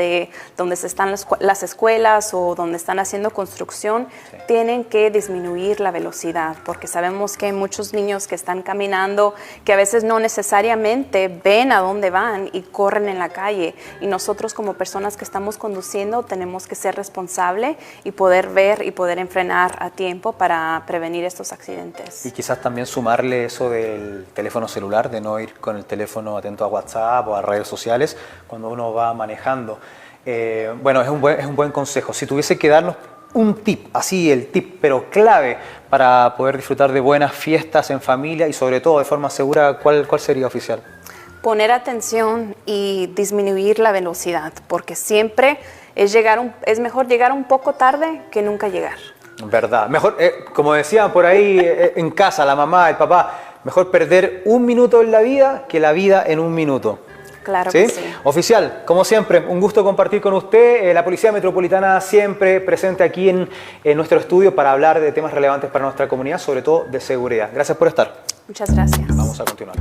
donde están las escuelas o donde están haciendo construcción, tienen que disminuir la velocidad, porque sabemos que hay muchos niños que están caminando, que a veces no necesariamente ven a dónde van y corren en la calle. Y nosotros como personas que estamos conduciendo tenemos que ser responsables y poder ver y poder enfrentar a tiempo para prevenir estos accidentes. Y quizás también sumarle eso del teléfono celular, de no ir con el teléfono atento a WhatsApp o a redes sociales cuando uno va manejando. Bueno, es un buen consejo. Si tuviese que darnos un tip, así el tip, pero clave para poder disfrutar de buenas fiestas en familia y sobre todo de forma segura, ¿cuál sería, oficial? Poner atención y disminuir la velocidad, porque siempre es mejor llegar un poco tarde que nunca llegar. Verdad. Mejor, como decían por ahí en casa, la mamá, el papá, mejor perder un minuto en la vida que la vida en un minuto. Claro que sí. Oficial, como siempre, un gusto compartir con usted. La Policía Metropolitana siempre presente aquí en nuestro estudio para hablar de temas relevantes para nuestra comunidad, sobre todo de seguridad. Gracias por estar. Muchas gracias. Vamos a continuar.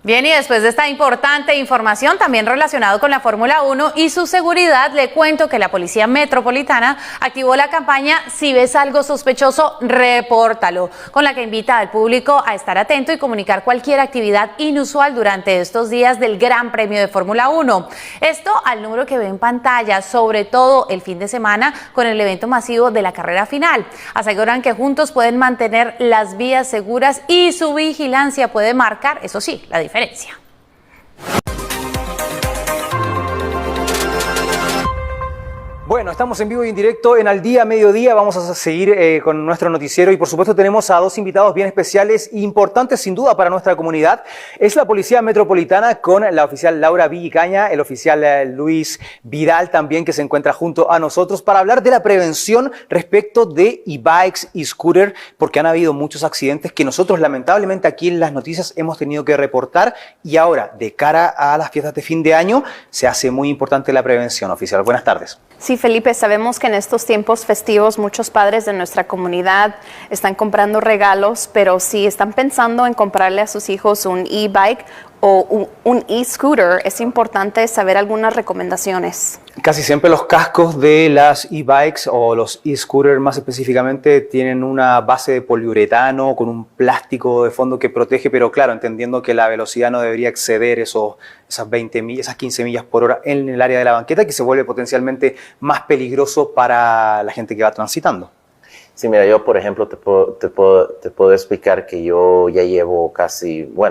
Bien, y después de esta importante información también relacionado con la Fórmula 1 y su seguridad, le cuento que la Policía Metropolitana activó la campaña Si ves algo sospechoso, repórtalo, con la que invita al público a estar atento y comunicar cualquier actividad inusual durante estos días del Gran Premio de Fórmula 1. Esto al número que ve en pantalla, sobre todo el fin de semana con el evento masivo de la carrera final. Aseguran que juntos pueden mantener las vías seguras y su vigilancia puede marcar, eso sí, la diferencia. Bueno, estamos en vivo y en directo en Al Día, Mediodía. Vamos a seguir con nuestro noticiero y por supuesto tenemos a dos invitados bien especiales e importantes sin duda para nuestra comunidad. Es la Policía Metropolitana con la oficial Laura Villicaña, el oficial Luis Vidal también, que se encuentra junto a nosotros para hablar de la prevención respecto de e-bikes y scooter, porque han habido muchos accidentes que nosotros lamentablemente aquí en las noticias hemos tenido que reportar y ahora de cara a las fiestas de fin de año se hace muy importante la prevención. Oficial, buenas tardes. Sí, Felipe, sabemos que en estos tiempos festivos muchos padres de nuestra comunidad están comprando regalos, pero si están pensando en comprarle a sus hijos un e-bike o un e-scooter, es importante saber algunas recomendaciones. Casi siempre los cascos de las e-bikes o los e-scooters más específicamente tienen una base de poliuretano con un plástico de fondo que protege, pero claro, entendiendo que la velocidad no debería exceder esas 15 millas por hora en el área de la banqueta, que se vuelve potencialmente más peligroso para la gente que va transitando. Sí, mira, yo por ejemplo te puedo explicar que yo ya llevo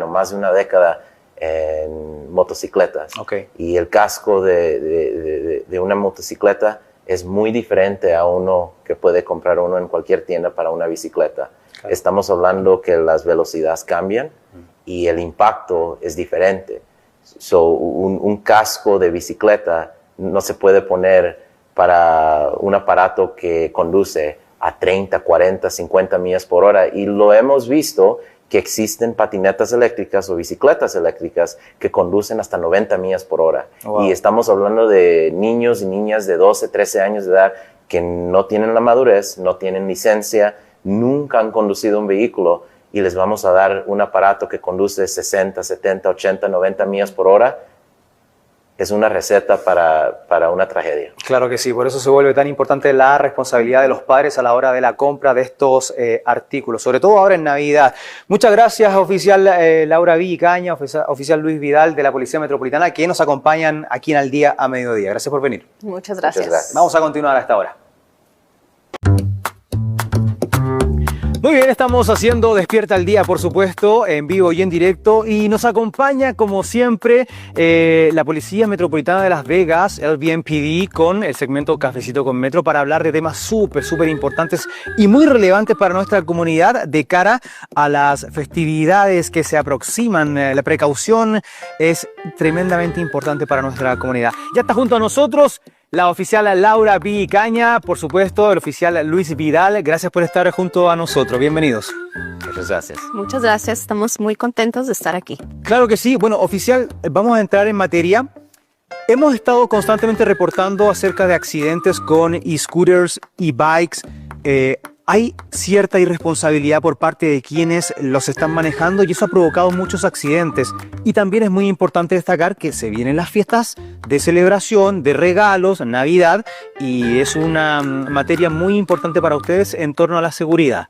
más de una década en motocicletas. Okay. Y el casco de una motocicleta es muy diferente a uno que puede comprar uno en cualquier tienda para una bicicleta. Claro. Estamos hablando que las velocidades cambian y el impacto es diferente. Un casco de bicicleta no se puede poner para un aparato que conduce a 30, 40, 50 millas por hora y lo hemos visto que existen patinetas eléctricas o bicicletas eléctricas que conducen hasta 90 millas por hora. Wow. Y estamos hablando de niños y niñas de 12, 13 años de edad que no tienen la madurez, no tienen licencia, nunca han conducido un vehículo y les vamos a dar un aparato que conduce 60, 70, 80, 90 millas por hora. Es una receta para una tragedia. Claro que sí, por eso se vuelve tan importante la responsabilidad de los padres a la hora de la compra de estos artículos, sobre todo ahora en Navidad. Muchas gracias, oficial Laura Villicaña, oficial Luis Vidal de la Policía Metropolitana, que nos acompañan aquí en Al Día a Mediodía. Gracias por venir. Muchas gracias. Vamos a continuar a esta hora. Muy bien, estamos haciendo Despierta al Día, por supuesto, en vivo y en directo, y nos acompaña, como siempre, la Policía Metropolitana de Las Vegas, el LVMPD, con el segmento Cafecito con Metro para hablar de temas súper importantes y muy relevantes para nuestra comunidad de cara a las festividades que se aproximan. La precaución es tremendamente importante para nuestra comunidad. Ya está junto a nosotros la oficial Laura Caña, por supuesto, el oficial Luis Vidal. Gracias por estar junto a nosotros. Bienvenidos. Muchas gracias. Muchas gracias, estamos muy contentos de estar aquí. Claro que sí. Bueno, oficial, vamos a entrar en materia. Hemos estado constantemente reportando acerca de accidentes con e-scooters y bikes. Hay cierta irresponsabilidad por parte de quienes los están manejando y eso ha provocado muchos accidentes. Y también es muy importante destacar que se vienen las fiestas de celebración, de regalos, Navidad, y es una materia muy importante para ustedes en torno a la seguridad.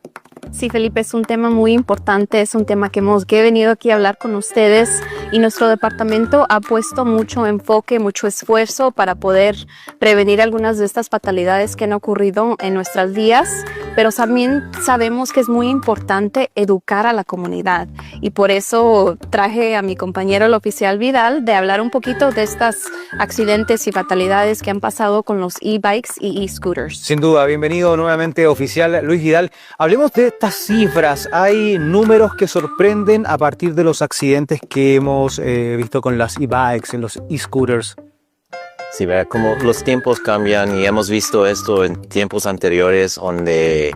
Sí, Felipe, es un tema muy importante, es un tema que he venido aquí a hablar con ustedes y nuestro departamento ha puesto mucho enfoque, mucho esfuerzo para poder prevenir algunas de estas fatalidades que han ocurrido en nuestras vías, pero también sabemos que es muy importante educar a la comunidad y por eso traje a mi compañero el oficial Vidal de hablar un poquito de estos accidentes y fatalidades que han pasado con los e-bikes y e-scooters. Sin duda, bienvenido nuevamente oficial Luis Vidal. Hablemos de estas cifras. Hay números que sorprenden a partir de los accidentes que hemos visto con las e-bikes, en los e-scooters. Sí, vea como los tiempos cambian y hemos visto esto en tiempos anteriores donde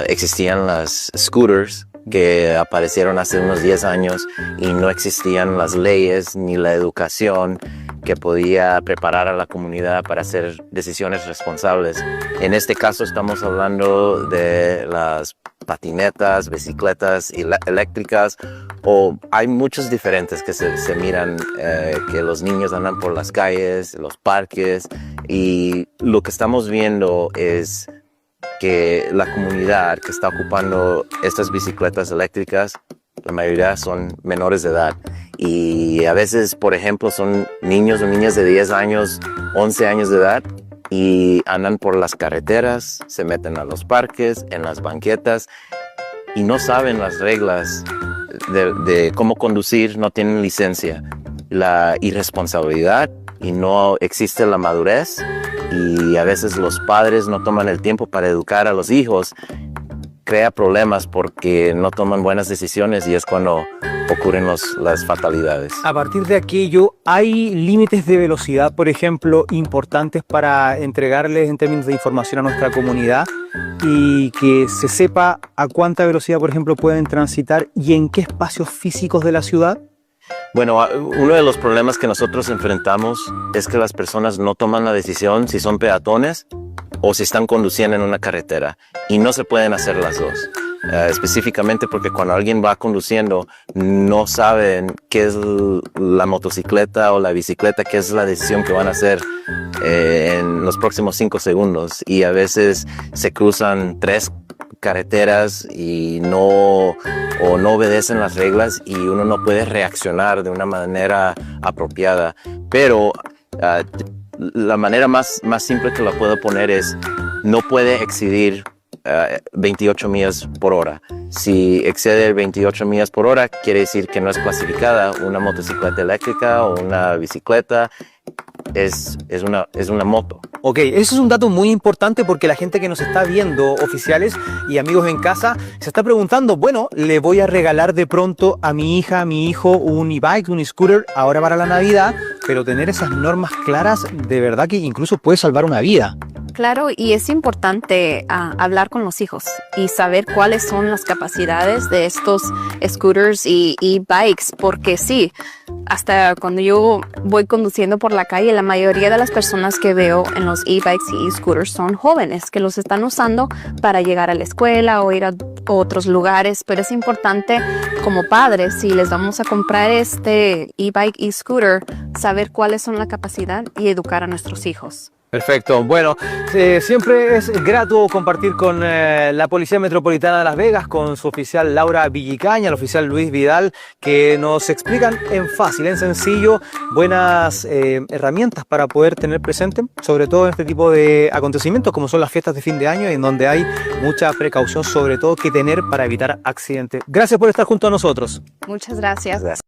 existían las scooters que aparecieron hace unos 10 años y no existían las leyes ni la educación que podía preparar a la comunidad para hacer decisiones responsables. En este caso estamos hablando de las patinetas, bicicletas eléctricas, o hay muchos diferentes que se miran, que los niños andan por las calles, los parques, y lo que estamos viendo es que la comunidad que está ocupando estas bicicletas eléctricas, la mayoría son menores de edad. Y a veces, por ejemplo, son niños o niñas de 10 años, 11 años de edad, y andan por las carreteras, se meten a los parques, en las banquetas, y no saben las reglas de cómo conducir, no tienen licencia. La irresponsabilidad y no existe la madurez, y a veces los padres no toman el tiempo para educar a los hijos, crea problemas porque no toman buenas decisiones y es cuando ocurren las fatalidades. A partir de aquello, ¿hay límites de velocidad, por ejemplo, importantes para entregarles en términos de información a nuestra comunidad y que se sepa a cuánta velocidad, por ejemplo, pueden transitar y en qué espacios físicos de la ciudad? Bueno, uno de los problemas que nosotros enfrentamos es que las personas no toman la decisión si son peatones o si están conduciendo en una carretera, y no se pueden hacer las dos. Específicamente porque cuando alguien va conduciendo no saben qué es la motocicleta o la bicicleta, qué es la decisión que van a hacer en los próximos 5 segundos, y a veces se cruzan 3 carreteras y no obedecen las reglas y uno no puede reaccionar de una manera apropiada. Pero la manera más simple que la puedo poner es no puede excedir 28 millas por hora. Si excede 28 millas por hora, quiere decir que no es clasificada una motocicleta eléctrica o una bicicleta. Es una moto. Ok, eso es un dato muy importante porque la gente que nos está viendo, oficiales y amigos en casa, se está preguntando, bueno, le voy a regalar de pronto a mi hija, a mi hijo un e-bike, un e-scooter ahora para la Navidad, pero tener esas normas claras de verdad que incluso puede salvar una vida. Claro, y es importante hablar con los hijos y saber cuáles son las capacidades de estos scooters y e-bikes, porque sí, hasta cuando yo voy conduciendo por la calle, la mayoría de las personas que veo en los e-bikes y e-scooters son jóvenes que los están usando para llegar a la escuela o ir a otros lugares, pero es importante como padres, si les vamos a comprar este e-bike, e-scooter, saber cuáles son la capacidad y educar a nuestros hijos. Perfecto. Bueno, siempre es grato compartir con la Policía Metropolitana de Las Vegas, con su oficial Laura Villicaña, el oficial Luis Vidal, que nos explican en fácil, en sencillo, buenas herramientas para poder tener presente, sobre todo en este tipo de acontecimientos como son las fiestas de fin de año, en donde hay mucha precaución, sobre todo, que tener para evitar accidentes. Gracias por estar junto a nosotros. Muchas gracias.